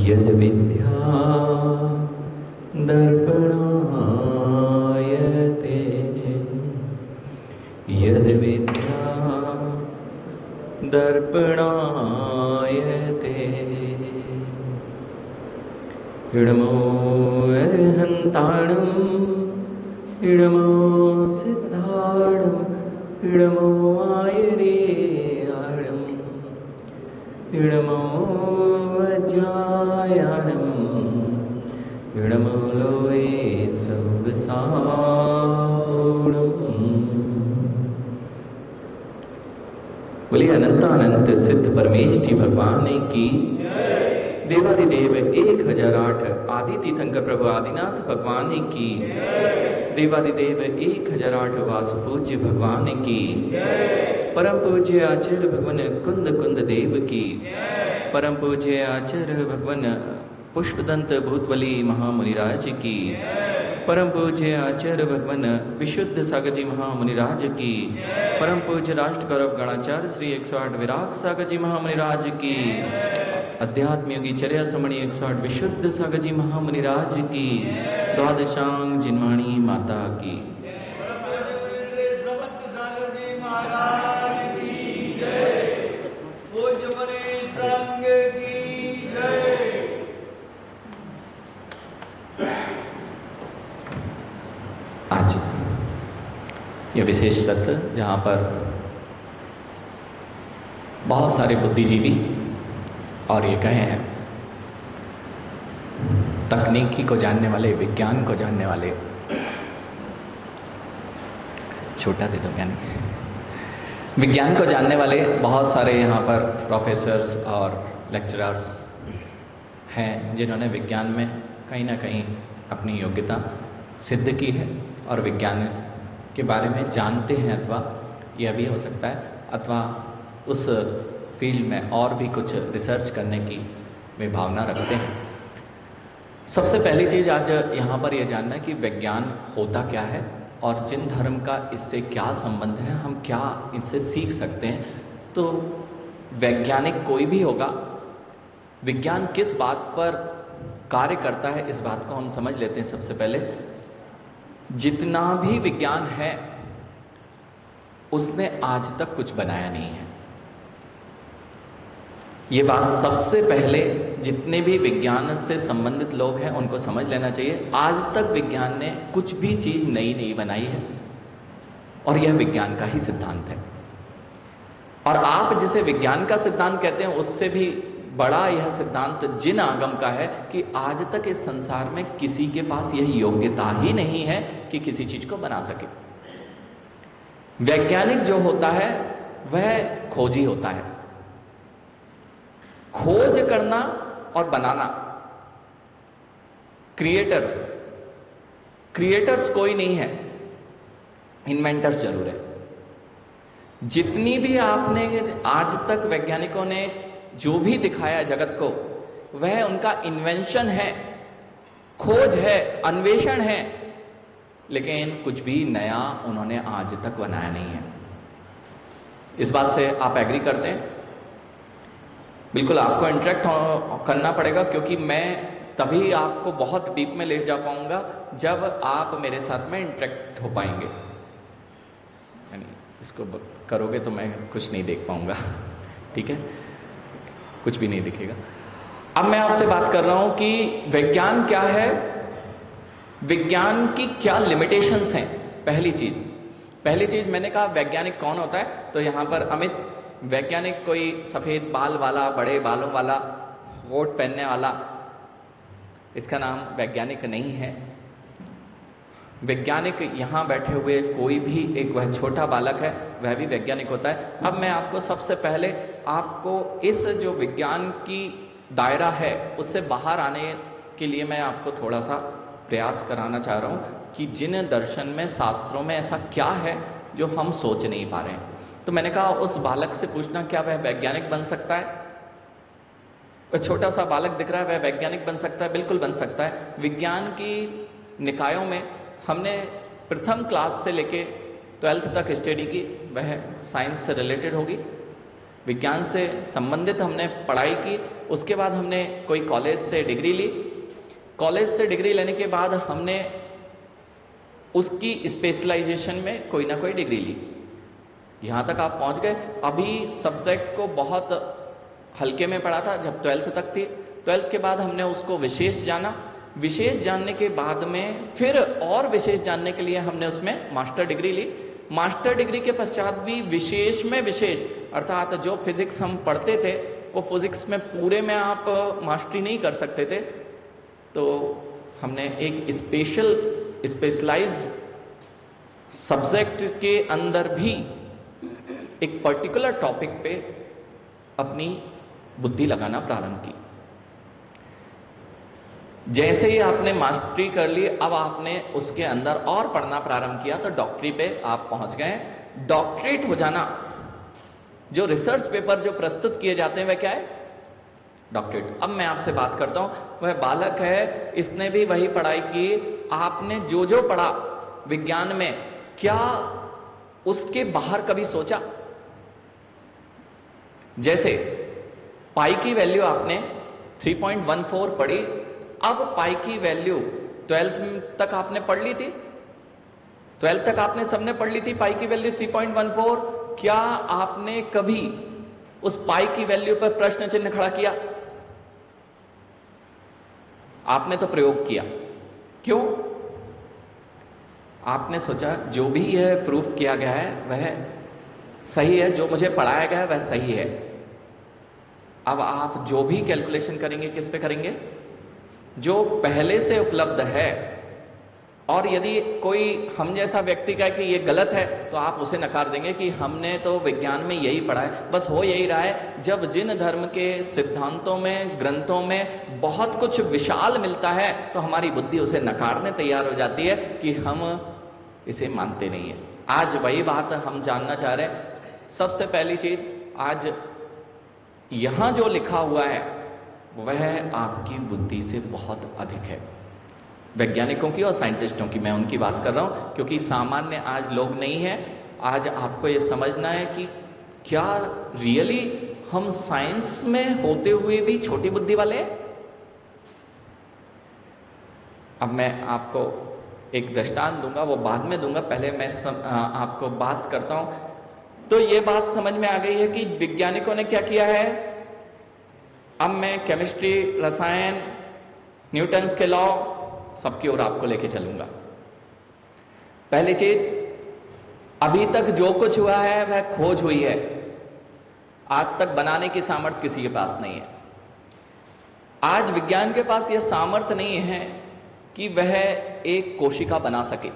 यद विद्या दर्पणायते, यद विद्या दर्पणायते, इडमो अर्हन्ताणं इडमो सिद्धाणं इडमो आयरे आणं इडमो वज्रायणं इडमो लोये सवसाणम्। बोलिए अनंतानंत सिद्ध परमेष्ठी भगवान की देवादिदेव 1008 आदि तीर्थंकर प्रभु आदिनाथ भगवान की देवादिदेव 1008 वासुपूज्य भगवान की परम पूज्य आचार्य भगवान कुंद कुंद देव की परम पूज्य आचार्य भगवान पुष्पदंत भूतबली महामुनिराज की परम पूज्य आचार्य भगवान विशुद्ध सागर जी महामुनिराज की परम पूज्य राष्ट्र गौरव गणाचार्य श्री 108 विराग सागर जी महामुनिराज की अध्यात्म योगी चर्या समणी 108 विशुद्ध सागर जी महामुनिराज की द्वादशांग जिनवाणी माता की आज यह विशेष सत्र जहाँ पर बहुत सारे बुद्धिजीवी और ये कहे हैं तकनीकी को जानने वाले, विज्ञान को जानने वाले, छोटा दे दो ज्ञान, विज्ञान को जानने वाले बहुत सारे यहाँ पर प्रोफेसर्स और लेक्चरर्स हैं जिन्होंने विज्ञान में कहीं ना कहीं अपनी योग्यता सिद्ध की है और विज्ञान के बारे में जानते हैं, अथवा यह भी हो सकता है अथवा उस फील्ड में और भी कुछ रिसर्च करने की वे भावना रखते हैं। सबसे पहली चीज़ आज यहाँ पर यह जानना है कि विज्ञान होता क्या है और जिन धर्म का इससे क्या संबंध है, हम क्या इनसे सीख सकते हैं। तो वैज्ञानिक कोई भी होगा, विज्ञान किस बात पर कार्य करता है इस बात को हम समझ लेते हैं। सबसे पहले जितना भी विज्ञान है उसने आज तक कुछ बनाया नहीं है। ये बात सबसे पहले जितने भी विज्ञान से संबंधित लोग हैं उनको समझ लेना चाहिए। आज तक विज्ञान ने कुछ भी चीज़ नई नहीं बनाई है और यह विज्ञान का ही सिद्धांत है। और आप जिसे विज्ञान का सिद्धांत कहते हैं उससे भी बड़ा यह सिद्धांत जिन आगम का है कि आज तक इस संसार में किसी के पास यह योग्यता ही नहीं है कि किसी चीज को बना सके। वैज्ञानिक जो होता है वह खोजी होता है। खोज करना और बनाना, क्रिएटर्स कोई नहीं है, इन्वेंटर्स जरूर है। जितनी भी आपने आज तक वैज्ञानिकों ने जो भी दिखाया जगत को वह उनका इन्वेंशन है, खोज है, अन्वेषण है, लेकिन कुछ भी नया उन्होंने आज तक बनाया नहीं है। इस बात से आप एग्री करते हैं? बिल्कुल आपको इंटरेक्ट करना पड़ेगा, क्योंकि मैं तभी आपको बहुत डीप में ले जा पाऊंगा जब आप मेरे साथ में इंटरेक्ट हो पाएंगे। यानी इसको करोगे तो मैं कुछ नहीं देख पाऊंगा, ठीक है, कुछ भी नहीं दिखेगा। अब मैं आपसे बात कर रहा हूं कि विज्ञान क्या है, विज्ञान की क्या लिमिटेशंस हैं। पहली चीज मैंने कहा वैज्ञानिक कौन होता है, तो यहां पर अमित, वैज्ञानिक कोई सफेद बाल वाला, बड़े बालों वाला, कोट पहनने वाला, इसका नाम वैज्ञानिक नहीं है। वैज्ञानिक यहाँ बैठे हुए कोई भी एक, वह छोटा बालक है, वह भी वैज्ञानिक होता है। अब मैं आपको सबसे पहले आपको इस जो विज्ञान की दायरा है उससे बाहर आने के लिए मैं आपको थोड़ा सा प्रयास कराना चाह रहा हूँ कि जिन दर्शन में, शास्त्रों में ऐसा क्या है जो हम सोच नहीं पा रहे हैं। तो मैंने कहा उस बालक से पूछना क्या वह वैज्ञानिक बन सकता है। वह छोटा सा बालक दिख रहा है, वह वैज्ञानिक बन सकता है? बिल्कुल बन सकता है। विज्ञान की निकायों में हमने प्रथम क्लास से लेके 12th तक स्टडी की, वह साइंस से रिलेटेड होगी, विज्ञान से संबंधित हमने पढ़ाई की। उसके बाद हमने कोई कॉलेज से डिग्री ली, कॉलेज से डिग्री लेने के बाद हमने उसकी स्पेशलाइजेशन में कोई ना कोई डिग्री ली, यहाँ तक आप पहुँच गए। अभी सब्जेक्ट को बहुत हल्के में पढ़ा था जब 12th तक थी, 12th के बाद हमने उसको विशेष जाना, विशेष जानने के बाद में फिर और विशेष जानने के लिए हमने उसमें मास्टर डिग्री ली। मास्टर डिग्री के पश्चात भी विशेष में विशेष, अर्थात जो फिजिक्स हम पढ़ते थे वो फिजिक्स में पूरे में आप मास्टरी नहीं कर सकते थे, तो हमने एक स्पेशलाइज सब्जेक्ट के अंदर भी एक पर्टिकुलर टॉपिक पे अपनी बुद्धि लगाना प्रारंभ की। जैसे ही आपने मास्टरी कर ली, अब आपने उसके अंदर और पढ़ना प्रारंभ किया तो डॉक्टरी पे आप पहुंच गए। डॉक्टरेट हो जाना, जो रिसर्च पेपर जो प्रस्तुत किए जाते हैं वह क्या है? डॉक्टरेट। अब मैं आपसे बात करता हूं, वह बालक है, इसने भी वही पढ़ाई की, आपने जो जो पढ़ा विज्ञान में, क्या उसके बाहर कभी सोचा? जैसे पाई की वैल्यू आपने 3.14 पढ़ी, अब पाई की वैल्यू 12th तक आपने पढ़ ली थी, 12th तक आपने सबने पढ़ ली थी पाई की वैल्यू 3.14। क्या आपने कभी उस पाई की वैल्यू पर प्रश्न चिन्ह खड़ा किया? आपने तो प्रयोग किया। क्यों? आपने सोचा जो भी यह प्रूफ किया गया है वह सही है, जो मुझे पढ़ाया गया है वह सही है। अब आप जो भी कैलकुलेशन करेंगे किस पे करेंगे? जो पहले से उपलब्ध है। और यदि कोई हम जैसा व्यक्ति कहे कि ये गलत है तो आप उसे नकार देंगे कि हमने तो विज्ञान में यही पढ़ा है। बस हो यही रहा है, जब जिन धर्म के सिद्धांतों में, ग्रंथों में बहुत कुछ विशाल मिलता है तो हमारी बुद्धि उसे नकारने तैयार हो जाती है कि हम इसे मानते नहीं है। आज वही बात हम जानना चाह रहे हैं। सबसे पहली चीज, आज यहां जो लिखा हुआ है वह आपकी बुद्धि से बहुत अधिक है। वैज्ञानिकों की और साइंटिस्टों की मैं उनकी बात कर रहा हूं, क्योंकि सामान्य आज लोग नहीं है। आज आपको ये समझना है कि क्या रियली हम साइंस में होते हुए भी छोटी बुद्धि वाले हैं। अब मैं आपको एक दृष्टांत दूंगा, वो बाद में दूंगा, पहले मैं आपको बात करता हूं। तो ये बात समझ में आ गई है कि वैज्ञानिकों ने क्या किया है। अब मैं केमिस्ट्री, रसायन, न्यूटन्स के लॉ सबकी ओर आपको लेके चलूंगा। पहली चीज, अभी तक जो कुछ हुआ है वह खोज हुई है, आज तक बनाने की सामर्थ्य किसी के पास नहीं है। आज विज्ञान के पास यह सामर्थ्य नहीं है कि वह एक कोशिका बना सके।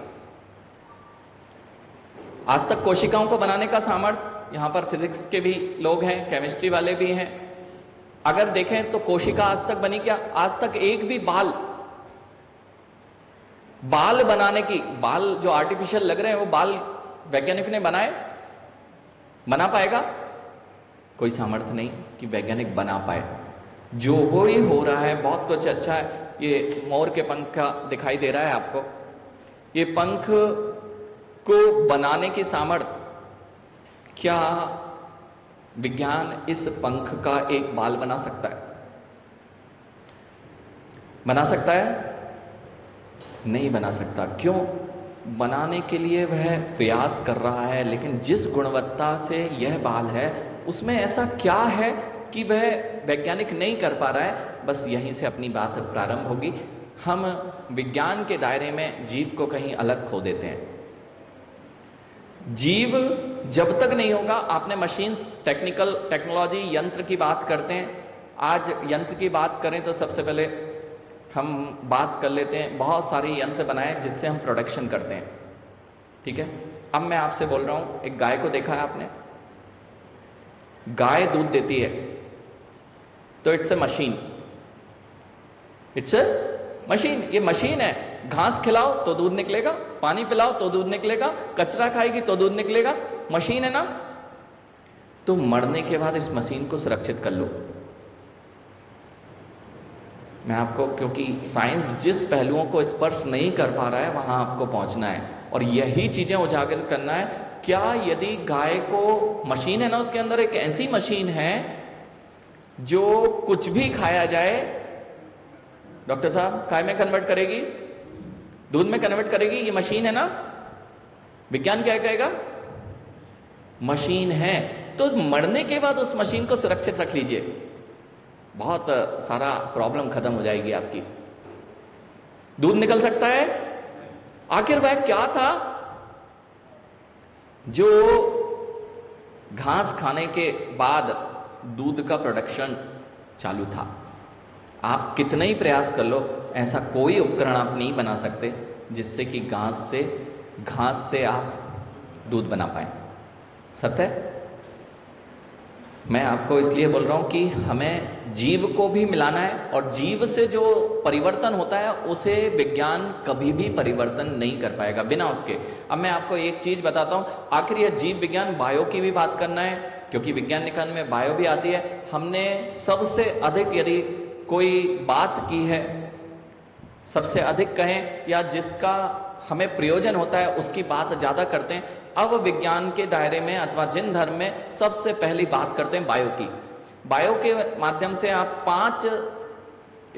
आज तक कोशिकाओं को बनाने का सामर्थ्य, यहां पर फिजिक्स के भी लोग हैं, केमिस्ट्री वाले भी हैं, अगर देखें तो कोशिका आज तक बनी क्या? आज तक एक भी बाल बनाने की, बाल जो आर्टिफिशियल लग रहे हैं वो बाल वैज्ञानिक ने बनाए? बना पाएगा? कोई सामर्थ्य नहीं कि वैज्ञानिक बना पाए। जो वो ही हो रहा है बहुत कुछ अच्छा है। ये मोर के पंख का दिखाई दे रहा है आपको, ये पंख को बनाने की सामर्थ्य, क्या विज्ञान इस पंख का एक बाल बना सकता है? बना सकता है? नहीं बना सकता। क्यों? बनाने के लिए वह प्रयास कर रहा है, लेकिन जिस गुणवत्ता से यह बाल है उसमें ऐसा क्या है कि वह वैज्ञानिक नहीं कर पा रहा है। बस यहीं से अपनी बात प्रारंभ होगी। हम विज्ञान के दायरे में जीव को कहीं अलग खो देते हैं। जीव जब तक नहीं होगा, आपने मशीन्स, टेक्नोलॉजी, यंत्र की बात करते हैं। आज यंत्र की बात करें तो सबसे पहले हम बात कर लेते हैं, बहुत सारे यंत्र बनाए जिससे हम प्रोडक्शन करते हैं, ठीक है। अब मैं आपसे बोल रहा हूं, एक गाय को देखा है आपने? गाय दूध देती है तो it's a machine, it's a machine. ये मशीन है। घास खिलाओ तो दूध निकलेगा, पानी पिलाओ तो दूध निकलेगा, कचरा खाएगी तो दूध निकलेगा। मशीन है ना। तो मरने के बाद इस मशीन को सुरक्षित कर लो। मैं आपको, क्योंकि साइंस जिस पहलुओं को स्पर्श नहीं कर पा रहा है वहां आपको पहुंचना है और यही चीजें उजागर करना है। क्या यदि गाय को, मशीन है ना, उसके अंदर एक ऐसी मशीन है जो कुछ भी खाया जाए डॉक्टर साहब काय में कन्वर्ट करेगी? दूध में कन्वर्ट करेगी। ये मशीन है ना, विज्ञान क्या कहेगा? मशीन है। तो मरने के बाद उस मशीन को सुरक्षित रख लीजिए, बहुत सारा प्रॉब्लम खत्म हो जाएगी आपकी। दूध निकल सकता है। आखिर वह क्या था जो घास खाने के बाद दूध का प्रोडक्शन चालू था? आप कितना ही प्रयास कर लो, ऐसा कोई उपकरण आप नहीं बना सकते जिससे कि घास से आप दूध बना पाए। सत्य है। मैं आपको इसलिए बोल रहा हूं कि हमें जीव को भी मिलाना है, और जीव से जो परिवर्तन होता है उसे विज्ञान कभी भी परिवर्तन नहीं कर पाएगा बिना उसके। अब मैं आपको एक चीज बताता हूं, आखिर यह जीव विज्ञान बायो की भी बात करना है, क्योंकि विज्ञान निकाय में बायो भी आती है। हमने सबसे अधिक यदि कोई बात की है, सबसे अधिक कहें या जिसका हमें प्रयोजन होता है उसकी बात ज्यादा करते हैं। अब विज्ञान के दायरे में अथवा जिन धर्म में सबसे पहली बात करते हैं बायो की। बायो के माध्यम से आप 5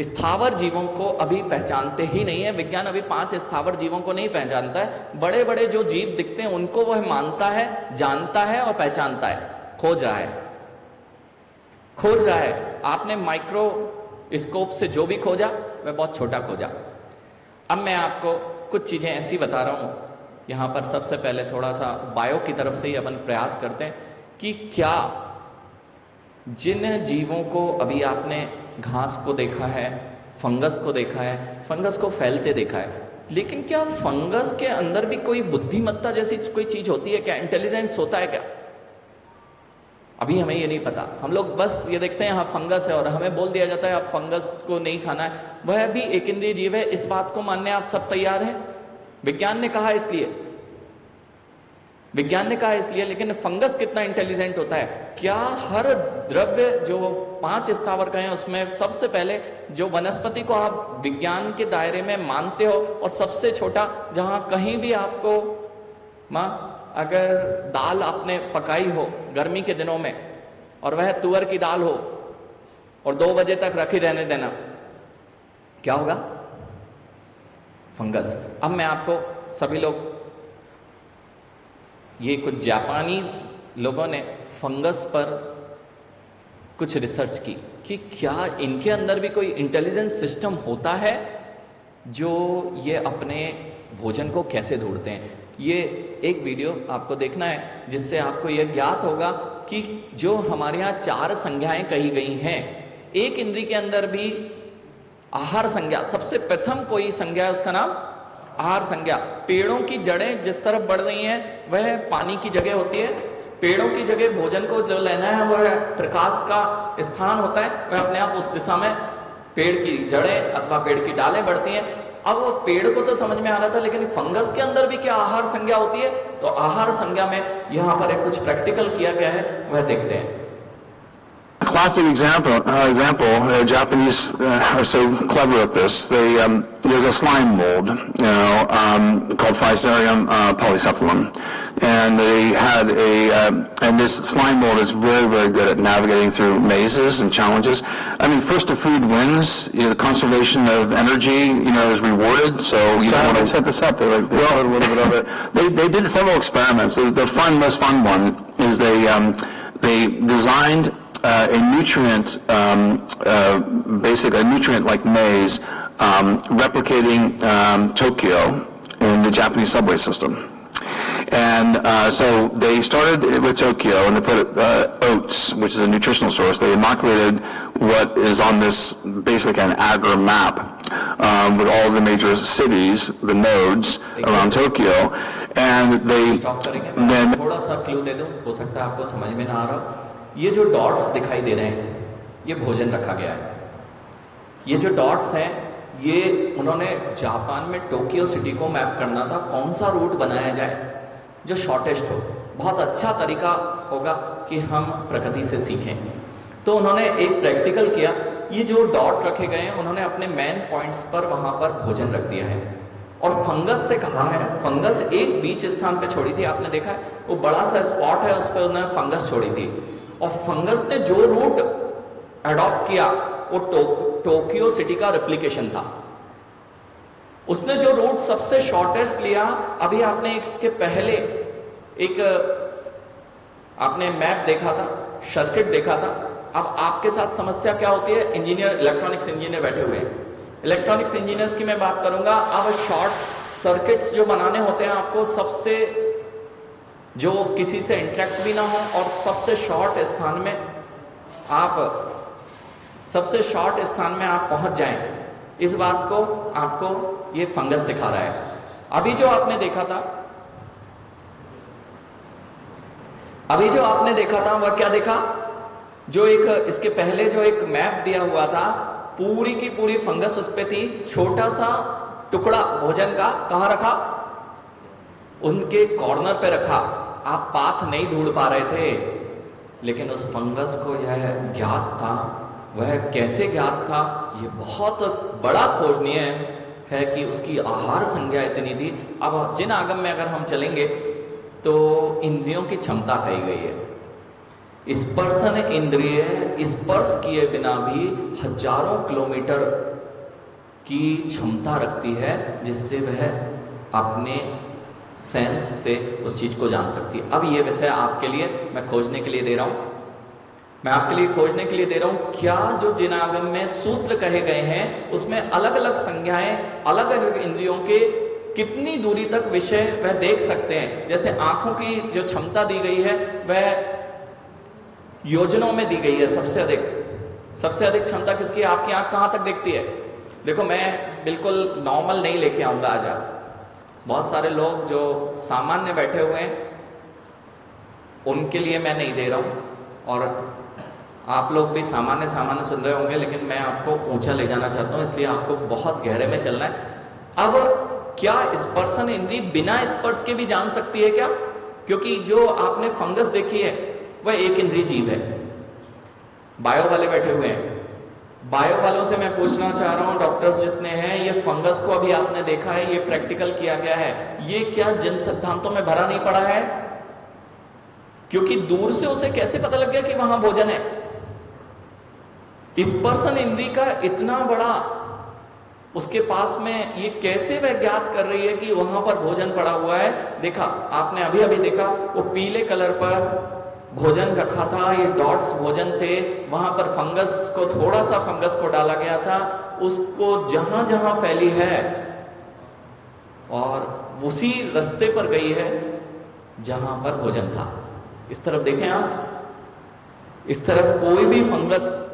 स्थावर जीवों को अभी पहचानते ही नहीं है। विज्ञान अभी 5 स्थावर जीवों को नहीं पहचानता है। बड़े बड़े जो जीव दिखते हैं उनको वह मानता है, जानता है और पहचानता है, खोज रहा है। आपने माइक्रोस्कोप से जो भी खोजा वह बहुत छोटा खोजा। अब मैं आपको कुछ चीजें ऐसी बता रहा हूं, यहां पर सबसे पहले थोड़ा सा बायो की तरफ से ही अपन प्रयास करते हैं कि क्या जिन जीवों को अभी आपने घास को देखा है, फंगस को देखा है, फंगस को फैलते देखा है, लेकिन क्या फंगस के अंदर भी कोई बुद्धिमत्ता जैसी कोई चीज होती है क्या? इंटेलिजेंस होता है क्या? अभी हमें ये नहीं पता। हम लोग बस ये देखते हैं हाँ फंगस है और हमें बोल दिया जाता है आप फंगस को नहीं खाना है। वह भी एक इंद्रिय जीव है, इस बात को मानने आप सब तैयार हैं? विज्ञान ने कहा इसलिए, लेकिन फंगस कितना इंटेलिजेंट होता है? क्या हर द्रव्य जो 5 स्थावर का है उसमें सबसे पहले जो वनस्पति को आप विज्ञान के दायरे में मानते हो और सबसे छोटा, जहां कहीं भी आपको अगर दाल आपने पकाई हो गर्मी के दिनों में और वह तुअर की दाल हो और 2 बजे तक रखी रहने देना, क्या होगा? फंगस। अब मैं आपको सभी लोग, ये कुछ जापानीज लोगों ने फंगस पर कुछ रिसर्च की कि क्या इनके अंदर भी कोई इंटेलिजेंस सिस्टम होता है जो ये अपने भोजन को कैसे ढूंढते हैं। ये एक वीडियो आपको देखना है जिससे आपको यह ज्ञात होगा कि जो हमारे यहाँ 4 संज्ञाएं कही गई हैं, एक इंद्रिय के अंदर भी आहार संज्ञा सबसे प्रथम कोई संज्ञा है, उसका नाम आहार संज्ञा। पेड़ों की जड़ें जिस तरफ बढ़ रही हैं वह पानी की जगह होती है। पेड़ों की जगह भोजन को जो लेना है वह प्रकाश का स्थान होता है, वह अपने आप उस दिशा में पेड़ की जड़ें अथवा पेड़ की डालें बढ़ती हैं। अब वो पेड़ को तो समझ में आ रहा था, लेकिन फंगस के अंदर भी क्या आहार संज्ञा होती है? तो आहार संज्ञा में यहां पर एक कुछ प्रैक्टिकल किया गया है, वह देखते हैं। Classic example. Japanese are so clever at this. There's a slime mold, called Physarum polycephalum, and they had and this slime mold is very, very good at navigating through mazes and challenges. I mean, first to food wins. The conservation of energy, is rewarded. So you don't want to set this up. They a little bit of it. They did several experiments. The most fun one is they designed a nutrient, basically a nutrient like maize, replicating Tokyo in the Japanese subway system. And so they started with Tokyo and they put oats, which is a nutritional source. They inoculated what is on this basically an agar map with all the major cities, the nodes around Tokyo, and they then थोड़ा सा clue दे दूं, हो सकता है आपको समझ में ना आ रहा। ये जो डॉट्स दिखाई दे रहे हैं ये भोजन रखा गया है। ये जो डॉट्स हैं ये उन्होंने जापान में टोक्यो सिटी को मैप करना था, कौन सा रूट बनाया जाए जो शॉर्टेस्ट हो, बहुत अच्छा तरीका होगा कि हम प्रकृति से सीखें। तो उन्होंने एक प्रैक्टिकल किया, ये जो डॉट रखे गए हैं उन्होंने अपने मेन पॉइंट्स पर वहां पर भोजन रख दिया है और फंगस से कहा है। फंगस एक बीच स्थान पे छोड़ी थी, आपने देखा है वो बड़ा सा स्पॉट है, उस पर उन्होंने फंगस छोड़ी थी और फंगस ने जो रूट अडॉप्ट किया वो टोक्यो सिटी का रेप्लिकेशन था। उसने जो रूट सबसे शॉर्टेस्ट लिया, अभी आपने इसके पहले एक आपने मैप देखा था, सर्किट देखा था। अब आपके साथ समस्या क्या होती है, इंजीनियर, इलेक्ट्रॉनिक्स इंजीनियर बैठे हुए हैं, इलेक्ट्रॉनिक्स इंजीनियर्स की मैं बात करूंगा। अब शॉर्ट सर्किट्स जो बनाने होते हैं आपको, सबसे जो किसी से इंटरेक्ट भी ना हो और सबसे शॉर्ट स्थान में आप पहुंच जाएं, इस बात को आपको ये फंगस सिखा रहा है। अभी जो आपने देखा था वह क्या देखा, जो एक इसके पहले जो एक मैप दिया हुआ था, पूरी की पूरी फंगस उस पे थी। छोटा सा टुकड़ा भोजन का कहां रखा, उनके कॉर्नर पे रखा। आप पाथ नहीं ढूंढ पा रहे थे, लेकिन उस फंगस को यह ज्ञात था। वह कैसे ज्ञात था, यह बहुत बड़ा खोजनीय है कि उसकी आहार संज्ञा इतनी थी। अब जिन आगम में अगर हम चलेंगे तो इंद्रियों की क्षमता कही गई है। स्पर्शन इंद्रिय स्पर्श किए बिना भी हजारों किलोमीटर की क्षमता रखती है, जिससे वह अपने सेंस से उस चीज को जान सकती है। अब ये विषय आपके लिए मैं खोजने के लिए दे रहा हूं, क्या जो जिनागम में सूत्र कहे गए हैं उसमें अलग अलग संज्ञाएं, अलग अलग इंद्रियों के कितनी दूरी तक विषय वह देख सकते हैं। जैसे आंखों की जो क्षमता दी गई है वह योजनों में दी गई है। सबसे अधिक क्षमता किसकी है? आपकी आंख कहां तक देखती है? देखो, मैं बिल्कुल नॉर्मल नहीं लेके आऊंगा आज। बहुत सारे लोग जो सामान्य बैठे हुए हैं उनके लिए मैं नहीं दे रहा हूं, और आप लोग भी सामान्य सुन रहे होंगे, लेकिन मैं आपको ऊंचा ले जाना चाहता हूं, इसलिए आपको बहुत गहरे में चलना है। अब क्या स्पर्शन इंद्री बिना स्पर्श के भी जान सकती है क्या? क्योंकि जो आपने फंगस देखी है वह एक इंद्रिय जीव है। बायो वाले बैठे हुए हैं, बायो वालों से मैं पूछना चाह रहा हूं, डॉक्टर्स जितने हैं, ये फंगस को अभी आपने देखा है, ये प्रैक्टिकल किया गया है, ये क्या जिन सिद्धांतों में भरा नहीं पड़ा है? क्योंकि दूर से उसे कैसे पता लग गया कि वहां भोजन है? स्पर्शन इंद्री का इतना बड़ा उसके पास में, ये कैसे वह ज्ञात कर रही है कि वहां पर भोजन पड़ा हुआ है? देखा आपने, अभी देखा, वो पीले कलर पर भोजन रखा था, ये डॉट्स भोजन थे, वहां पर थोड़ा सा फंगस को डाला गया था, उसको जहां जहां फैली है और उसी रास्ते पर गई है जहां पर भोजन था। इस तरफ देखें आप, इस तरफ कोई भी फंगस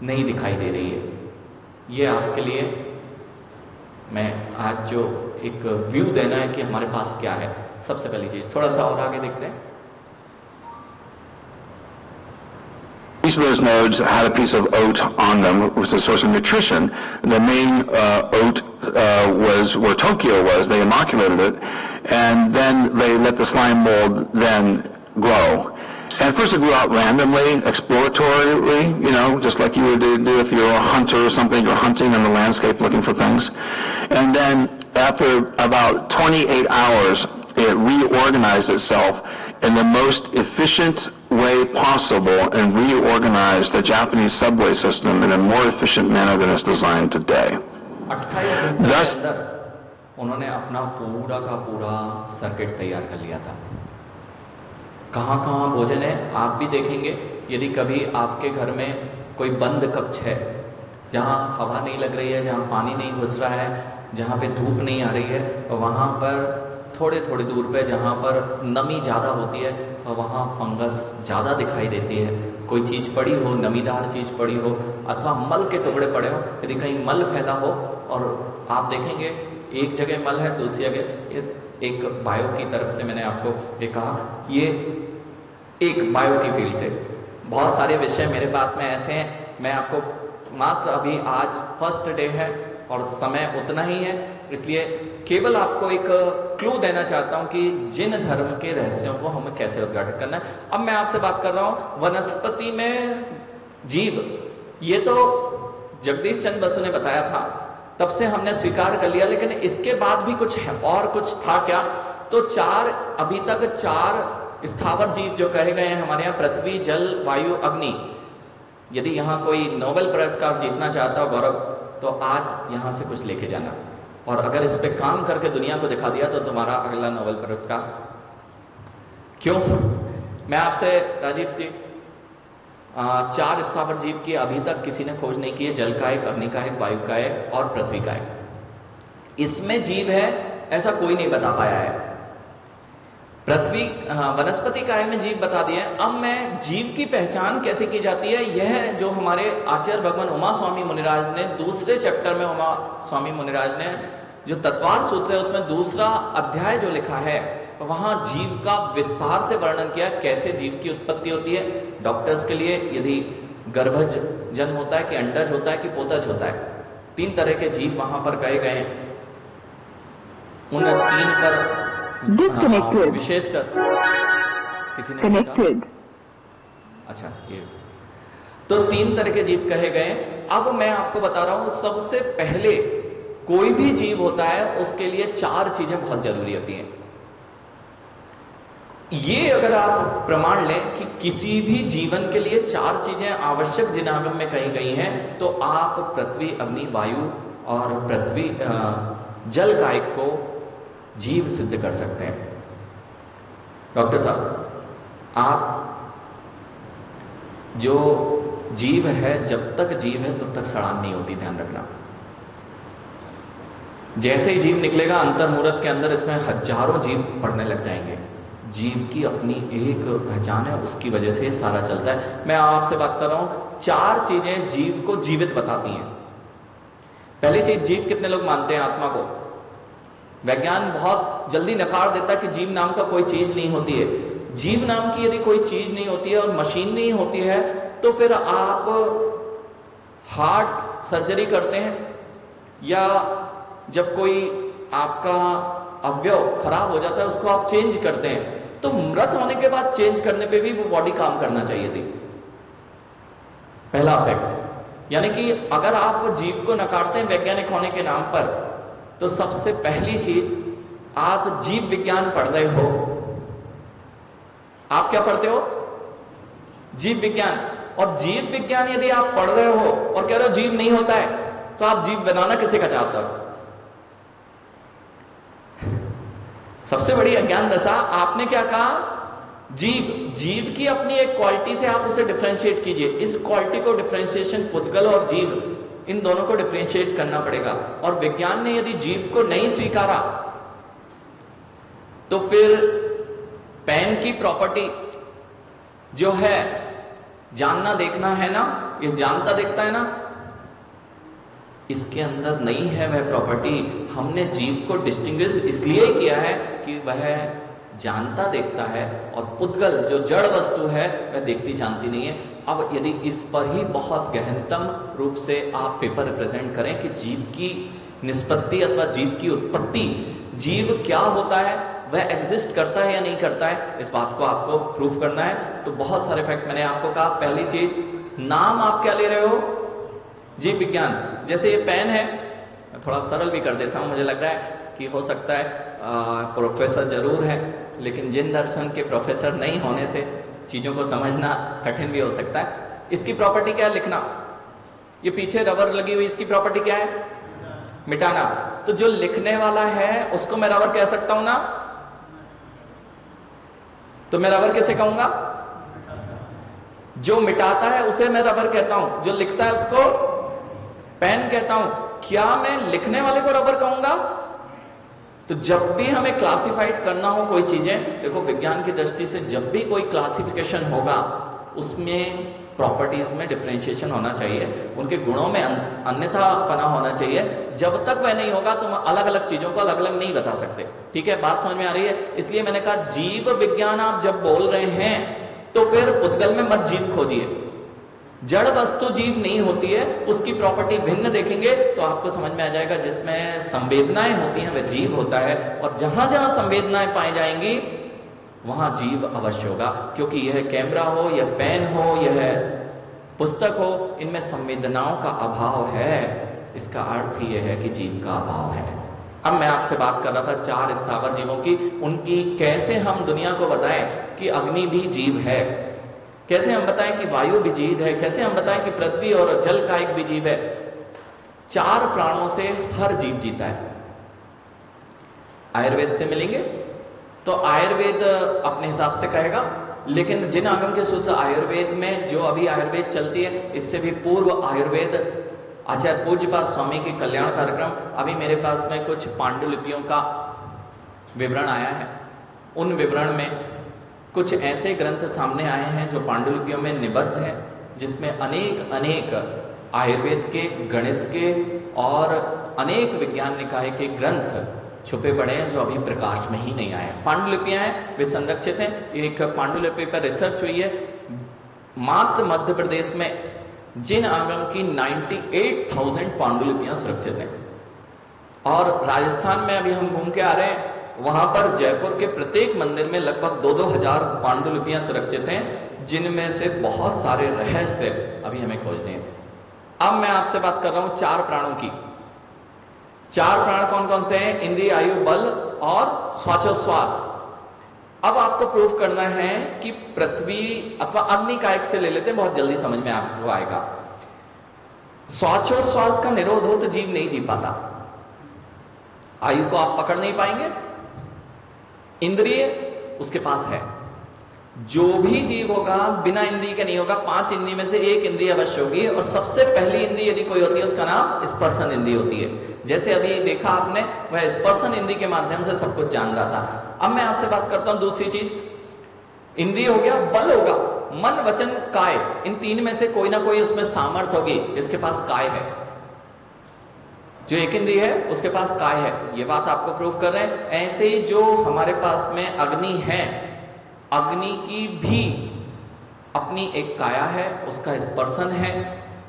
नहीं दिखाई दे रही है। ये आपके लिए मैं आज जो एक व्यू देना है कि हमारे पास क्या है। सबसे पहली चीज, थोड़ा सा और आगे देखते हैं। Each of those nodes had a piece of oat on them, which was a source of nutrition. The main oat was where Tokyo was. They inoculated it, and then they let the slime mold then grow. And first it grew out randomly, exploratorily, just like you would do if you're a hunter or something. You're hunting in the landscape looking for things. And then after about 28 hours, it reorganized itself in the most efficient way possible and reorganized the Japanese subway system in a more efficient manner than it's designed today. 28 दिन के अंदर उन्होंने अपना पूरा का पूरा circuit तैयार कर लिया था। कहाँ भोजन है आप भी देखेंगे। यदि कभी आपके घर में कोई बंद कक्ष है, जहाँ हवा नहीं लग रही है, जहाँ पानी नहीं घुस रहा है, जहाँ पे धूप नहीं आ रही है, वहाँ पर थोड़े दूर पे जहाँ पर नमी ज़्यादा होती है, वहाँ फंगस ज़्यादा दिखाई देती है। कोई चीज़ पड़ी हो, नमीदार चीज़ पड़ी हो, अथवा मल के टुकड़े पड़े हो, यदि कहीं मल फैला हो और आप देखेंगे एक जगह मल है, दूसरी जगह, एक बायो की तरफ से मैंने आपको ये कहा, ये एक बायो की फील्ड से बहुत सारे विषय मेरे पास में ऐसे हैं। मैं आपको मात्र अभी आज फर्स्ट डे है और समय उतना ही है, इसलिए केवल आपको एक क्लू देना चाहता हूं कि जिन धर्म के रहस्यों को हमें कैसे उद्घाटित करना है। अब मैं आपसे बात कर रहा हूं वनस्पति में जीव, ये तो जगदीश चंद्र बसु ने बताया था, तब से हमने स्वीकार कर लिया, लेकिन इसके बाद भी कुछ है और कुछ था क्या? तो अभी तक चार स्थावर जीव जो कहे गए हैं हमारे यहाँ, पृथ्वी, जल, वायु, अग्नि, यदि यहाँ कोई नोबेल पुरस्कार जीतना चाहता हो गौरव, तो आज यहाँ से कुछ लेके जाना, और अगर इस पे काम करके दुनिया को दिखा दिया तो तुम्हारा अगला नोबेल पुरस्कार। क्यों? मैं आपसे राजीव जी, 4 स्थावर जीव की अभी तक किसी ने खोज नहीं की है, जल का एक, अग्नि का एक, वायु का एक और पृथ्वी का एक। इसमें जीव है ऐसा कोई नहीं बता पाया है। पृथ्वी वनस्पति काय में जीव बता दिया है। अब मैं जीव की पहचान कैसे की जाती है, यह जो हमारे आचार्य भगवान उमा स्वामी मुनिराज ने दूसरे चैप्टर में, उमा स्वामी मुनिराज ने जो तत्वार सूत्र है उसमें दूसरा अध्याय जो लिखा है, वहां जीव का विस्तार से वर्णन किया, कैसे जीव की उत्पत्ति होती है। डॉक्टर्स के लिए यदि गर्भज जन्म होता है कि अंडज होता है कि पोतज होता है, 3 तरह के जीव वहां पर कहे गए हैं। उन 3 पर विशेषकर किसी ने कहा, अच्छा ये तो 3 तरह के जीव कहे गए। अब मैं आपको बता रहा हूं, सबसे पहले कोई भी जीव होता है उसके लिए 4 चीजें बहुत जरूरी होती हैं। ये अगर आप प्रमाण लें कि किसी भी जीवन के लिए 4 चीजें आवश्यक जिनागम में कही गई हैं, तो आप पृथ्वी, अग्नि, वायु और पृथ्वी जल कायक को जीव सिद्ध कर सकते हैं। डॉक्टर साहब, आप जो जीव है, जब तक जीव है तब तक सड़ान नहीं होती, ध्यान रखना। जैसे ही जीव निकलेगा अंतर्मुहूर्त के अंदर इसमें हजारों जीव पड़ने लग जाएंगे। जीव की अपनी एक पहचान है, उसकी वजह से सारा चलता है। मैं आपसे बात कर रहा हूं, 4 चीजें जीव को जीवित बताती हैं। पहली चीज, जीव कितने लोग मानते हैं आत्मा को? वैज्ञान बहुत जल्दी नकार देता है कि जीव नाम का कोई चीज नहीं होती है। जीव नाम की यदि कोई चीज नहीं होती है और मशीन नहीं होती है, तो फिर आप हार्ट सर्जरी करते हैं, या जब कोई आपका अवयव खराब हो जाता है उसको आप चेंज करते हैं, तो मृत होने के बाद चेंज करने पे भी वो बॉडी काम करना चाहिए थी। पहला फैक्ट, यानी कि अगर आप जीव को नकारते हैं वैज्ञानिक होने के नाम पर, तो सबसे पहली चीज, आप जीव विज्ञान पढ़ रहे हो। आप क्या पढ़ते हो? जीव विज्ञान। और जीव विज्ञान यदि आप पढ़ रहे हो और कह रहे हो जीव नहीं होता है, तो आप जीव बनाना किसे का चाहते हो? सबसे बड़ी अज्ञान दशा। आपने क्या कहा? जीव की अपनी एक क्वालिटी से आप उसे डिफरेंशिएट कीजिए। इस क्वालिटी को डिफरेंशिएशन, पुद्गल और जीव, इन दोनों को डिफरेंशिएट करना पड़ेगा। और विज्ञान ने यदि जीव को नहीं स्वीकारा, तो फिर पेन की प्रॉपर्टी जो है, जानना देखना है ना, ये जानता देखता है ना, इसके अंदर नहीं है वह प्रॉपर्टी। हमने जीव को डिस्टिंग्विश इसलिए किया है कि वह जानता देखता है, और पुद्गल जो जड़ वस्तु है वह देखती जानती नहीं है। अब यदि इस पर ही बहुत गहनतम रूप से आप पेपर रिप्रेजेंट करें कि जीव की निष्पत्ति अथवा जीव की उत्पत्ति, जीव क्या होता है, वह एग्जिस्ट करता है या नहीं करता है, इस बात को आपको प्रूफ करना है। तो बहुत सारे फैक्ट मैंने आपको कहा। पहली चीज, नाम आप क्या ले रहे हो? जीव विज्ञान। जैसे ये पेन है, मैं थोड़ा सरल भी कर देता हूं, मुझे लग रहा है कि हो सकता है प्रोफेसर जरूर है, लेकिन जिन दर्शन के प्रोफेसर नहीं होने से चीजों को समझना कठिन भी हो सकता है। इसकी प्रॉपर्टी क्या है? लिखना। ये पीछे रबर लगी हुई, इसकी प्रॉपर्टी क्या है? मिटाना। तो जो लिखने वाला है उसको मैं रबर कह सकता हूं ना? तो मैं रबर कैसे कहूंगा? जो मिटाता है उसे मैं रबर कहता हूं, जो लिखता है उसको पेन कहता हूं। क्या मैं लिखने वाले को रबर कहूंगा? तो जब भी हमें क्लासिफाइड करना हो कोई चीजें, देखो विज्ञान की दृष्टि से जब भी कोई क्लासिफिकेशन होगा, उसमें प्रॉपर्टीज में डिफरेंशिएशन होना चाहिए, उनके गुणों में अन्यथापना होना चाहिए। जब तक वह नहीं होगा तो हम अलग अलग चीजों को अलग अलग नहीं बता सकते। ठीक है, बात समझ में आ रही है? इसलिए मैंने कहा जीव विज्ञान आप जब बोल रहे हैं तो फिर पुद्गल में मत जीव खोजिए। जड़ वस्तु जीव नहीं होती है, उसकी प्रॉपर्टी भिन्न देखेंगे तो आपको समझ में आ जाएगा। जिसमें संवेदनाएं होती हैं वह जीव होता है, और जहां जहां संवेदनाएं पाई जाएंगी वहां जीव अवश्य होगा। क्योंकि यह कैमरा हो, यह पेन हो, यह पुस्तक हो, इनमें संवेदनाओं का अभाव है। इसका अर्थ ही यह है कि जीव का अभाव है। अब मैं आपसे बात कर रहा था 4 स्थावर जीवों की, उनकी कैसे हम दुनिया को बताएं कि अग्नि भी जीव है, कैसे हम बताएं कि वायु भी जीव है, कैसे हम बताएं कि पृथ्वी और जल का एक भी जीव है। 4 प्राणों से हर जीव जीता है। आयुर्वेद से मिलेंगे तो आयुर्वेद अपने हिसाब से कहेगा, लेकिन जिन आगम के सूत्र आयुर्वेद में, जो अभी आयुर्वेद चलती है, इससे भी पूर्व आयुर्वेद आचार्य पूज्यपाद स्वामी की कल्याण कार्यक्रम, अभी मेरे पास में कुछ पांडुलिपियों का विवरण आया है। उन विवरण में कुछ ऐसे ग्रंथ सामने आए हैं जो पांडुलिपियों में निबद्ध हैं, जिसमें अनेक अनेक आयुर्वेद के, गणित के और अनेक विज्ञान निकाय के ग्रंथ छुपे पड़े हैं जो अभी प्रकाश में ही नहीं आए। पांडुलिपियां हैं, वे संरक्षित हैं। एक पांडुलिपि पर रिसर्च हुई है, मात्र मध्य प्रदेश में जिन आगम की 98,000 पांडुलिपियां सुरक्षित हैं। और राजस्थान में अभी हम घूम के आ रहे हैं, वहां पर जयपुर के प्रत्येक मंदिर में लगभग 2-2 हजार पांडुलिपियां सुरक्षित हैं, जिनमें से बहुत सारे रहस्य अभी हमें खोजने हैं। अब मैं आपसे बात कर रहा हूं 4 प्राणों की। 4 प्राण कौन कौन से हैं? इंद्रिय, आयु, बल और श्वासोश्वास। अब आपको प्रूफ करना है कि पृथ्वी अथवा अग्नि का एक से ले लेते हैं, बहुत जल्दी समझ में आपको आएगा। श्वासोश्वास का निरोध हो तो जीव नहीं जी पाता। आयु को आप पकड़ नहीं पाएंगे। इंद्रिय उसके पास है। जो भी जीव होगा बिना इंद्रिय के नहीं होगा। 5 इंद्रिय में से एक इंद्रिय अवश्य होगी, और सबसे पहली इंद्रिय यदि कोई होती है उसका नाम स्पर्शन इंद्रिय होती है। जैसे अभी देखा आपने, वह स्पर्शन इंद्रिय के माध्यम से सब कुछ जान रहा था। अब मैं आपसे बात करता हूं दूसरी चीज। इंद्रिय हो गया, बल होगा, मन, वचन, काय, इन 3 में से कोई ना कोई उसमें सामर्थ्य होगी। इसके पास काय है, जो एक इंद्रिय है उसके पास काय है। ये बात आपको प्रूफ कर रहे हैं। ऐसे ही जो हमारे पास में अग्नि है, अग्नि की भी अपनी एक काया है, उसका स्पर्शन है।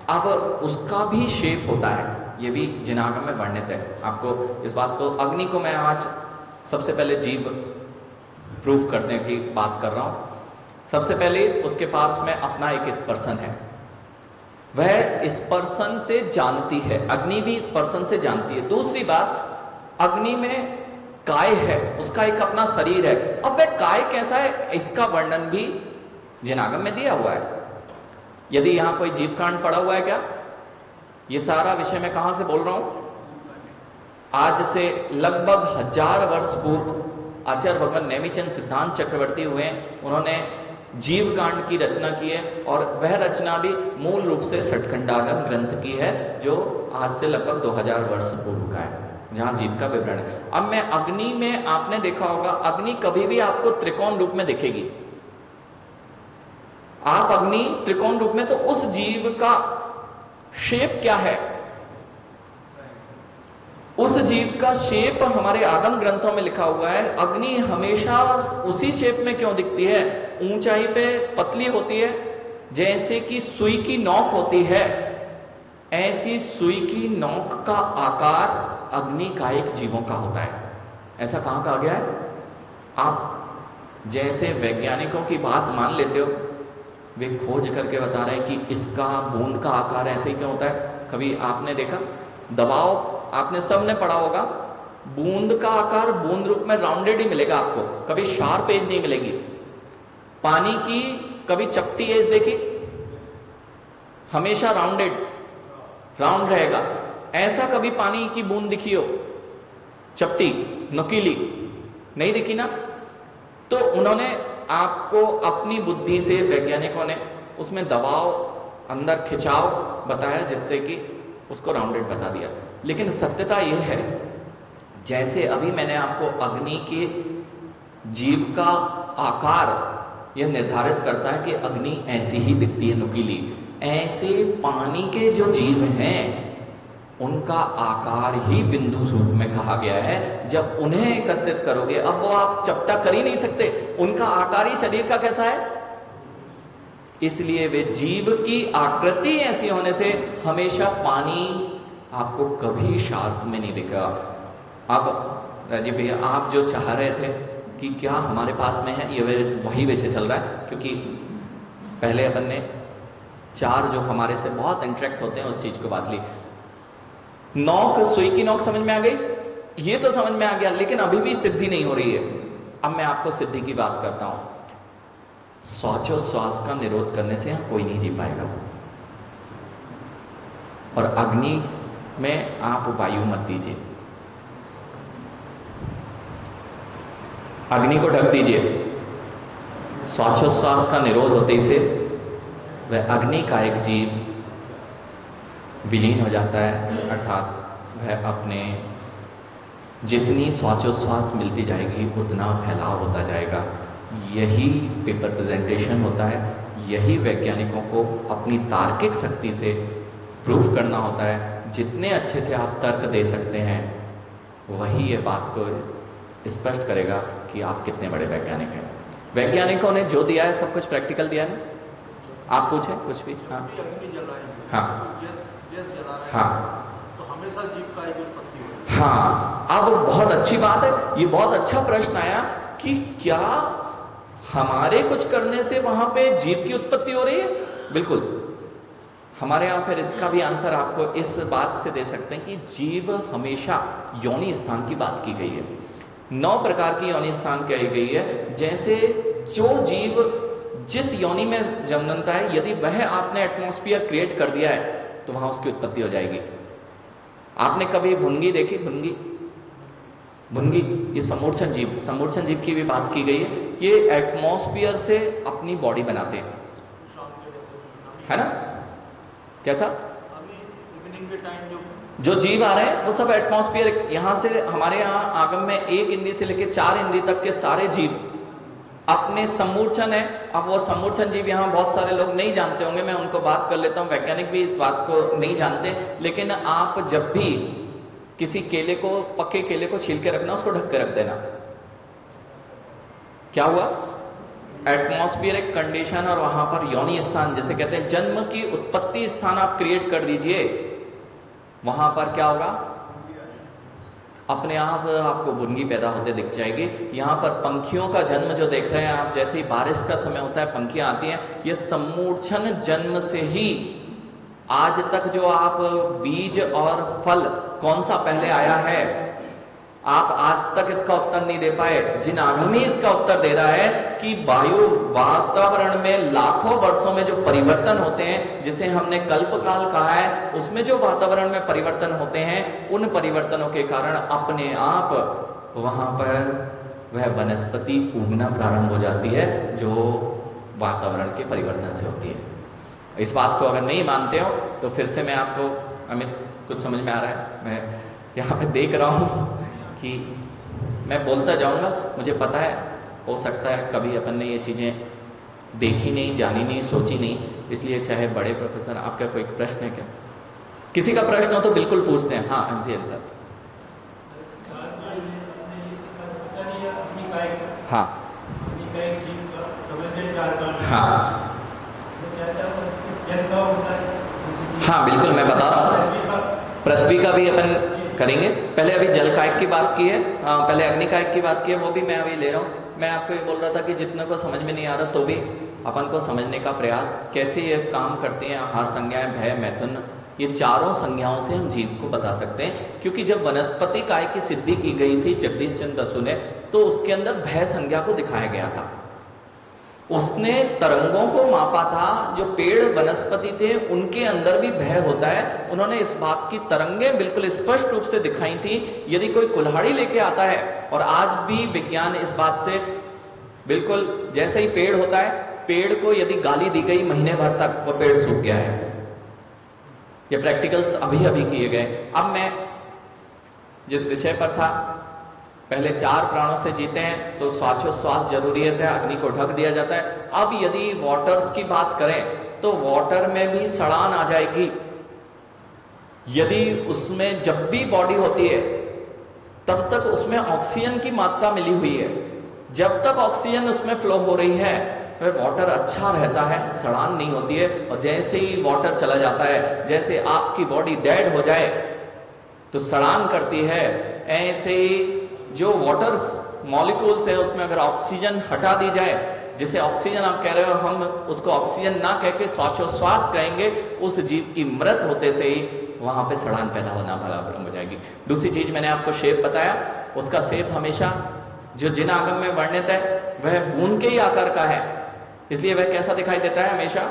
अब उसका भी शेप होता है, ये भी जिनागम में वर्णित है। आपको इस बात को, अग्नि को मैं आज सबसे पहले जीव प्रूफ करते हैं कि बात कर रहा हूं। सबसे पहले उसके पास में अपना एक स्पर्शन है, वह स्पर्शन से जानती है। अग्नि भी स्पर्शन से जानती है। दूसरी बात, अग्नि में काय है, उसका एक अपना शरीर है। अब वह काय कैसा है, इसका वर्णन भी जिनागम में दिया हुआ है। यदि यहां कोई जीवकांड पड़ा हुआ है क्या? ये सारा विषय मैं कहां से बोल रहा हूं? आज से लगभग 1000 वर्ष पूर्व आचार्य भगवान नेमिचंद सिद्धांत चक्रवर्ती हुए, उन्होंने जीवकांड की रचना की है, और वह रचना भी मूल रूप से षटखंडागम ग्रंथ की है, जो आज से लगभग 2000 वर्ष पूर्व का है, जहां जीव का विवरण है। अब मैं अग्नि में, आपने देखा होगा अग्नि कभी भी आपको त्रिकोण रूप में दिखेगी। आप अग्नि त्रिकोण रूप में, तो उस जीव का शेप क्या है? उस जीव का शेप हमारे आगम ग्रंथों में लिखा हुआ है। अग्नि हमेशा उसी शेप में क्यों दिखती है? ऊंचाई पे पतली होती है, जैसे कि सुई की नोक होती है, ऐसी सुई की नोक का आकार अग्नि का एक जीवों का होता है। ऐसा कहां कहा गया है? आप जैसे वैज्ञानिकों की बात मान लेते हो, वे खोज करके बता रहे हैं कि इसका बूंद का आकार ऐसे ही क्यों होता है। कभी आपने देखा, दबाव आपने सबने पढ़ा होगा, बूंद का आकार बूंद रूप में राउंडेड ही मिलेगा आपको, कभी शार्प एज नहीं मिलेगी। पानी की कभी चपटी एज देखी? हमेशा राउंडेड, राउंड रहेगा। ऐसा कभी पानी की बूंद दिखी हो चपटी, नुकीली? नहीं दिखी ना। तो उन्होंने आपको अपनी बुद्धि से, वैज्ञानिकों ने उसमें दबाव, अंदर खिंचाव बताया, जिससे कि उसको राउंडेड बता दिया। लेकिन सत्यता यह है, जैसे अभी मैंने आपको अग्नि के जीव का आकार यह निर्धारित करता है कि अग्नि ऐसी ही दिखती है, नुकीली, ऐसे पानी के जो जीव हैं उनका आकार ही बिंदु रूप में कहा गया है। जब उन्हें एकत्रित करोगे, अब वो आप चपटा कर ही नहीं सकते, उनका आकार ही शरीर का कैसा है। इसलिए वे जीव की आकृति ऐसी होने से हमेशा पानी आपको कभी शार्प में नहीं दिखेगा। अब राजीव भैया, आप जो चाह रहे थे कि क्या हमारे पास में है, ये वही विषय चल रहा है, क्योंकि पहले अपन ने 4 जो हमारे से बहुत इंटरेक्ट होते हैं उस चीज को बात ली। नोक, सुई की नोक समझ में आ गई, ये तो समझ में आ गया, लेकिन अभी भी सिद्धि नहीं हो रही है। अब मैं आपको सिद्धि की बात करता हूं। श्वासोच्छ्वास का निरोध करने से यहाँ कोई नहीं जी पाएगा। और अग्नि में आप वायु मत दीजिए, अग्नि को ढक दीजिए। श्वासोच्छ्वास का निरोध होते ही से वह अग्नि का एक जीव विलीन हो जाता है, अर्थात वह अपने जितनी श्वासोच्छ्वास मिलती जाएगी उतना फैलाव होता जाएगा। यही पेपर प्रेजेंटेशन होता है, यही वैज्ञानिकों को अपनी तार्किक शक्ति से प्रूफ करना होता है। जितने अच्छे से आप तर्क दे सकते हैं वही ये बात को स्पष्ट करेगा कि आप कितने बड़े वैज्ञानिक हैं। वैज्ञानिकों ने जो दिया है सब कुछ प्रैक्टिकल दिया है। आप पूछें कुछ भी। हाँ हाँ हाँ तो हमेशा जीव का एक उत्पत्ति हो। हाँ, अब बहुत अच्छी बात है, ये बहुत अच्छा प्रश्न आया कि क्या हमारे कुछ करने से वहां पे जीव की उत्पत्ति हो रही है? बिल्कुल। हमारे यहाँ फिर इसका भी आंसर आपको इस बात से दे सकते हैं कि जीव हमेशा योनि स्थान की बात की गई है। 9 प्रकार की योनि स्थान कही गई है। जैसे जो जीव जिस योनि में जन्मता है, यदि वह आपने एटमॉस्फेयर क्रिएट कर दिया है तो वहां उसकी उत्पत्ति हो जाएगी। आपने कभी भुनगी देखी? भुनगी ये समूर्छन जीव की भी बात की गई है। ये एटमॉस्फेयर से अपनी बॉडी बनाते हैं, है ना? कैसा? इवनिंग के टाइम जो जीव आ रहे हैं वो सब एटमॉस्फेयर, यहां से हमारे यहाँ आगम में 1 इंद्री से लेकर 4 इंद्री तक के सारे जीव अपने समूर्छन है। अब वो समूर्छन जीव यहाँ बहुत सारे लोग नहीं जानते होंगे, मैं उनको बात कर लेता हूँ। वैज्ञानिक भी इस बात को नहीं जानते, लेकिन आप जब भी किसी केले को, पक्के केले को छील के रखना, उसको ढक के रख देना। क्या हुआ? एटमॉस्फेरिक कंडीशन और वहां पर योनि स्थान, जैसे कहते हैं जन्म की उत्पत्ति स्थान आप क्रिएट कर दीजिए, वहां पर क्या होगा? अपने आप आपको भुनगी पैदा होते दिख जाएगी। यहाँ पर पंखियों का जन्म जो देख रहे हैं आप, जैसे ही बारिश का समय होता है पंखियां आती हैं, ये समूर्छन जन्म से ही आज तक जो आप बीज और फल कौन सा पहले आया है, आप आज तक इसका उत्तर नहीं दे पाए। जिन आगम ही इसका उत्तर दे रहा है कि वायु वातावरण में लाखों वर्षों में जो परिवर्तन होते हैं, जिसे हमने कल्पकाल कहा है, उसमें जो वातावरण में परिवर्तन होते हैं, उन परिवर्तनों के कारण अपने आप वहां पर वह वनस्पति उगना प्रारंभ हो जाती है, जो वातावरण के परिवर्तन से होती है। इस बात को अगर नहीं मानते हो तो फिर से मैं आपको, अमित कुछ समझ में आ रहा है? मैं यहाँ पे देख रहा हूँ कि मैं बोलता जाऊंगा, मुझे पता है हो सकता है कभी अपन ने ये चीज़ें देखी नहीं, जानी नहीं, सोची नहीं, इसलिए चाहे बड़े प्रोफेसर। आपका कोई प्रश्न है क्या? किसी का प्रश्न हो तो बिल्कुल पूछते हैं। हाँ अंसी सर। हाँ हाँ हाँ बिल्कुल, मैं बता रहा हूँ। पृथ्वी का भी अपन करेंगे। पहले अभी जल कायक की बात की है, पहले अग्नि कायक की बात की है, वो भी मैं अभी ले रहा हूँ। मैं आपको ये बोल रहा था कि जितने को समझ में नहीं आ रहा तो भी अपन को समझने का प्रयास, कैसे ये काम करते हैं। हाथ संज्ञाएं, भय, मैथुन, ये चारों संज्ञाओं से हम जीव को बता सकते हैं। क्योंकि जब वनस्पति काय की सिद्धि की गई थी जगदीश चंद्र बसु ने, तो उसके अंदर भय संज्ञा को दिखाया गया था। उसने तरंगों को मापा था, जो पेड़ वनस्पति थे उनके अंदर भी भय होता है। उन्होंने इस बात की तरंगें बिल्कुल स्पष्ट रूप से दिखाई थी। यदि कोई कुल्हाड़ी लेके आता है, और आज भी विज्ञान इस बात से बिल्कुल, जैसे ही पेड़ होता है, पेड़ को यदि गाली दी गई महीने भर तक, वो पेड़ सूख गया है। ये प्रैक्टिकल्स अभी अभी किए गए। अब मैं जिस विषय पर था, पहले 4 प्राणों से जीते हैं तो श्वासोच्छ्वास जरूरी है, अग्नि को ढक दिया जाता है। अब यदि वाटर्स की बात करें तो वाटर में भी सड़ान आ जाएगी। यदि उसमें जब भी बॉडी होती है तब तक उसमें ऑक्सीजन की मात्रा मिली हुई है। जब तक ऑक्सीजन उसमें फ्लो हो रही है वह वाटर अच्छा रहता है, सड़ान नहीं होती है। और जैसे ही वाटर चला जाता है, जैसे आपकी बॉडी डेड हो जाए तो सड़ान करती है, ऐसे ही जो वाटर मॉलिक्यूल्स है उसमें अगर ऑक्सीजन हटा दी जाए, जिसे ऑक्सीजन आप कह रहे हो, हम उसको ऑक्सीजन ना कह के श्वासोच्छ्वास कहेंगे, उस जीव की मृत होते से ही वहां पे सड़ान पैदा होना प्रारंभ हो जाएगी। दूसरी चीज मैंने आपको शेप बताया, उसका शेप हमेशा जो जिन आगम में वर्णित है वह बूंद के ही आकार का है। इसलिए वह कैसा दिखाई देता है, हमेशा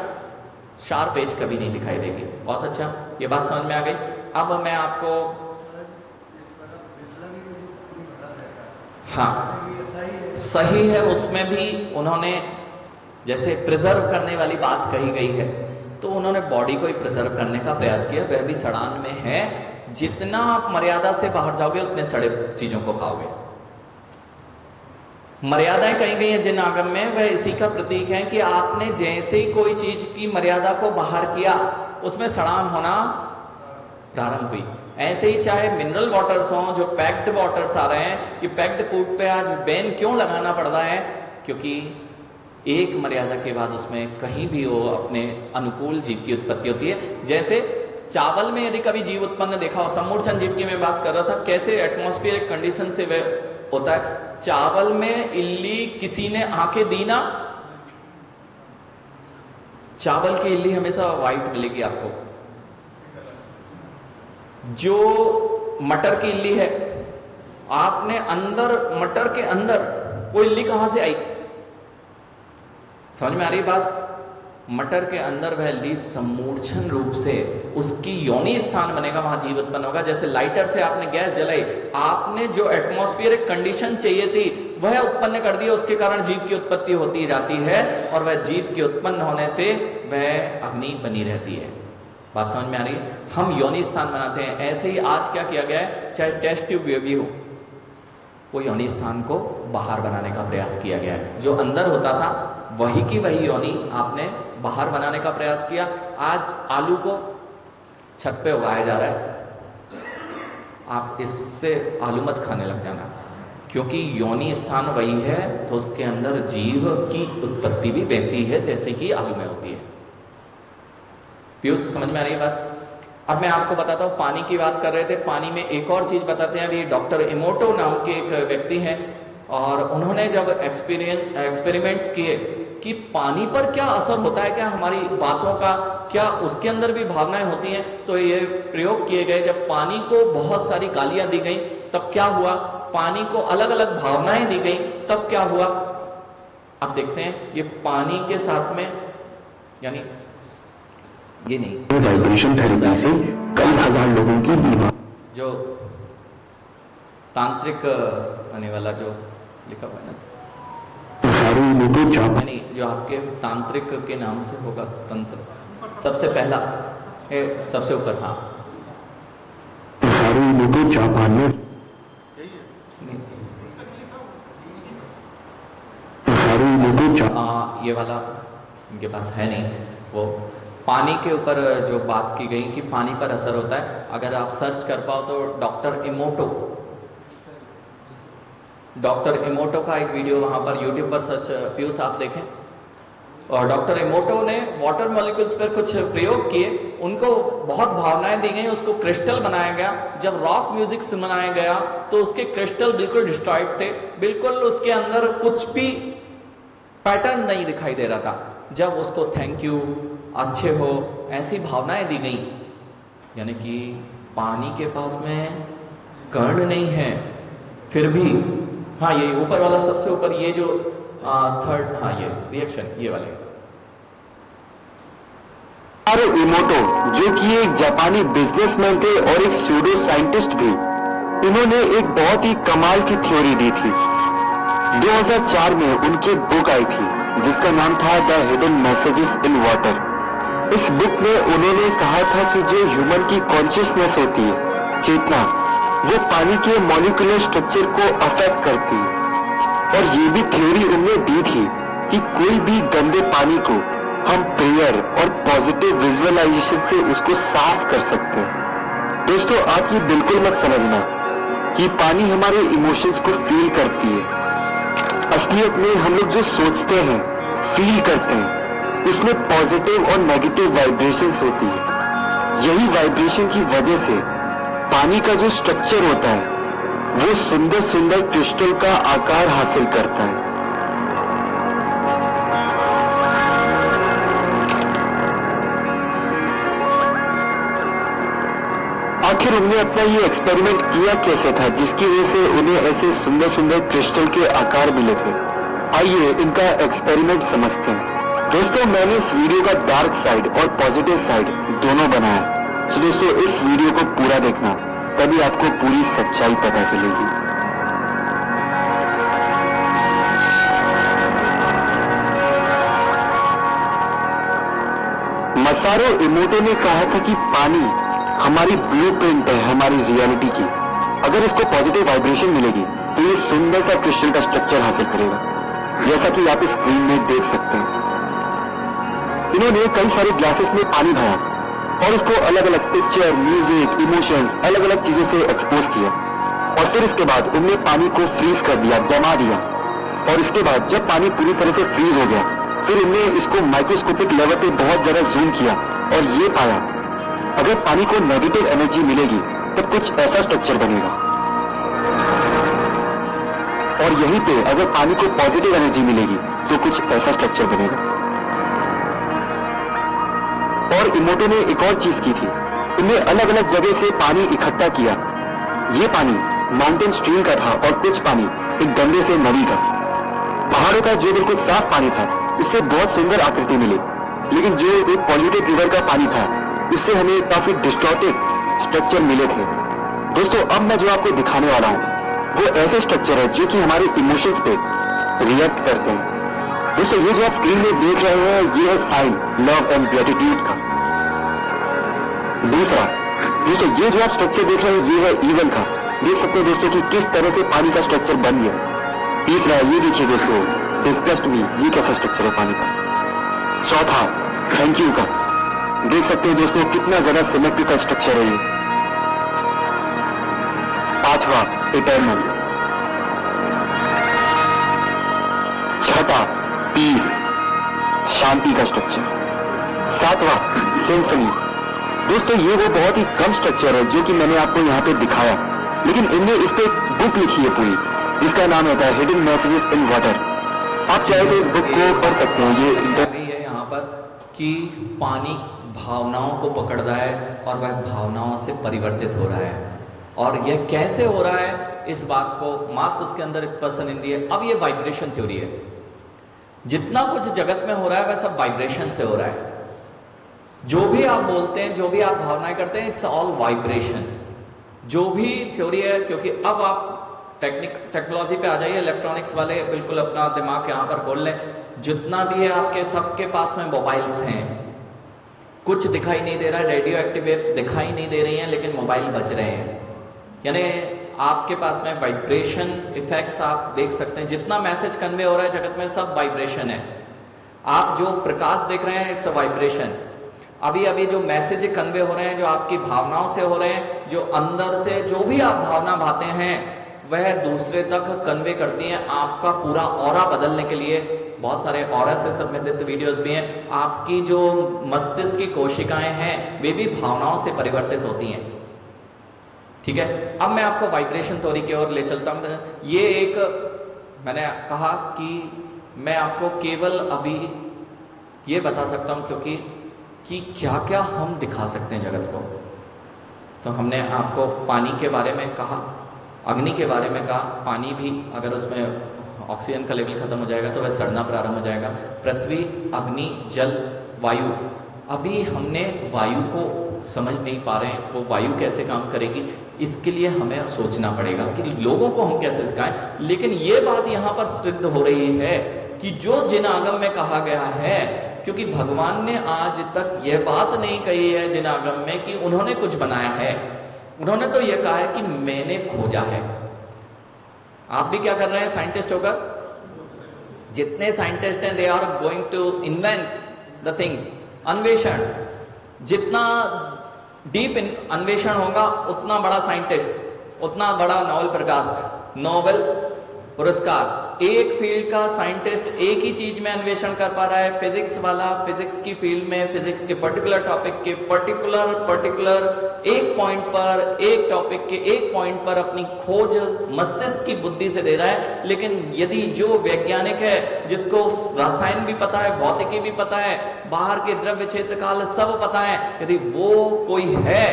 शार्प एज कभी नहीं दिखाई देगी। बहुत अच्छा, ये बात समझ में आ गई। अब मैं आपको, हाँ सही है, उसमें भी उन्होंने जैसे प्रिजर्व करने वाली बात कही गई है, तो उन्होंने बॉडी को ही प्रिजर्व करने का प्रयास किया, वह भी सड़ान में है। जितना आप मर्यादा से बाहर जाओगे उतने सड़े चीजों को खाओगे। मर्यादाएं कही गई हैं जिन आगम में, वह इसी का प्रतीक है कि आपने जैसे ही कोई चीज की मर्यादा को बाहर किया उसमें सड़ान होना प्रारंभ हुई। ऐसे ही चाहे मिनरल वाटर्स हों, जो पैक्ड वाटर्स आ रहे हैं, ये पैक्ड फूड पे आज बैन क्यों लगाना पड़ रहा है, क्योंकि एक मर्यादा के बाद उसमें कहीं भी वो अपने अनुकूल जीव की उत्पत्ति होती है। जैसे चावल में यदि कभी जीव उत्पन्न देखा हो, समूर्छन जीव की मैं बात कर रहा था, कैसे एटमॉस्फेरिक कंडीशन से वह होता है। चावल में इल्ली किसी ने आके दी ना, चावल की इल्ली हमेशा व्हाइट मिलेगी आपको। जो मटर की इल्ली है, आपने अंदर मटर के अंदर वो इल्ली कहां से आई, समझ में आ रही बात? मटर के अंदर वह इल्ली समूर्छन रूप से उसकी योनि स्थान बनेगा, वहां जीव उत्पन्न होगा। जैसे लाइटर से आपने गैस जलाई, आपने जो एटमॉस्फेरिक कंडीशन चाहिए थी वह उत्पन्न कर दी, उसके कारण जीव की उत्पत्ति होती जाती है, और वह जीव के उत्पन्न होने से वह अग्नि बनी रहती है। बात समझ में आ रही है? हम योनि स्थान बनाते हैं। ऐसे ही आज क्या किया गया है, चाहे टेस्ट ट्यूब बेबी हो, वो योनि स्थान को बाहर बनाने का प्रयास किया गया है। जो अंदर होता था वही की वही योनि आपने बाहर बनाने का प्रयास किया। आज आलू को छत पे उगाया जा रहा है, आप इससे आलू मत खाने लग जाना, क्योंकि योनि स्थान वही है, तो उसके अंदर जीव की उत्पत्ति भी वैसी है जैसे कि आलू में होती है। पीयूष समझ में आ रही है बात? अब मैं आपको बताता हूँ, पानी की बात कर रहे थे, पानी में एक और चीज बताते हैं। अभी डॉक्टर इमोटो नाम के एक व्यक्ति हैं, और उन्होंने जब एक्सपेरिमेंट्स किए कि पानी पर क्या असर होता है, क्या हमारी बातों का, क्या उसके अंदर भी भावनाएं होती हैं, तो ये प्रयोग किए गए। जब पानी को बहुत सारी गालियां दी गई तब क्या हुआ, पानी को अलग अलग भावनाएं दी गई तब क्या हुआ। अब देखते हैं, ये पानी के साथ में, यानी ये नहीं, वाइब्रेशन थेरेपी से कई हजार लोगों की बीमारी, जो तांत्रिक आने वाला जो लिखा हुआ है ना, यानी जो आपके तांत्रिक के नाम से होगा, तंत्र सबसे पहला सबसे ऊपर, हाँ जापान में ये वाला इनके पास है नहीं। वो पानी के ऊपर जो बात की गई कि पानी पर असर होता है, अगर आप सर्च कर पाओ तो डॉक्टर इमोटो का एक वीडियो वहां पर यूट्यूब पर सर्च, पीयूष आप देखें। और डॉक्टर इमोटो ने वाटर मॉलिक्यूल्स पर कुछ प्रयोग किए, उनको बहुत भावनाएं दी गई, उसको क्रिस्टल बनाया गया। जब रॉक म्यूजिक सुनाया गया तो उसके क्रिस्टल बिल्कुल डिस्ट्रॉयड थे, बिल्कुल उसके अंदर कुछ भी पैटर्न नहीं दिखाई दे रहा था। जब उसको थैंक यू, अच्छे हो, ऐसी भावनाएं दी गई, यानी कि पानी के पास में कर्ण नहीं है, फिर भी, हाँ ये ऊपर वाला सबसे ऊपर, ये जो थर्ड, हाँ ये रिएक्शन, ये वाले इमोटो, जो कि एक जापानी बिजनेसमैन थे और एक सूडो साइंटिस्ट भी, इन्होंने एक बहुत ही कमाल की थ्योरी दी थी। 2004 में उनकी बुक आई थी जिसका नाम था the hidden messages in water. इस बुक में उन्होंने कहा था कि जो ह्यूमन की कॉन्शियसनेस होती है, चेतना, वो पानी के मॉलिक्यूलर स्ट्रक्चर को अफेक्ट करती है। और ये भी थ्योरी उन्होंने दी थी कि कोई भी गंदे पानी को हम प्रेयर और पॉजिटिव विजुअलाइजेशन से उसको साफ कर सकते हैं। दोस्तों, आप ये बिल्कुल मत समझना कि पानी हमारे इमोशंस को फील करती है। असलियत में हम लोग जो सोचते हैं, फील करते हैं, उसमें पॉजिटिव और नेगेटिव वाइब्रेशंस होती है। यही वाइब्रेशन की वजह से पानी का जो स्ट्रक्चर होता है वो सुंदर सुंदर क्रिस्टल का आकार हासिल करता है। आखिर उन्होंने अपना ये एक्सपेरिमेंट किया कैसे था जिसकी वजह से उन्हें ऐसे सुंदर सुंदर क्रिस्टल के आकार मिले थे? आइए इनका एक्सपेरिमेंट समझते हैं। दोस्तों मैंने इस वीडियो का डार्क साइड और पॉजिटिव साइड दोनों बनाया। सो दोस्तों इस वीडियो को पूरा देखना, तभी आपको पूरी सच्चाई पता चलेगी। मसारो इमोटो ने कहा था कि पानी हमारी ब्लूप्रिंट है हमारी रियलिटी की। अगर इसको पॉजिटिव वाइब्रेशन मिलेगी तो ये सुंदर सा क्रिस्टल का स्ट्रक्चर हासिल करेगा, जैसा कि आप इस स्क्रीन में देख सकते हैं। इन्होंने कई सारे ग्लासेस में पानी भरा और उसको अलग अलग पिक्चर, म्यूजिक, इमोशंस, अलग अलग चीजों से एक्सपोज किया और फिर इसके बाद उन्होंने पानी को फ्रीज कर दिया, जमा दिया। और इसके बाद जब पानी पूरी तरह से फ्रीज हो गया, फिर इन्होंने इसको माइक्रोस्कोपिक लेवल पे बहुत ज्यादा जूम किया और ये पाया अगर पानी को नेगेटिव एनर्जी मिलेगी तब कुछ ऐसा स्ट्रक्चर बनेगा, और यहीं पे अगर पानी को पॉजिटिव एनर्जी मिलेगी तो कुछ ऐसा स्ट्रक्चर बनेगा। और इमोटो ने एक और चीज की थी, इन्हें अलग अलग जगह से पानी इकट्ठा किया। ये पानी माउंटेन स्ट्रीम का था और कुछ पानी एक गंदे से नदी का। पहाड़ों का जो बिल्कुल साफ पानी था इससे बहुत सुंदर आकृति मिली, लेकिन जो एक पॉल्यूटेड रिवर का पानी था उससे हमें काफी डिस्टॉर्टेड स्ट्रक्चर मिले थे। दोस्तों अब मैं जो आपको दिखाने वाला हूं वो ऐसे स्ट्रक्चर है जो कि हमारे इमोशंस पे रिएक्ट करते हैं। दोस्तों ये जो आप स्क्रीन में देख रहे हैं ये है साइन लव एंड ग्रेटिट्यूड का। दूसरा दोस्तों ये जो आप स्ट्रक्चर देख रहे हैं ये है ईवल का। देख सकते हैं दोस्तों कि किस तरह से पानी का स्ट्रक्चर बन गया। तीसरा ये देखिए दोस्तों डिस्गस्ट मी, ये कैसा स्ट्रक्चर है पानी का। चौथा थैंक यू का, देख सकते हैं दोस्तों कितना ज्यादा सिमेट्रिकल स्ट्रक्चर है ये। पांचवा इटर्नल। छठा पीस, शांति का स्ट्रक्चर। सातवां सिम्फनी। दोस्तों ये वो बहुत ही कम स्ट्रक्चर है जो कि मैंने आपको यहाँ पे दिखाया, लेकिन इनने इस पे बुक लिखी है पूरी जिसका नाम होता है हिडन मैसेजेस इन वाटर। आप चाहे तो इस बुक को पढ़ सकते हैं। ये है यहाँ पर कि पानी भावनाओं को पकड़ता है और वह भावनाओं से परिवर्तित हो रहा है, और यह कैसे हो रहा है इस बात को मात्र उसके अंदर स्पष्ट नहीं है। अब ये वाइब्रेशन थ्योरी है, जितना कुछ जगत में हो रहा है वह सब वाइब्रेशन से हो रहा है। जो भी आप बोलते हैं, जो भी आप भावनाएं करते हैं, इट्स ऑल वाइब्रेशन। जो भी थ्योरी है, क्योंकि अब आप टेक्नोलॉजी पे आ जाइए, इलेक्ट्रॉनिक्स वाले बिल्कुल अपना दिमाग यहाँ पर खोल लें। जितना भी है आपके सबके पास में मोबाइल्स हैं, कुछ दिखाई नहीं दे रहा है, रेडियो एक्टिव वेव्स दिखाई नहीं दे रही हैं, लेकिन मोबाइल बज रहे हैं। यानी आपके पास में वाइब्रेशन इफेक्ट्स आप देख सकते हैं। जितना मैसेज कन्वे हो रहा है जगत में सब वाइब्रेशन है। आप जो प्रकाश देख रहे हैं इट्स अ वाइब्रेशन। अभी अभी जो मैसेज कन्वे हो रहे हैं, जो आपकी भावनाओं से हो रहे हैं, जो अंदर से जो भी आप भावना भाते हैं वह दूसरे तक कन्वे करती हैं। आपका पूरा ऑरा बदलने के लिए बहुत सारे ऑरा से संबंधित वीडियोस भी हैं। आपकी जो मस्तिष्क की कोशिकाएं हैं वे भी भावनाओं से परिवर्तित होती हैं। ठीक है, अब मैं आपको वाइब्रेशन थ्योरी की ओर ले चलता हूं। ये एक मैंने कहा कि मैं आपको केवल अभी ये बता सकता हूं क्योंकि कि क्या क्या हम दिखा सकते हैं जगत को। तो हमने आपको पानी के बारे में कहा, अग्नि के बारे में कहा। पानी भी अगर उसमें ऑक्सीजन का लेवल खत्म हो जाएगा तो वह सड़ना प्रारंभ हो जाएगा। पृथ्वी, अग्नि, जल, वायु। अभी हमने वायु को समझ नहीं पा रहे हैं, वो वायु कैसे काम करेगी, इसके लिए हमें सोचना पड़ेगा कि लोगों को हम कैसे सिखाएं। लेकिन ये बात यहाँ पर सिद्ध हो रही है कि जो जिन आगम में कहा गया है, क्योंकि भगवान ने आज तक यह बात नहीं कही है जिन आगम में कि उन्होंने कुछ बनाया है। उन्होंने तो यह कहा है कि मैंने खोजा है। आप भी क्या कर रहे हैं साइंटिस्ट होकर? जितने साइंटिस्ट हैं they are going to invent the things. अन्वेषण, जितना डीप अन्वेषण होगा उतना बड़ा साइंटिस्ट, उतना बड़ा नोबेल प्रकाश, नोबेल पुरस्कार। एक फील्ड का साइंटिस्ट एक ही चीज में अन्वेषण कर पा रहा है। फिजिक्स वाला फिजिक्स की फील्ड में फिजिक्स के पर्टिकुलर टॉपिक के पर्टिकुलर एक पॉइंट पर, एक टॉपिक के एक पॉइंट पर अपनी खोज मस्तिष्क की बुद्धि से दे रहा है। लेकिन यदि जो वैज्ञानिक है जिसको रसायन भी पता है, भौतिकी भी पता है, बाहर के द्रव्य क्षेत्र काल सब पता है, यदि वो कोई है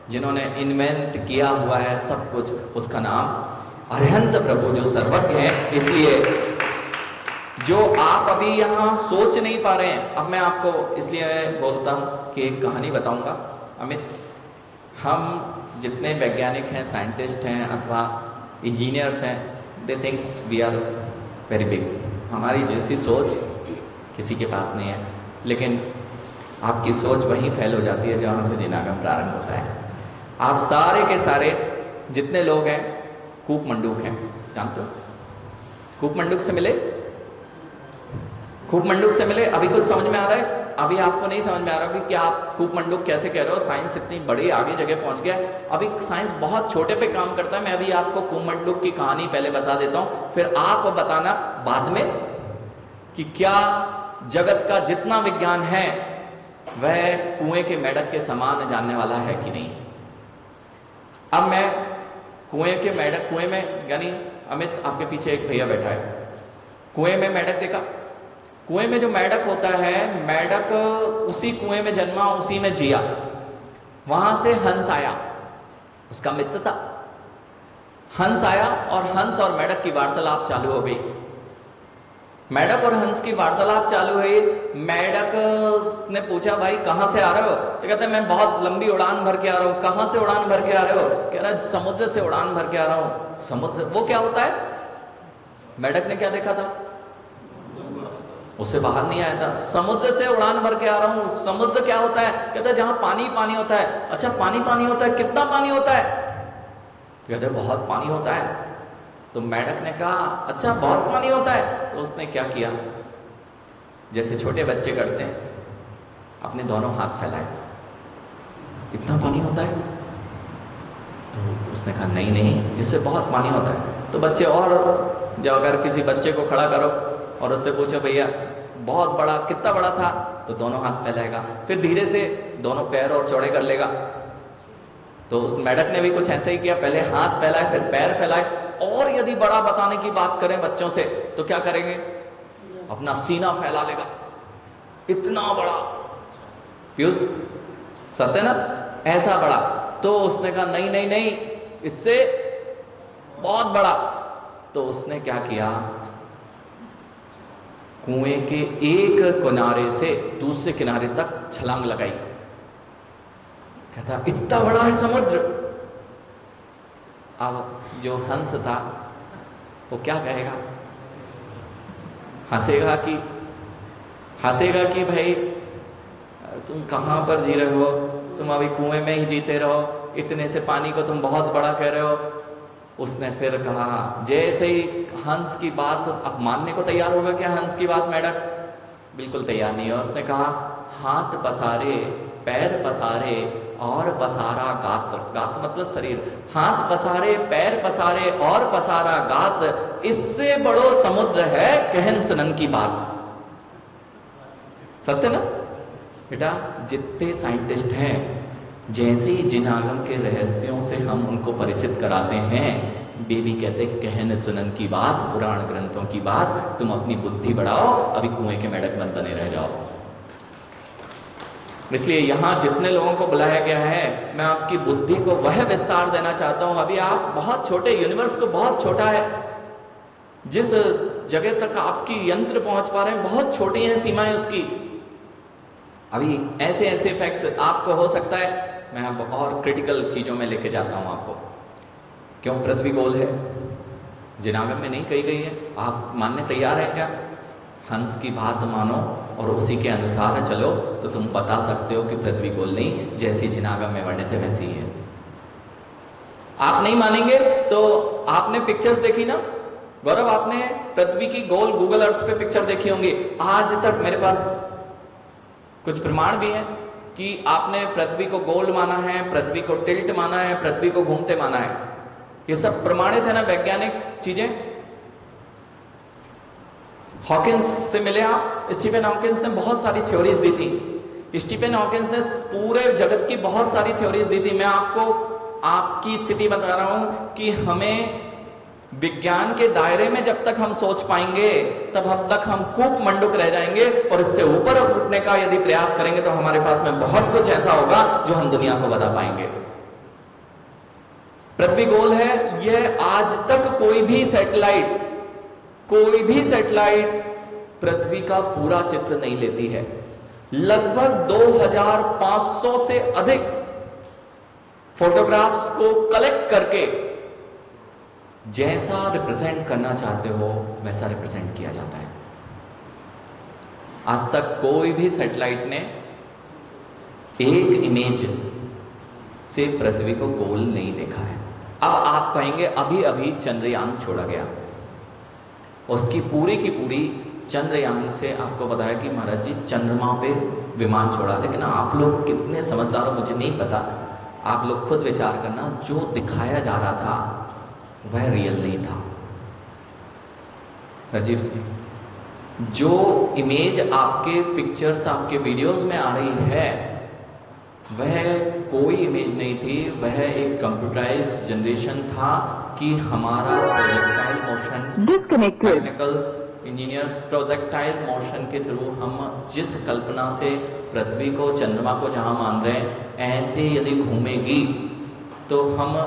जिन्होंने इन्वेंट किया हुआ है सब कुछ, उसका नाम अरहंत प्रभु जो सर्वज्ञ है। इसलिए जो आप अभी यहाँ सोच नहीं पा रहे हैं। अब मैं आपको इसलिए बोलता हूँ कि एक कहानी बताऊंगा। अमित, हम जितने वैज्ञानिक हैं, साइंटिस्ट हैं अथवा इंजीनियर्स हैं, they thinks we are very big. हमारी जैसी सोच किसी के पास नहीं है, लेकिन आपकी सोच वहीं फेल हो जाती है जहाँ से जिनागम प्रारंभ होता है। आप सारे के सारे जितने लोग हैं कूप मंडूक हैं, जानते हो? कूप मंडूक से मिले? कूप मंडूक से मिले? अभी कुछ समझ में आ रहा है? अभी आपको नहीं समझ में आ रहा कि आप कूप मंडूक कैसे कह रहे हो? साइंस इतनी बड़ी आगे जगह पहुंच गया है, अभी साइंस बहुत छोटे पे काम करता है। मैं अभी आपको कूप मंडूक की कहानी पहले बता देता हूं, फिर आप बताना बाद में कि क्या जगत का जितना विज्ञान है वह कुएं के मेढक के समान जानने वाला है कि नहीं। अब मैं कुएं में यानी अमित, आपके पीछे एक भैया बैठा है, कुएं में मेढक देखा? कुएं में जो मेढक होता है, मेढक उसी कुएं में जन्मा, उसी में जिया। वहां से हंस आया, उसका मित्र था। हंस आया और हंस और मेढक की वार्तालाप चालू हो गई। मेढक और हंस की वार्तालाप चालू हुई। मेढक ने पूछा, भाई कहां से आ रहे हो? तो कहते हैं मैं बहुत लंबी उड़ान भर के आ रहा हूं। कहां से उड़ान भर के आ रहे हो? कह रहा समुद्र से उड़ान भर के आ रहा हूं। समुद्र वो क्या होता है? मेढक ने क्या देखा था? उससे बाहर नहीं आया था। समुद्र से उड़ान भर के आ रहा हूं। समुद्र क्या होता है? कहता है जहां पानी पानी होता है। अच्छा पानी पानी होता है, कितना पानी होता है? कहते हैं बहुत पानी होता है। तो मेढक ने कहा अच्छा बहुत पानी होता है। तो उसने क्या किया, जैसे छोटे बच्चे करते हैं, अपने दोनों हाथ फैलाए। इतना पानी होता है? तो उसने कहा नहीं नहीं, इससे बहुत पानी होता है। तो बच्चे, और जब अगर किसी बच्चे को खड़ा करो और उससे पूछो भैया बहुत बड़ा, कितना बड़ा था? तो दोनों हाथ फैलाएगा। फिर धीरे से दोनों पैर और चौड़े कर लेगा। तो उस मेढक ने भी कुछ ऐसे ही किया, पहले हाथ फैलाए फिर पैर फैलाए। और यदि बड़ा बताने की बात करें बच्चों से तो क्या करेंगे? अपना सीना फैला लेगा, इतना बड़ा। पीयूष, सत्य ना? ऐसा बड़ा। तो उसने कहा नहीं नहीं नहीं, इससे बहुत बड़ा। तो उसने क्या किया, कुएं के एक किनारे से दूसरे किनारे तक छलांग लगाई। कहता इतना बड़ा है समुद्र। अब जो हंस था वो क्या कहेगा? हंसेगा कि भाई तुम कहाँ पर जी रहे हो, तुम अभी कुएं में ही जीते रहो, इतने से पानी को तुम बहुत बड़ा कह रहे हो। उसने फिर कहा, जैसे ही हंस की बात, अब मानने को तैयार होगा क्या हंस की बात मेढक? बिल्कुल तैयार नहीं है। उसने कहा हाथ पसारे पैर पसारे और पसारा गात्र। गात्र मतलब शरीर। हाथ पसारे पैर पसारे और पसारा गात्र, इससे बड़ो समुद्र है कहन सुनन की बात। सत्य ना बेटा? जितने साइंटिस्ट हैं, जैसे ही जिनागम के रहस्यों से हम उनको परिचित कराते हैं, वे भी कहते कहन सुनन की बात, पुराण ग्रंथों की बात। तुम अपनी बुद्धि बढ़ाओ, अभी कुएं के मेढक बन बने रह जाओ। इसलिए यहां जितने लोगों को बुलाया गया है, मैं आपकी बुद्धि को वह विस्तार देना चाहता हूं। अभी आप बहुत छोटे, यूनिवर्स को बहुत छोटा है, जिस जगह तक आपकी यंत्र पहुंच पा रहे हैं बहुत छोटी हैं सीमाएं उसकी। अभी ऐसे ऐसे इफेक्ट्स आपको हो सकता है। मैं अब और क्रिटिकल चीजों में लेके जाता हूं आपको। क्यों पृथ्वी गोल है? जिनागम में नहीं कही गई है। आप मानने तैयार हैं क्या? हंस की बात मानो और उसी के अनुसार चलो तो तुम बता सकते हो कि पृथ्वी गोल नहीं, जैसी जिनागम में वर्णित है वैसी है। आप नहीं मानेंगे तो आपने पिक्चर्स देखी ना गौरव? आपने पृथ्वी की गोल गूगल अर्थ पे पिक्चर देखी होंगी। आज तक मेरे पास कुछ प्रमाण भी हैं कि आपने पृथ्वी को गोल माना है, पृथ्वी को टिल्ट माना है, पृथ्वी को घूमते माना है। ये सब प्रमाणित है ना, वैज्ञानिक चीजें। हॉकिंस से मिले आप? स्टीफन हॉकिंस ने बहुत सारी थ्योरीज दी थी। स्टीफन हॉकिंस ने पूरे जगत की बहुत सारी थ्योरीज दी थी। मैं आपको आपकी स्थिति बता रहा हूं कि हमें विज्ञान के दायरे में जब तक हम सोच पाएंगे तब तक हम कूप मंडूक रह जाएंगे, और इससे ऊपर उठने का यदि प्रयास करेंगे तो हमारे पास में बहुत कुछ ऐसा होगा जो हम दुनिया को बता पाएंगे। पृथ्वी गोल है, यह आज तक कोई भी सैटेलाइट पृथ्वी का पूरा चित्र नहीं लेती है। लगभग 2500 से अधिक फोटोग्राफ्स को कलेक्ट करके जैसा रिप्रेजेंट करना चाहते हो वैसा रिप्रेजेंट किया जाता है। आज तक कोई भी सैटेलाइट ने एक इमेज से पृथ्वी को गोल नहीं देखा है। अब आप कहेंगे अभी अभी चंद्रयान छोड़ा गया, उसकी पूरी की पूरी चंद्रयान से आपको बताया कि महाराज जी चंद्रमा पे विमान छोड़ा, लेकिन आप लोग कितने समझदार हो मुझे नहीं पता, आप लोग खुद विचार करना, जो दिखाया जा रहा था वह रियल नहीं था। राजीव सिंह, जो इमेज आपके पिक्चर्स आपके वीडियोस में आ रही है वह कोई इमेज नहीं थी, वह एक कंप्यूटराइज जनरेशन था कि हमारा projectile motion, technicals engineers projectile motion के थ्रू हम जिस कल्पना से पृथ्वी को चंद्रमा को जहां मान रहे हैं ऐसे यदि घूमेगी तो हम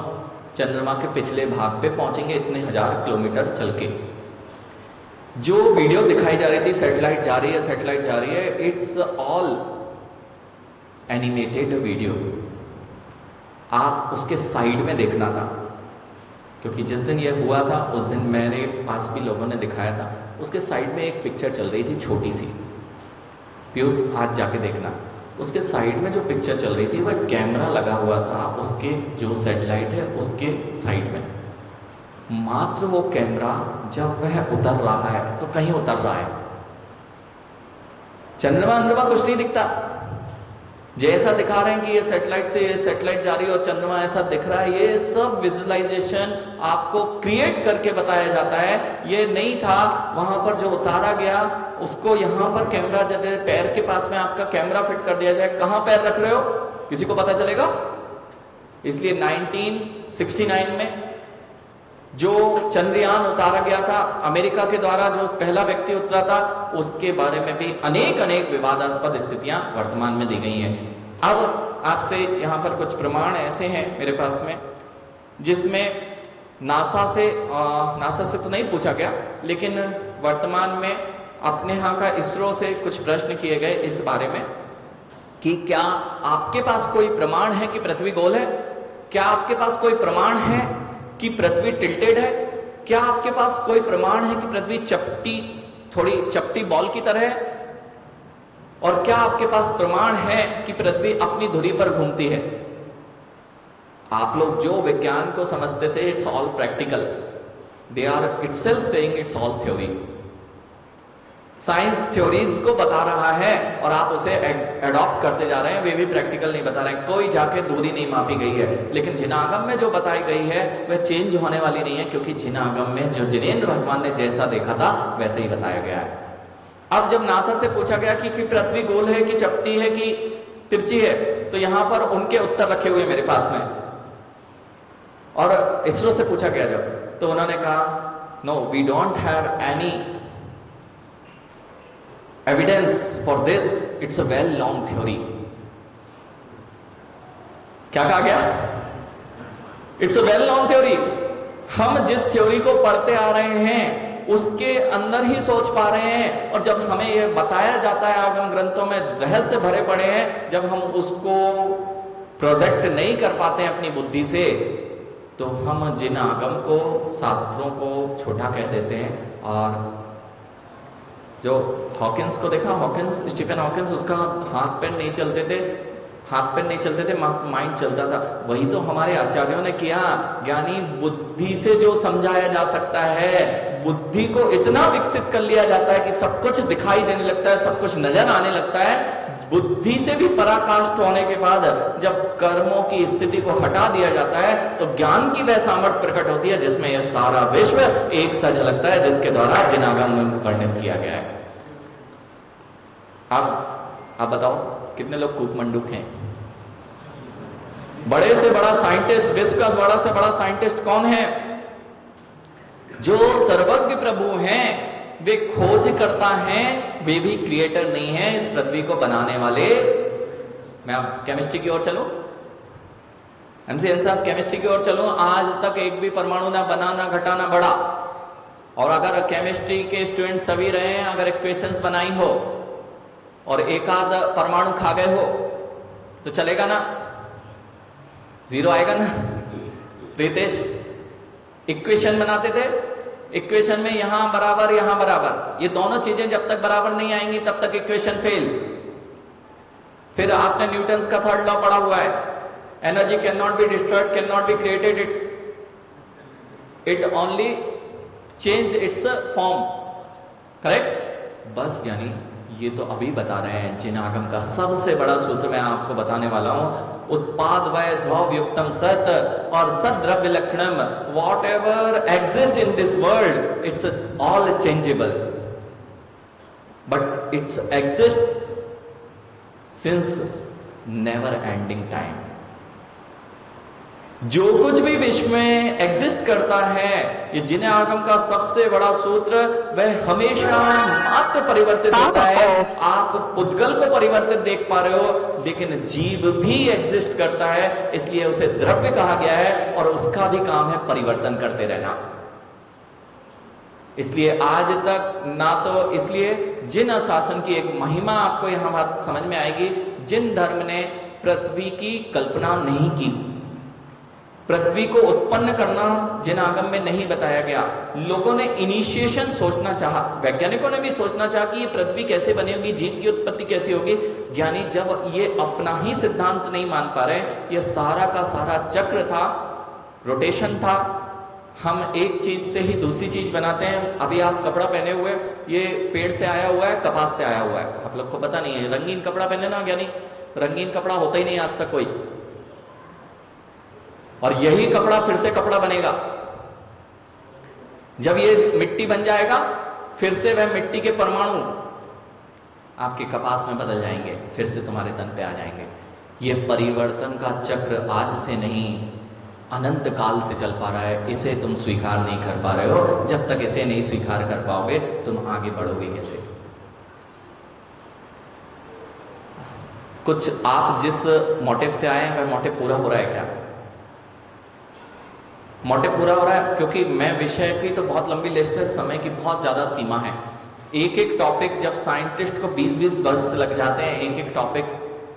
चंद्रमा के पिछले भाग पे पहुंचेंगे इतने 1000 किलोमीटर चल के। जो वीडियो दिखाई जा रही थी सैटेलाइट जा रही है, इट्स ऑल एनिमेटेड वीडियो। आप उसके साइड में देखना था, क्योंकि जिस दिन यह हुआ था उस दिन मेरे पास भी लोगों ने दिखाया था, उसके साइड में एक पिक्चर चल रही थी छोटी सी। पीयूष आज जाके देखना, उसके साइड में जो पिक्चर चल रही थी वह कैमरा लगा हुआ था उसके जो सैटेलाइट है उसके साइड में। मात्र वो कैमरा जब वह उतर रहा है तो कहीं उतर रहा है, चंद्रमा कुछ नहीं दिखता। जैसा दिखा रहे हैं कि ये सैटेलाइट से ये सैटेलाइट जा रही है और चंद्रमा ऐसा दिख रहा है, ये सब विजुअलाइजेशन आपको क्रिएट करके बताया जाता है। ये नहीं था वहां पर जो उतारा गया उसको यहां पर कैमरा, जैसे पैर के पास में आपका कैमरा फिट कर दिया जाए, कहां पैर रख रहे हो किसी को पता चलेगा। इसलिए 1969 में जो चंद्रयान उतारा गया था अमेरिका के द्वारा, जो पहला व्यक्ति उतरा था, उसके बारे में भी अनेक विवादास्पद स्थितियां वर्तमान में दी गई हैं। अब आपसे यहां पर कुछ प्रमाण ऐसे हैं मेरे पास में जिसमें नासा से तो नहीं पूछा गया, लेकिन वर्तमान में अपने यहाँ का इसरो से कुछ प्रश्न किए गए इस बारे में कि क्या आपके पास कोई प्रमाण है कि पृथ्वी गोल है, क्या आपके पास कोई प्रमाण है कि पृथ्वी टिल्टेड है, क्या आपके पास कोई प्रमाण है कि पृथ्वी थोड़ी चपटी बॉल की तरह है, और क्या आपके पास प्रमाण है कि पृथ्वी अपनी धुरी पर घूमती है। आप लोग जो विज्ञान को समझते थे it's all practical, they are itself saying it's all theory. Science theories को बता रहा है और आप उसे एडॉप्ट करते जा रहे हैं, वे भी प्रैक्टिकल नहीं बता रहे हैं। कोई जाके दूरी नहीं मापी गई है, लेकिन जिनागम में जो बताई गई है वह चेंज होने वाली नहीं है, क्योंकि जिनागम में जो जिनेंद्र भगवान ने जैसा देखा था वैसे ही बताया गया है। अब जब नासा से पूछा गया कि पृथ्वी गोल है कि चपटी है कि तिरछी है, तो यहां पर उनके उत्तर रखे हुए मेरे पास में, और इसरो से पूछा गया जब, तो उन्होंने कहा no we don't have any evidence for this, it's a well long theory. क्या कहा गया? It's a well long theory. हम जिस थ्योरी को पढ़ते आ रहे हैं उसके अंदर ही सोच पा रहे हैं, और जब हमें यह बताया जाता है आगम ग्रंथों में रहस्य भरे पड़े हैं, जब हम उसको प्रोजेक्ट नहीं कर पाते हैं अपनी बुद्धि से, तो हम जिन आगम को शास्त्रों को छोटा कह देते हैं। और जो हॉकिंस को देखा, स्टीफन हॉकिंस, उसका हाथ पैर नहीं चलते थे, माइंड चलता था। वही तो हमारे आचार्यों ने किया। ज्ञानी बुद्धि से जो समझाया जा सकता है, बुद्धि को इतना विकसित कर लिया जाता है कि सब कुछ दिखाई देने लगता है, सब कुछ नजर आने लगता है। बुद्धि से भी पराकाष्ठ होने के बाद जब कर्मों की स्थिति को हटा दिया जाता है तो ज्ञान की वह सामर्थ्य प्रकट होती है जिसमें यह सारा विश्व एक सा झलकता है, जिसके द्वारा जिनागम में वर्णित किया गया है। आप बताओ कितने लोग कूपमंडूक हैं? बड़े से बड़ा साइंटिस्ट, विश्व का बड़ा से बड़ा साइंटिस्ट कौन है? जो सर्वज्ञ प्रभु हैं, वे खोज करता हैं, वे भी क्रिएटर नहीं हैं इस पृथ्वी को बनाने वाले। मैं अब केमिस्ट्री की ओर चलूं, एमसीएन साहब केमिस्ट्री की ओर चलूं। आज तक एक भी परमाणु ना बना, ना घटा, ना बढ़ा। और अगर केमिस्ट्री के स्टूडेंट सभी रहे हैं, अगर इक्वेशंस बनाई हो और एक आध परमाणु खा गए हो तो चलेगा ना? जीरो आएगा ना? रितेश, इक्वेशन बनाते थे, इक्वेशन में यहां बराबर यहां बराबर, ये दोनों चीजें जब तक बराबर नहीं आएंगी तब तक इक्वेशन फेल। फिर आपने न्यूटन्स का थर्ड लॉ पढ़ा हुआ है, energy can not be destroyed, can not be created, it only change it's form. Correct? बस ज्ञानी ये तो अभी बता रहे हैं जिन आगम का सबसे बड़ा सूत्र मैं आपको बताने वाला हूं, उत्पाद वय द्रव युक्तम सत और सद द्रव्य लक्षणम, whatever exist in this world it's all changeable, but it's exist since never ending time. जो कुछ भी विश्व में एग्जिस्ट करता है, ये जिन आगम का सबसे बड़ा सूत्र, वह हमेशा मात्र परिवर्तित होता है। आप पुद्गल को परिवर्तित देख पा रहे हो, लेकिन जीव भी एग्जिस्ट करता है, इसलिए उसे द्रव्य कहा गया है और उसका भी काम है परिवर्तन करते रहना। इसलिए आज तक ना तो, इसलिए जिन शासन की एक महिमा आपको यहां बात समझ में आएगी, जिन धर्म ने पृथ्वी की कल्पना नहीं की, पृथ्वी को उत्पन्न करना जिन आगम में नहीं बताया गया, लोगों ने इनिशिएशन सोचना चाहा, वैज्ञानिकों ने भी सोचना चाहा कि ये पृथ्वी कैसे बनी होगी, जीव की उत्पत्ति कैसी होगी। ज्ञानी जब ये अपना ही सिद्धांत नहीं मान पा रहे, ये सारा का सारा चक्र था, रोटेशन था, हम एक चीज से ही दूसरी चीज बनाते हैं। अभी आप कपड़ा पहने हुए, ये पेड़ से आया हुआ है, कपास से आया हुआ है, आप लोग को पता नहीं है। रंगीन कपड़ा पहने ना ज्ञानी, रंगीन कपड़ा होता ही नहीं आज तक कोई, और यही कपड़ा फिर से कपड़ा बनेगा। जब ये मिट्टी बन जाएगा, फिर से वह मिट्टी के परमाणु आपके कपास में बदल जाएंगे, फिर से तुम्हारे तन पे आ जाएंगे। ये परिवर्तन का चक्र आज से नहीं, अनंत काल से चल पा रहा है। इसे तुम स्वीकार नहीं कर पा रहे हो। जब तक इसे नहीं स्वीकार कर पाओगे, तुम आगे बढ़ोगे कैसे? कुछ आप जिस मोटिव से आए हैं, वह मोटिव पूरा हो रहा है क्या? मोटिव पूरा हो रहा है? क्योंकि मैं विषय की तो बहुत लंबी लिस्ट है, समय की बहुत ज्यादा सीमा है। एक एक टॉपिक, जब साइंटिस्ट को 20-20 वर्ष लग जाते हैं एक एक टॉपिक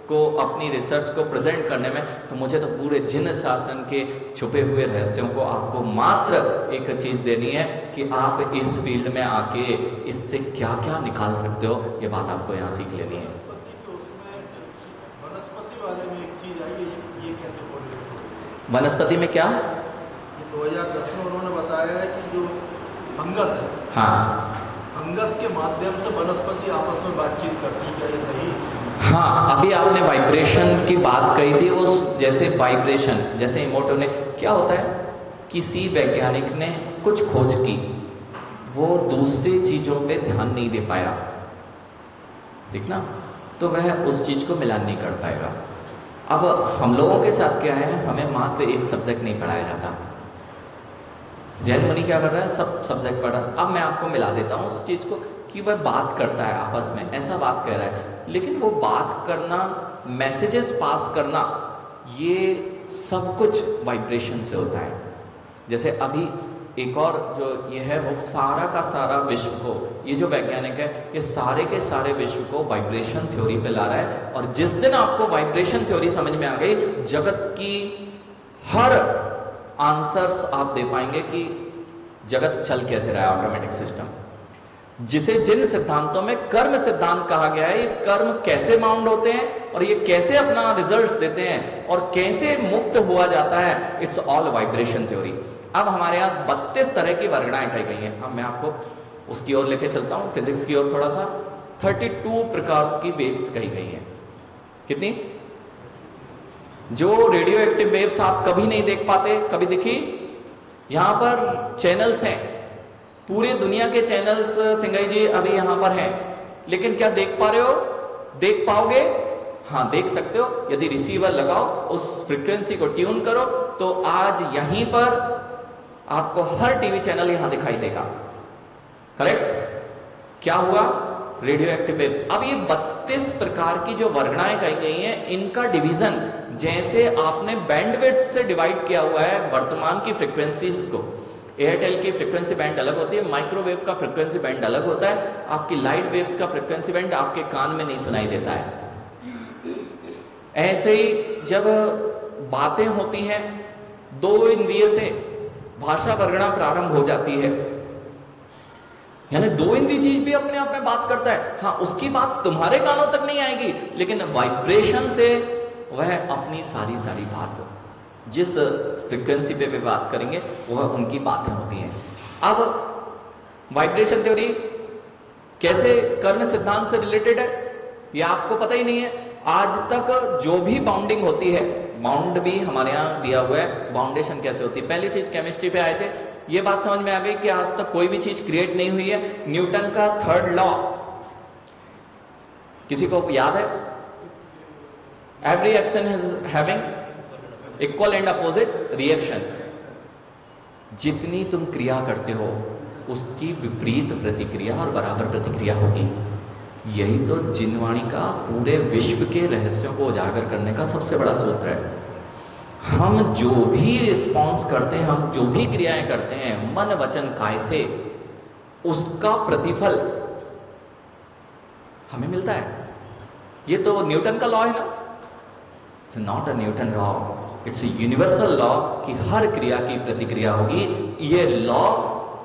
को अपनी रिसर्च को प्रेजेंट करने में, तो मुझे तो पूरे जिन शासन के छुपे हुए रहस्यों को आपको मात्र एक चीज देनी है कि आप इस फील्ड में आके इससे क्या क्या निकाल सकते हो, ये बात आपको यहाँ सीख लेनी है। वनस्पति वाले में एक चीज आई, ये कैसे बोल? वनस्पति में क्या? 2010 में उन्होंने बताया है कि जो फंगस है, हाँ, फंगस के माध्यम से वनस्पति आपस में बातचीत करती है, क्या ये सही है? हाँ, अभी आपने वाइब्रेशन की बात कही थी, वो जैसे वाइब्रेशन, जैसे इमोटिव ने, क्या होता है, किसी वैज्ञानिक ने कुछ खोज की, वो दूसरी चीजों पे ध्यान नहीं दे पाया, ठीक ना, तो वह उस चीज को मिलान नहीं कर पाएगा। अब हम लोगों के साथ क्या है, हमें मात्र एक सब्जेक्ट नहीं पढ़ाया जाता। जैन मुनि क्या कर रहा है, सब सब्जेक्ट पढ़ा। अब मैं आपको मिला देता हूँ उस चीज को कि वह बात करता है आपस में, ऐसा बात कह रहा है, लेकिन वो बात करना, मैसेजेस पास करना, ये सब कुछ वाइब्रेशन से होता है। जैसे अभी एक और जो ये है, वो सारा का सारा विश्व को, ये जो वैज्ञानिक है, ये सारे के सारे विश्व को वाइब्रेशन थ्योरी पे ला रहा है। और जिस दिन आपको वाइब्रेशन थ्योरी समझ में आ गई, जगत की हर आंसर्स आप दे पाएंगे कि जगत चल कैसे रहा है, ऑटोमेटिक सिस्टम, जिसे जिन सिद्धांतों में कर्म सिद्धांत कहा गया है, ये कर्म कैसे बाउंड होते हैं और ये कैसे अपना रिजल्ट्स देते हैं और कैसे मुक्त हुआ जाता है, इट्स ऑल वाइब्रेशन थ्योरी। अब हमारे यहाँ 32 तरह की वर्गणाएं कही गई हैं। अब मैं आपको उसकी ओर लेके चलता हूँ, फिजिक्स की ओर थोड़ा सा। 32 प्रकार की वेव्स कही गई हैं। कितनी? जो रेडियो एक्टिव वेव्स आप कभी नहीं देख पाते, कभी दिखी? यहां पर चैनल्स हैं, पूरी दुनिया के चैनल्स सिंगाई जी अभी यहां पर हैं, लेकिन क्या देख पा रहे हो? देख पाओगे? हाँ, देख सकते हो। यदि रिसीवर लगाओ, उस फ्रीक्वेंसी को ट्यून करो, तो आज यहीं पर आपको हर टीवी चैनल यहां दिखाई देगा। करेक्ट? क्या हुआ? Radio active waves. अब ये 32 प्रकार की जो वर्गणाएं कही गई हैं, इनका डिवीजन जैसे आपने बैंडविड्थ से डिवाइड किया हुआ है वर्तमान की फ्रीक्वेंसीज को, एयरटेल की फ्रिक्वेंसी बैंड अलग होती है, माइक्रोवेव का फ्रिक्वेंसी बैंड अलग होता है, आपकी लाइट वेव्स का फ्रिक्वेंसी बैंड आपके कान में नहीं सुनाई देता है। ऐसे ही जब बातें होती हैं, दो इंद्रिय से भाषा वर्गणा प्रारंभ हो जाती है, यानी दो इंद्रिय चीज भी अपने आप में बात करता है। हाँ, उसकी बात तुम्हारे कानों तक नहीं आएगी, लेकिन वाइब्रेशन से वह अपनी सारी सारी बात जिस फ्रिक्वेंसी पे वे बात करेंगे वह उनकी बातें होती हैं। अब वाइब्रेशन थ्योरी कैसे कर्म सिद्धांत से रिलेटेड है ये आपको पता ही नहीं है। आज तक जो भी बाउंडिंग होती है, बाउंड भी हमारे यहाँ दिया हुआ है, बाउंडेशन कैसे होती है। पहली चीज केमिस्ट्री पे आए थे, ये बात समझ में आ गई कि आज तक कोई भी चीज क्रिएट नहीं हुई है। न्यूटन का थर्ड लॉ किसी को याद है? Every action is having equal and opposite reaction. जितनी तुम क्रिया करते हो उसकी विपरीत प्रतिक्रिया और बराबर प्रतिक्रिया होगी। यही तो जिनवाणी का पूरे विश्व के रहस्यों को उजागर करने का सबसे बड़ा सूत्र है। हम जो भी रिस्पॉन्स करते हैं, हम जो भी क्रियाएं करते हैं मन वचन काय से, उसका प्रतिफल हमें मिलता है। ये तो न्यूटन का लॉ है ना। It's not a Newton law, it's a universal law कि हर क्रिया की प्रतिक्रिया होगी। ये लॉ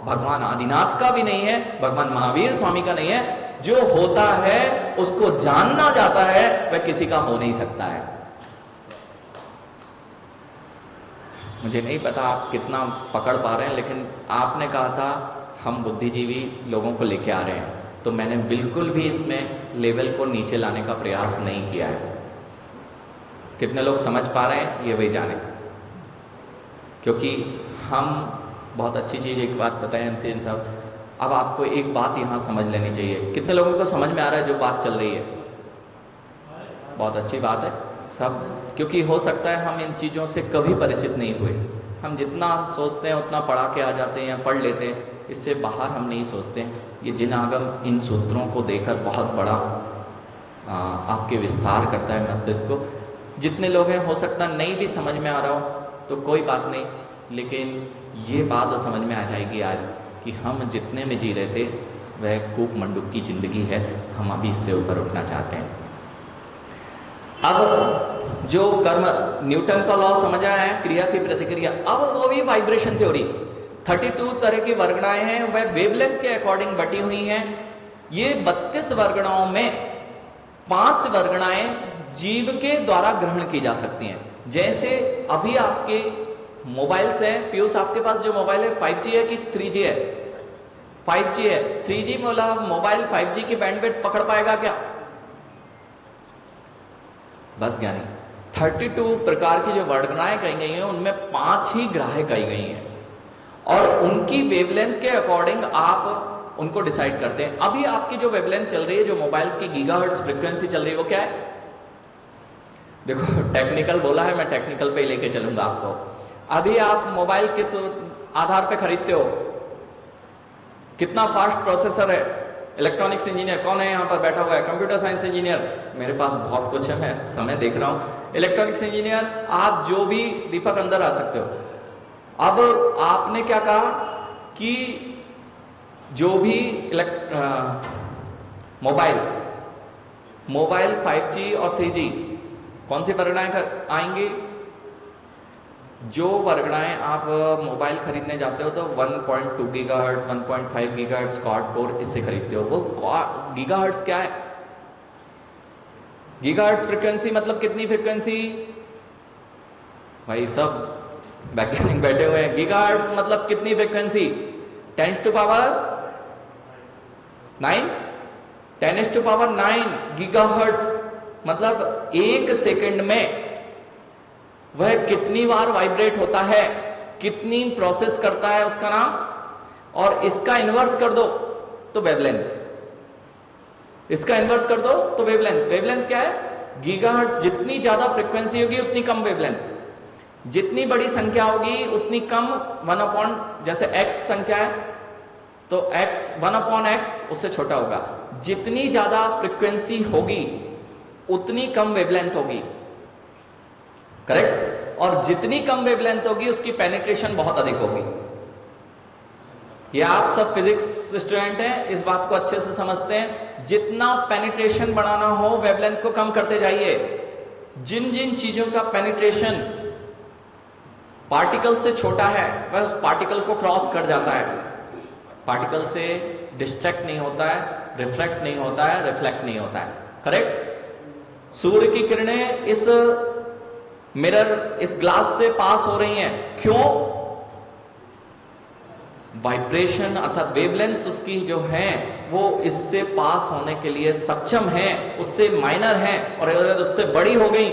भगवान आदिनाथ का भी नहीं है, भगवान महावीर स्वामी का नहीं है। जो होता है उसको जानना जाता है, वह किसी का हो नहीं सकता है। मुझे नहीं पता आप कितना पकड़ पा रहे हैं, लेकिन आपने कहा था हम बुद्धिजीवी लोगों को लेके आ रहे हैं, तो मैंने बिल्कुल भी इसमें लेवल को नीचे लाने का प्रयास नहीं किया है। कितने लोग समझ पा रहे हैं ये वही जाने, क्योंकि हम बहुत अच्छी चीज़ एक बात बताएं एमसीएन साहब, अब आपको एक बात यहाँ समझ लेनी चाहिए। कितने लोगों को समझ में आ रहा है जो बात चल रही है? बहुत अच्छी बात है सब, क्योंकि हो सकता है हम इन चीज़ों से कभी परिचित नहीं हुए। हम जितना सोचते हैं उतना पढ़ा के आ जाते हैं या पढ़ लेते हैं, इससे बाहर हम नहीं सोचते हैं। ये जिन आगम इन सूत्रों को देकर बहुत बड़ा आपके विस्तार करता है मस्तिष्क को। जितने लोग हैं हो सकता नहीं भी समझ में आ रहा हो तो कोई बात नहीं, लेकिन ये बात समझ में आ जाएगी आज कि हम जितने में जी रहे थे वह कूप मंडूक की जिंदगी है। हम अभी इससे ऊपर उठना चाहते हैं। अब जो कर्म न्यूटन का लॉ समझ आया है, क्रिया की प्रतिक्रिया, अब वो भी वाइब्रेशन थ्योरी। 32 तरह की वर्गणाएं हैं, वह वेवलेंथ के अकॉर्डिंग बटी हुई हैं। ये 32 वर्गणाओं में 5 वर्गणाएं जीव के द्वारा ग्रहण की जा सकती हैं। जैसे अभी आपके मोबाइल से, पीयूष आपके पास जो मोबाइल है 5G है कि 3G है? 5G है। 3G वाला मोबाइल 5G की बैंडविड्थ पकड़ पाएगा क्या? बस ज्ञानी 32 प्रकार की जो वर्गणाएं कही गई हैं उनमें 5 ही ग्राह्य कही गई हैं, और उनकी वेवलेंथ के अकॉर्डिंग आप उनको डिसाइड करते हैं। अभी आपकी जो वेवलेंथ चल रही है, जो मोबाइल्स की गीगाहर्ट्ज फ्रीक्वेंसी चल रही है, वो क्या है? देखो टेक्निकल बोला है, मैं टेक्निकल पे ही लेके चलूंगा आपको। अभी आप मोबाइल किस आधार पे खरीदते हो? कितना फास्ट प्रोसेसर है? इलेक्ट्रॉनिक्स इंजीनियर कौन है यहाँ पर बैठा हुआ है? कंप्यूटर साइंस इंजीनियर, मेरे पास बहुत कुछ है, मैं समय देख रहा हूँ। इलेक्ट्रॉनिक्स इंजीनियर, आप जो भी दीपक अंदर आ सकते हो। अब आपने क्या कहा कि जो भी मोबाइल 5G और 3G कौन सी वर्गणाएं आएंगी? जो वर्गणाएं आप मोबाइल खरीदने जाते हो तो 1.2 गीगाहर्ट्ज, 1.5 गीगाहर्ट्ज क्वाड कोर इससे खरीदते हो। वो गीगाहर्ट्ज क्या है? गीगाहर्ट्ज फ्रीक्वेंसी मतलब कितनी फ्रीक्वेंसी? भाई सब वैज्ञानिक बैठे हुए हैं। गीगाहर्ट्ज मतलब कितनी फ्रीक्वेंसी? 10⁹ गीगाहर्ट्ज मतलब 1 सेकंड में वह कितनी बार वाइब्रेट होता है, कितनी प्रोसेस करता है, उसका नाम। और इसका इन्वर्स कर दो तो वेवलेंथ, इसका इन्वर्स कर दो तो वेवलेंथ। वेवलेंथ क्या है? गीगाहर्ट्ज। जितनी ज्यादा फ्रीक्वेंसी होगी उतनी कम वेवलेंथ, जितनी बड़ी संख्या होगी उतनी कम 1 जैसे x संख्या है तो x 1/x उससे छोटा होगा। जितनी ज्यादा फ्रीक्वेंसी होगी उतनी कम वेवलेंथ होगी, करेक्ट? और जितनी कम वेवलेंथ होगी उसकी पेनिट्रेशन बहुत अधिक होगी। ये आप सब फिजिक्स स्टूडेंट हैं, इस बात को अच्छे से समझते हैं। जितना पेनिट्रेशन बढ़ाना हो वेवलेंथ को कम करते जाइए। जिन जिन चीजों का पेनिट्रेशन पार्टिकल से छोटा है वह उस पार्टिकल को क्रॉस कर जाता है, पार्टिकल से डिस्ट्रैक्ट नहीं होता है, रिफ्रैक्ट नहीं होता है, रिफ्लेक्ट नहीं होता है। करेक्ट? सूर्य की किरणें इस मिरर, इस ग्लास से पास हो रही हैं, क्यों? वाइब्रेशन अर्थात वेवलेंथ उसकी जो है वो इससे पास होने के लिए सक्षम है, उससे माइनर है, और अगर उससे बड़ी हो गई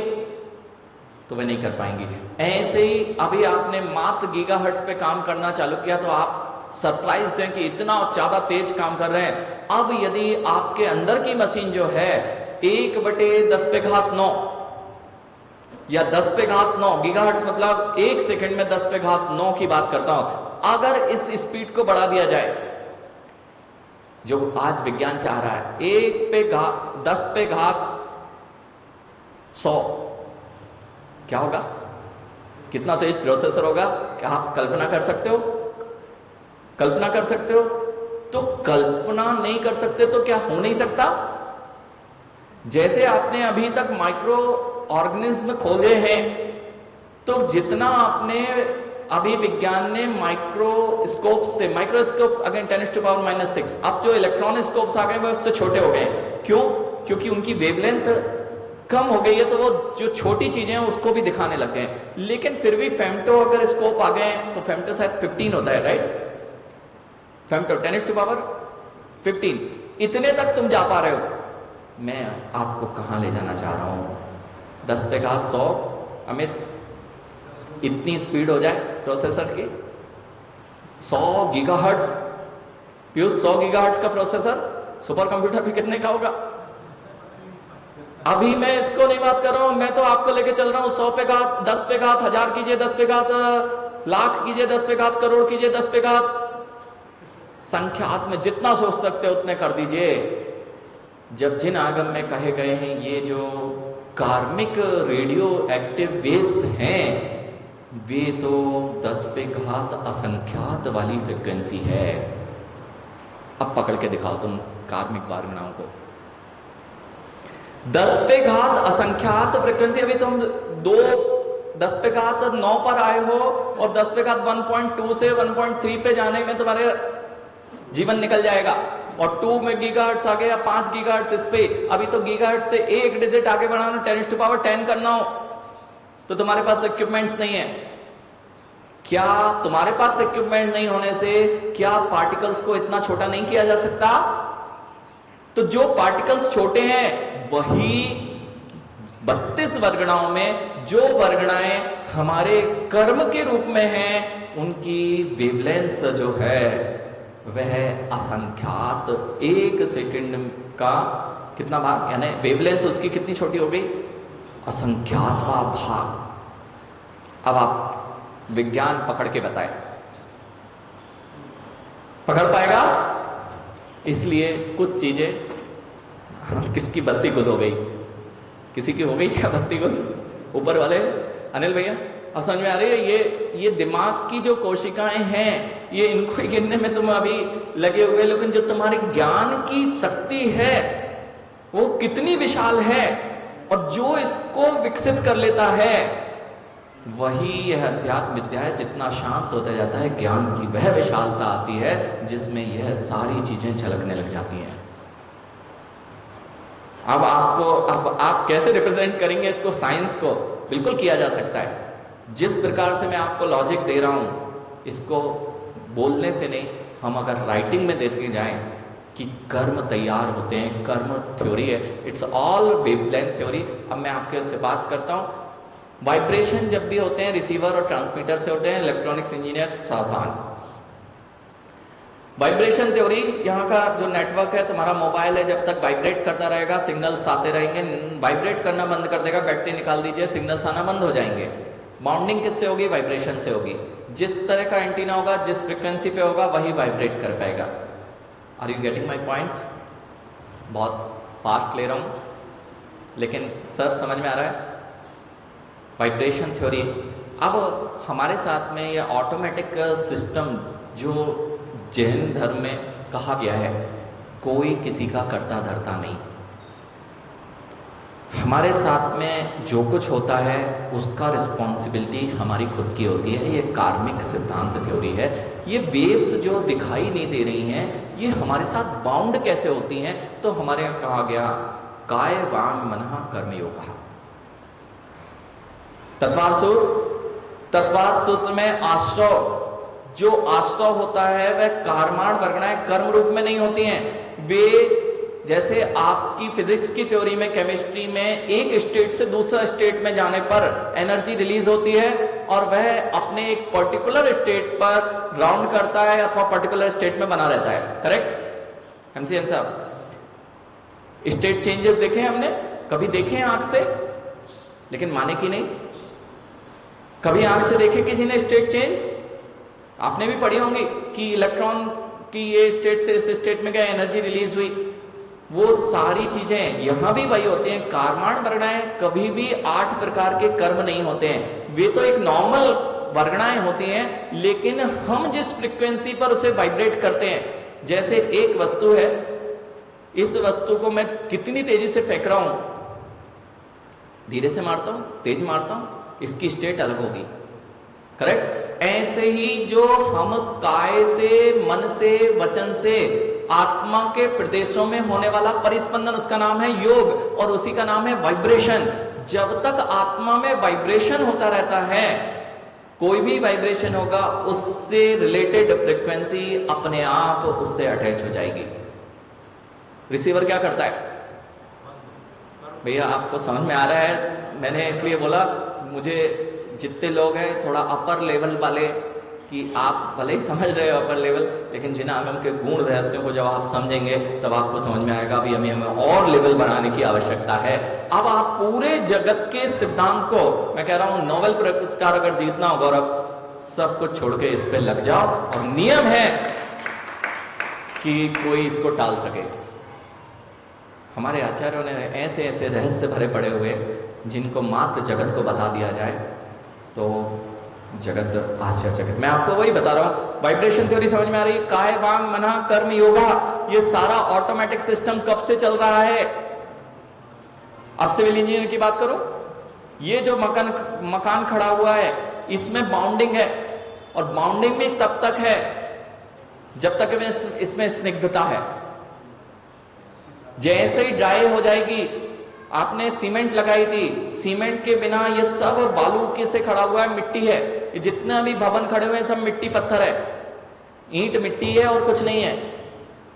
तो वे नहीं कर पाएंगी। ऐसे ही अभी आपने मात्र गीगाहर्ट्ज पे काम करना चालू किया तो आप सरप्राइज्ड हैं कि इतना ज्यादा तेज काम कर रहे हैं। अब यदि आपके अंदर की मशीन जो है 1/10⁹ या 10⁹ गीगाहर्ट्ज मतलब 1 सेकंड में 10⁹ की बात करता हूं, अगर इस स्पीड को बढ़ा दिया जाए जो आज विज्ञान चाह रहा है 1/10⁻100, क्या होगा? कितना तेज प्रोसेसर होगा? क्या आप कल्पना कर सकते हो? कल्पना कर सकते हो? तो कल्पना नहीं कर सकते तो क्या हो नहीं सकता? जैसे आपने अभी तक माइक्रो ऑर्गेनिज्म खोजे हैं, तो जितना आपने अभी विज्ञान ने माइक्रोस्कोप्स से, माइक्रोस्कोप्स अगेन 10⁻⁻⁶, अब जो इलेक्ट्रॉनिस्कोप्स आ गए वो उससे छोटे हो गए। क्यों? क्योंकि उनकी वेवलेंथ कम हो गई है, तो वो जो छोटी चीजें हैं उसको भी दिखाने लग गए हैं। लेकिन फिर भी फेम्टो अगर स्कोप आ गए तो फेम्टो शायद 15 होता है, राइट? फेम्टो 10⁻15, इतने तक तुम जा पा रहे हो। मैं आपको कहां ले जाना चाह रहा हूं? 10⁻100 अमित, इतनी स्पीड हो जाए प्रोसेसर की 100 गीगाहर्ट्ज, प्यूस 100 गीगाहर्ट्ज का प्रोसेसर सुपर कंप्यूटर पे कितने का होगा? अभी मैं इसको नहीं बात कर रहा हूं, मैं तो आपको लेके चल रहा हूं 100 10⁻1000 कीजिए, 10⁻लाख कीजिए, 10⁻करोड़ कीजिए, 10⁻, संख्यात में जितना सोच सकते हो उतने कर दीजिए। जब जिन आगम में कहे गए हैं ये जो कार्मिक रेडियो एक्टिव वेव्स हैं वे तो 10⁻असंख्यात वाली फ्रिक्वेंसी है। अब पकड़ के दिखाओ तुम कार्मिक वारगणाओं को। 10⁻असंख्यात फ्रिक्वेंसी, अभी तुम 10⁻9 पर आए हो और 10⁻1.2 से 1.3 पे जाने में तुम्हारे जीवन निकल जाएगा, और 2 में गीगाहर्ट्ज आ गया, 5 गीगाहर्ट्ज इस पे। अभी तो गीगाहर्ट्ज से एक डिजिट आगे बढ़ाना, 10⁻10 करना हो तो तुम्हारे पास इक्विपमेंट्स नहीं है। क्या तुम्हारे पास इक्विपमेंट नहीं होने से क्या पार्टिकल्स को इतना छोटा नहीं किया जा सकता? तो जो पार्टिकल्स छोटे हैं वही 32 वर्गणाओं में जो वर्गणाएं हमारे कर्म के रूप में हैं उनकी वेवलेंथ जो है वह असंख्यात, 1 सेकंड का कितना भाग, यानी वेवलेंथ उसकी कितनी छोटी हो गई? असंख्यातवां भाग। अब आप विज्ञान पकड़ के बताए, पकड़ पाएगा? इसलिए कुछ चीजें, किसकी बत्ती गुल हो गई? किसी की हो गई क्या बत्ती गुल? ऊपर वाले अनिल भैया, अब समझ में आ रही है? ये दिमाग की जो कोशिकाएं हैं ये इनको ही गिनने में तुम अभी लगे हुए, लेकिन जो तुम्हारे ज्ञान की शक्ति है वो कितनी विशाल है, और जो इसको विकसित कर लेता है वही यह अध्यात्म विद्या है। जितना शांत होता जाता है ज्ञान की वह विशालता आती है जिसमें यह सारी चीजें झलकने लग जाती हैं। अब आप कैसे रिप्रेजेंट करेंगे इसको? साइंस को बिल्कुल किया जा सकता है। जिस प्रकार से मैं आपको लॉजिक दे रहा हूं इसको बोलने से नहीं, हम अगर राइटिंग में देते जाएं कि कर्म तैयार होते हैं, कर्म थ्योरी है, इट्स ऑल वेवलेंथ थ्योरी। अब मैं आपके से बात करता हूं, वाइब्रेशन जब भी होते हैं रिसीवर और ट्रांसमीटर से होते हैं। इलेक्ट्रॉनिक्स इंजीनियर सावधान, वाइब्रेशन थ्योरी, यहाँ का जो नेटवर्क है तुम्हारा मोबाइल है, जब तक वाइब्रेट करता रहेगा सिग्नल्स आते रहेंगे। वाइब्रेट करना बंद कर देगा, बैटरी निकाल दीजिए, सिग्नल्स आना बंद हो जाएंगे। बाउंडिंग किससे होगी? वाइब्रेशन से होगी। जिस तरह का एंटीना होगा, जिस फ्रिक्वेंसी पे होगा वही वाइब्रेट कर पाएगा। Are you getting my points? बहुत फास्ट ले रहा हूँ लेकिन सर समझ में आ रहा है? Vibration theory. अब हमारे साथ में यह ऑटोमेटिक सिस्टम जो जैन धर्म में कहा गया है कोई किसी का करता धरता नहीं। हमारे साथ में जो कुछ होता है उसका रिस्पॉन्सिबिलिटी हमारी खुद की होती है। ये कार्मिक सिद्धांत थ्योरी है। ये वेव्स जो दिखाई नहीं दे रही हैं ये हमारे साथ बाउंड कैसे होती हैं? तो हमारे यहाँ कहा गया काय वांग मनः कर्म योगा। तत्वार्थ सूत्र में आश्रव, जो आश्रव होता है वह कर्माण वर्गणाएं कर्म रूप में नहीं होती हैं। वे जैसे आपकी फिजिक्स की थ्योरी में, केमिस्ट्री में एक स्टेट से दूसरा स्टेट में जाने पर एनर्जी रिलीज होती है और वह अपने एक पर्टिकुलर स्टेट पर राउंड करता है अथवा पर्टिकुलर स्टेट में बना रहता है। करेक्ट एमसीएन साहब? स्टेट चेंजेस देखे हैं हमने, कभी देखे हैं आंख से, लेकिन माने कि नहीं। कभी आंख से देखे किसी ने स्टेट चेंज? आपने भी पढ़ी होंगी कि इलेक्ट्रॉन की ये स्टेट से इस स्टेट में गया, एनर्जी रिलीज हुई। वो सारी चीजें यहां भी वही होती हैं। कर्माण वर्गणाएं कभी भी 8 प्रकार के कर्म नहीं होते हैं। वे तो एक नॉर्मल वर्गणाएं होती हैं, लेकिन हम जिस फ्रीक्वेंसी पर उसे वाइब्रेट करते हैं, जैसे एक वस्तु है, इस वस्तु को मैं कितनी तेजी से फेंक रहा हूं, धीरे से मारता हूं, तेज मारता हूं, इसकी स्टेट अलग होगी। करेक्ट? ऐसे ही जो हम काय से, मन से, वचन से आत्मा के प्रदेशों में होने वाला परिस्पंदन, उसका नाम है योग और उसी का नाम है वाइब्रेशन। जब तक आत्मा में वाइब्रेशन होता रहता है, कोई भी वाइब्रेशन होगा उससे रिलेटेड फ्रीक्वेंसी अपने आप उससे अटैच हो जाएगी। रिसीवर क्या करता है? भैया आपको समझ में आ रहा है? मैंने इसलिए बोला, मुझे जितने लोग हैं थोड़ा अपर लेवल वाले, कि आप भले ही समझ रहे हो अपर लेवल, लेकिन जिन आगम के गुण रहस्यों को जब आप समझेंगे तब आपको समझ में आएगा अभी हमें और लेवल बनाने की आवश्यकता है। अब आप पूरे जगत के सिद्धांत को, मैं कह रहा हूं नोबेल पुरस्कार अगर जीतना हो गौरव, सब कुछ छोड़ के इस पे लग जाओ, और नियम है कि कोई इसको टाल सके। हमारे आचार्यों ने ऐसे ऐसे रहस्य भरे पड़े हुए, जिनको मात्र जगत को बता दिया जाए तो जगत आश्चर्यचकित। मैं आपको वही बता रहा हूं, वाइब्रेशन थ्योरी समझ में आ रही है? काय वांग मनः कर्म योगा, ये सारा ऑटोमेटिक सिस्टम कब से चल रहा है? अब सिविल इंजीनियर की बात करो, ये जो मकान खड़ा हुआ है इसमें बाउंडिंग है, और बाउंडिंग में तब तक है जब तक इसमें स्निग्धता है। जैसे ही ड्राई हो जाएगी, आपने सीमेंट लगाई थी, सीमेंट के बिना ये सब बालू के से खड़ा हुआ है, मिट्टी है, ये जितना भी भवन खड़े हुए हैं सब मिट्टी पत्थर है, ईंट मिट्टी है और कुछ नहीं है।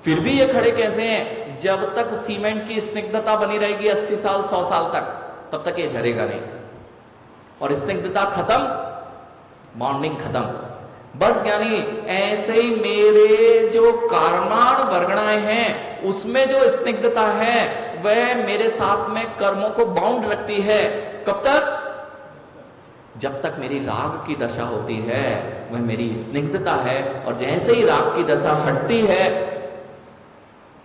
फिर भी ये खड़े कैसे हैं? जब तक सीमेंट की स्निग्धता बनी रहेगी 80 साल 100 साल तक, तब तक ये झरेगा नहीं। और स्निग्धता खत्म, बॉन्डिंग खत्म। बस यानी ऐसे ही मेरे जो कर्माण वर्गणाएं हैं उसमें जो स्निग्धता है वह मेरे साथ में कर्मों को बाउंड रखती है। कब तक? जब तक मेरी राग की दशा होती है, वह मेरी स्निग्धता है, और जैसे ही राग की दशा हटती है,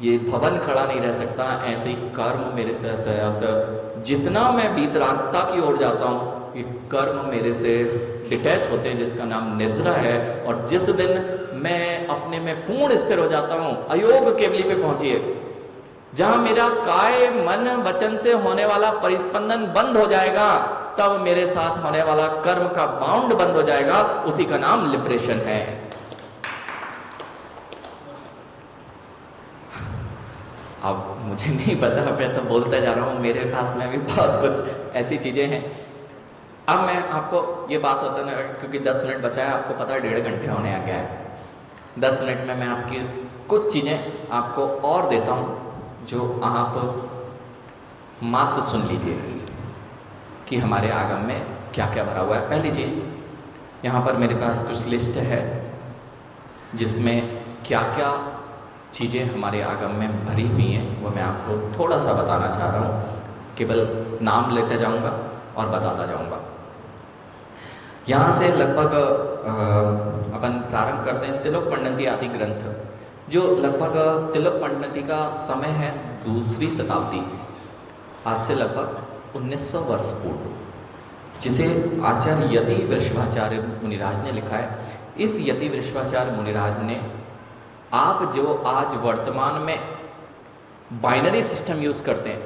ये भवन खड़ा नहीं रह सकता। ऐसे ही कर्म मेरे से सहत, जितना मैं वीतरागता की ओर जाता हूं, ये कर्म मेरे से डिटैच होते हैं, जिसका नाम निर्जरा है। और जिस दिन मैं अपने में पूर्ण स्थिर हो जाता हूं, अयोग केवली पे पहुंचिए, जहां मेरा काय मन वचन से होने वाला परिस्पंदन बंद हो जाएगा, तब मेरे साथ होने वाला कर्म का बाउंड बंद हो जाएगा। उसी का नाम लिबरेशन है। अब मुझे नहीं पता, मैं तो बोलता जा रहा हूं, मेरे पास में भी बहुत कुछ ऐसी चीजें हैं। अब मैं आपको ये बात होता ना, क्योंकि 10 मिनट बचा है, आपको पता है 1.5 घंटे होने आ गया है। 10 मिनट में मैं आपकी कुछ चीजें आपको और देता हूं, जो आप मात्र सुन लीजिए कि हमारे आगम में क्या क्या भरा हुआ है। पहली चीज, यहाँ पर मेरे पास कुछ लिस्ट है जिसमें क्या क्या चीज़ें हमारे आगम में भरी हुई हैं, वो मैं आपको थोड़ा सा बताना चाह रहा हूँ। केवल नाम लेते जाऊँगा और बताता जाऊँगा। यहाँ से लगभग अपन प्रारंभ करते हैं तिलोक पंडिती आदि ग्रंथ, जो लगभग तिलोक पंडिती का समय है 2री शताब्दी, आज से लगभग 1900 वर्ष पूर्व, जिसे आचार्य यति वृषभाचार्य मुनिराज ने लिखा है। इस यति वृषभाचार्य मुनिराज ने आप जो आज वर्तमान में बाइनरी सिस्टम यूज करते हैं,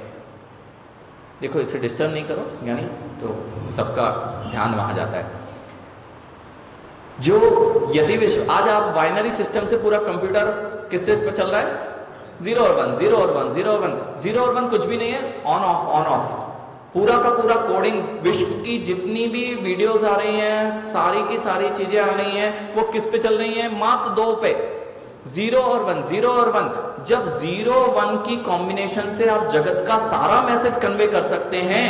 देखो इसे डिस्टर्ब नहीं करो यानी, तो सबका ध्यान वहां जाता है। जो यदि विश्व आज आप बाइनरी सिस्टम से पूरा कंप्यूटर किससे पे चल रहा है? 0 और 1, 0 और 1, 0 और 1, 0 और 1 कुछ भी नहीं है, ऑन ऑफ ऑन ऑफ, पूरा का पूरा कोडिंग। विश्व की जितनी भी वीडियोस आ रही हैं, सारी की सारी चीजें आ रही हैं, वो किस पे चल रही हैं? मात्र 2 पे, 0 और 1, 0 और 1। जब 0 1 की कॉम्बिनेशन से आप जगत का सारा मैसेज कन्वे कर सकते हैं,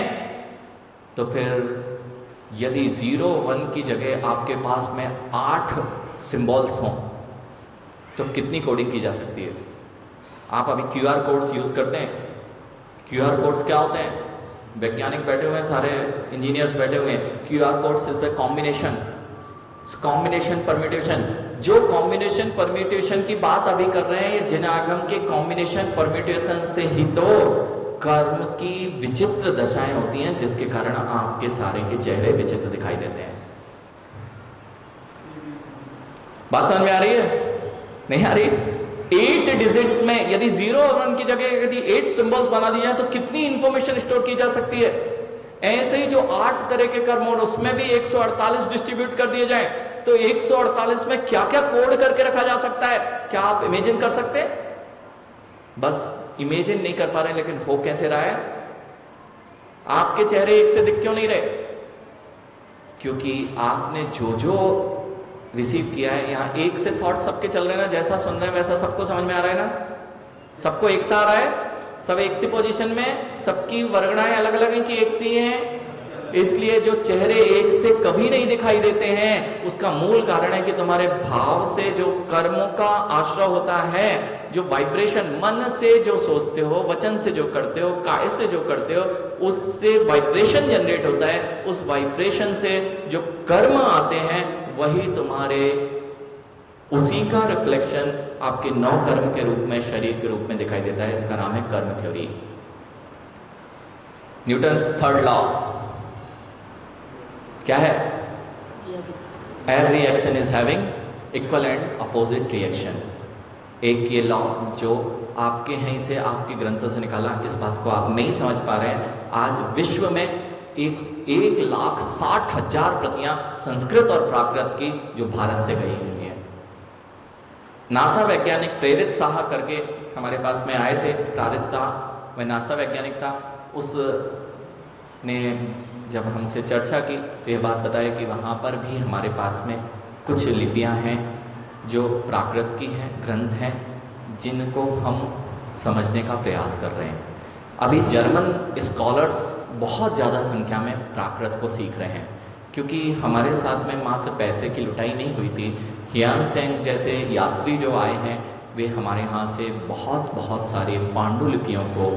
तो फिर यदि 0 1 की जगह आपके पास में 8 सिंबल्स हों, तो कितनी कोडिंग की जा सकती है? आप अभी QR कोड्स यूज करते हैं। QR कोड्स क्या होते हैं? वैज्ञानिक बैठे हुए हैं, सारे इंजीनियर्स बैठे हुए हैं। QR codes is a combination, combination permutation. जो कॉम्बिनेशन परम्यूटेशन की बात अभी कर रहे हैं, ये जिनागम के कॉम्बिनेशन परम्यूटेशन से ही तो कर्म की विचित्र दशाएं होती हैं, जिसके कारण आपके सारे के चेहरे विचित्र दिखाई देते हैं। बात समझ में आ रही है? नहीं आ रही? 8 डिजिट्स में यदि 0 और 1 की जगह यदि 8 सिंबल्स बना दिए जाए, तो कितनी इंफॉर्मेशन स्टोर की जा सकती है? ऐसे ही जो 8 तरह के कर्म और उसमें भी 148 डिस्ट्रीब्यूट कर दिए जाए, तो 148 में क्या क्या कोड करके रखा जा सकता है? क्या आप इमेजिन कर सकते हैं? बस इमेजिन नहीं कर पा रहे, लेकिन हो कैसे रहा है? आपके चेहरे एक से दिख क्यों नहीं रहे? क्योंकि आपने जो जो रिसीव किया है, यहां एक से थॉट सबके चल रहे हैं ना, जैसा सुन रहे हैं वैसा सबको समझ में आ रहा है ना, सबको एक सा आ रहा है, सब एक सी पोजीशन में, सबकी वर्गणाएं अलग अलग हैं कि एक सी हैं। इसलिए जो चेहरे एक से कभी नहीं दिखाई देते हैं, उसका मूल कारण है कि तुम्हारे भाव से जो कर्मों का आश्रय होता है, जो वाइब्रेशन, मन से जो सोचते हो, वचन से जो करते हो, काय से जो करते हो, उससे वाइब्रेशन जनरेट होता है। उस वाइब्रेशन से जो कर्म आते हैं, वही तुम्हारे उसी का रिफ्लेक्शन आपके 9 कर्म के रूप में, शरीर के रूप में दिखाई देता है। इसका नाम है कर्म थ्योरी। न्यूटन्स 3rd लॉ क्या है? Every action is having equal and opposite reaction. एक ये लॉ जो आपके यहीं से, आपके ग्रंथों से निकाला, इस बात को आप नहीं समझ पा रहे हैं। आज विश्व में 1,60,000 प्रतियां संस्कृत और प्राकृत की जो भारत से गई हुई है। नासा वैज्ञानिक प्रेरित साहा करके हमारे पास में आए थे। प्रेरित साहा वह नासा वैज्ञानिक था। उसने जब हमसे चर्चा की तो यह बात बताया कि वहाँ पर भी हमारे पास में कुछ लिपियाँ हैं जो प्राकृत की हैं, ग्रंथ हैं, जिनको हम समझने का प्रयास कर रहे हैं। अभी जर्मन स्कॉलर्स बहुत ज़्यादा संख्या में प्राकृत को सीख रहे हैं, क्योंकि हमारे साथ में मात्र पैसे की लुटाई नहीं हुई थी। हियान सेंग जैसे यात्री जो आए हैं, वे हमारे यहाँ से बहुत बहुत सारी पांडुलिपियों को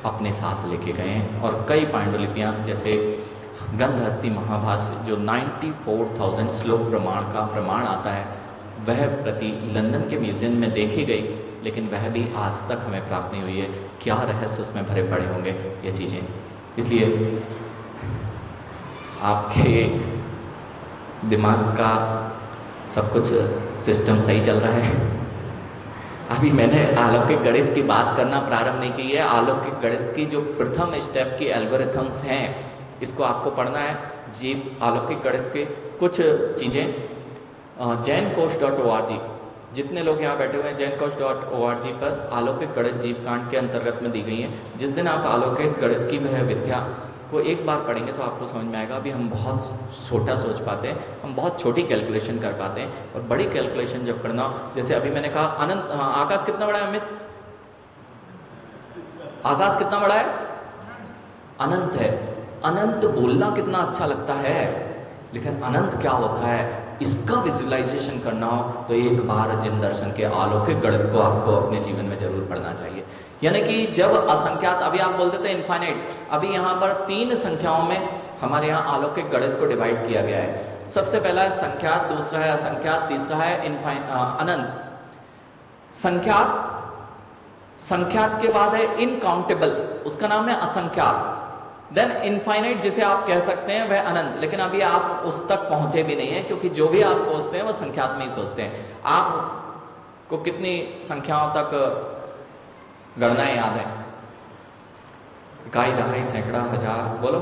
अपने साथ लेके गए हैं। और कई पांडुलिपियाँ जैसे गंधहस्ती महाभाष्य जो 94,000 श्लोक प्रमाण का प्रमाण आता है, वह प्रति लंदन के म्यूजियम में देखी गई, लेकिन वह भी आज तक हमें प्राप्त नहीं हुई है। क्या रहस्य उसमें भरे पड़े होंगे ये चीज़ें। इसलिए आपके दिमाग का सब कुछ सिस्टम सही चल रहा है। अभी मैंने अलौकिक गणित की बात करना प्रारंभ नहीं की है। अलौकिक गणित की जो प्रथम स्टेप की एल्गोरिथम्स हैं, इसको आपको पढ़ना है। जीव अलौकिक गणित के कुछ चीज़ें jainkosh.org, जितने लोग यहाँ बैठे हुए हैं jainkosh.org पर अलौकिक गणित जीव कांड के अंतर्गत में दी गई हैं। जिस दिन आप अलौकिक गणित की वह विद्या को एक बार पढ़ेंगे तो आपको समझ में आएगा। अभी हम बहुत छोटा सोच पाते हैं, हम बहुत छोटी कैलकुलेशन कर पाते हैं, और बड़ी कैलकुलेशन जब करना हो, जैसे अभी मैंने कहा अनंत, आकाश कितना बड़ा है अमित? आकाश कितना बड़ा है? अनंत है। अनंत बोलना कितना अच्छा लगता है, लेकिन अनंत क्या होता है, इसका विजुअलाइजेशन करना हो तो एक बार जिन दर्शन के अलौकिक गणित को आपको अपने जीवन में जरूर पढ़ना चाहिए। यानी कि जब असंख्यात, अभी आप बोलते थे इनफाइनाइट, अभी यहाँ पर 3 संख्याओं में हमारे यहाँ अलौकिक गणित को डिवाइड किया गया है। सबसे पहला है संख्यात, दूसरा है असंख्यात, तीसरा है अनंत। संख्यात के बाद है इनकाउंटेबल, उसका नाम है असंख्यात। देन इनफाइनाइट जिसे आप कह सकते हैं वह अनंत, लेकिन अभी आप उस तक पहुंचे भी नहीं हैं, क्योंकि जो भी आप सोचते हैं वो संख्यात में ही सोचते हैं। आप को कितनी संख्याओं तक गणनाएं याद है? इकाई, दहाई, सैकड़ा, हजार, बोलो।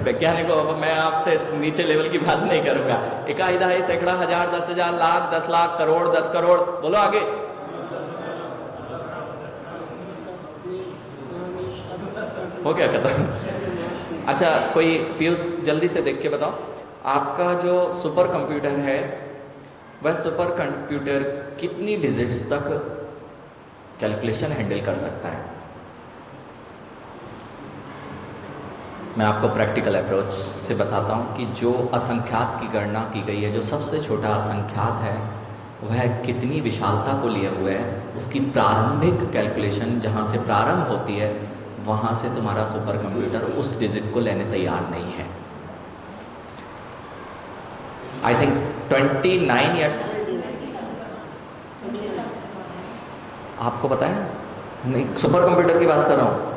वैज्ञानिकों, अब मैं आपसे नीचे लेवल की बात नहीं करूंगा। इकाई, दहाई, सैकड़ा, हजार, 10,000, लाख, 10 लाख, करोड़, 10 करोड़, बोलो आगे। हो गया खत्म? अच्छा, कोई पीयूष जल्दी से देख के बताओ, आपका जो सुपर कंप्यूटर है वह सुपर कंप्यूटर कितनी डिजिट्स तक कैलकुलेशन हैंडल कर सकता है? मैं आपको प्रैक्टिकल अप्रोच से बताता हूँ कि जो असंख्यात की गणना की गई है, जो सबसे छोटा असंख्यात है, वह कितनी विशालता को लिए हुए है, उसकी प्रारंभिक कैलकुलेशन जहाँ से प्रारंभ होती है वहाँ से तुम्हारा सुपर कंप्यूटर उस डिजिट को लेने तैयार नहीं है। आई थिंक 29 या आपको पता है? नहीं, सुपर कंप्यूटर की बात कर रहा हूँ।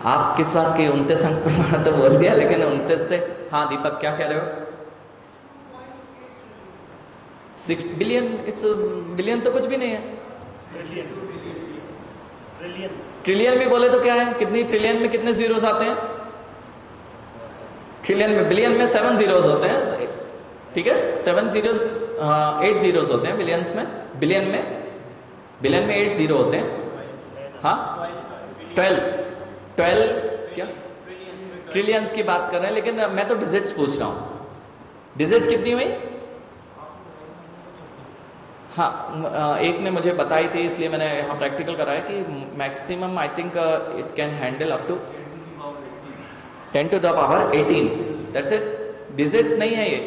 आप किस बात की? 29 अंक प्रमाण तो बोल दिया, लेकिन 29 से, हाँ दीपक क्या कह रहे हो? 6 बिलियन। इट्स बिलियन तो कुछ भी नहीं है। ट्रिलियन में बोले तो क्या है? कितनी ट्रिलियन में कितने जीरोस आते हैं? ट्रिलियन में, बिलियन में 7 जीरोस होते हैं, ठीक है? 7 जीरोस, 8 जीरोस होते हैं बिलियंस में। बिलियन में 8 जीरो होते हैं। हाँ, 12 क्या ट्रिलियंस की बात कर रहे हैं, लेकिन मैं तो डिजिट्स पूछ रहा हूं। डिजिट्स कितनी हुई? हाँ, एक ने मुझे बताई थी, इसलिए मैंने यहाँ प्रैक्टिकल कराया कि maximum I think it can handle up to 10 to the power 18। That's it. Digits नहीं है ये।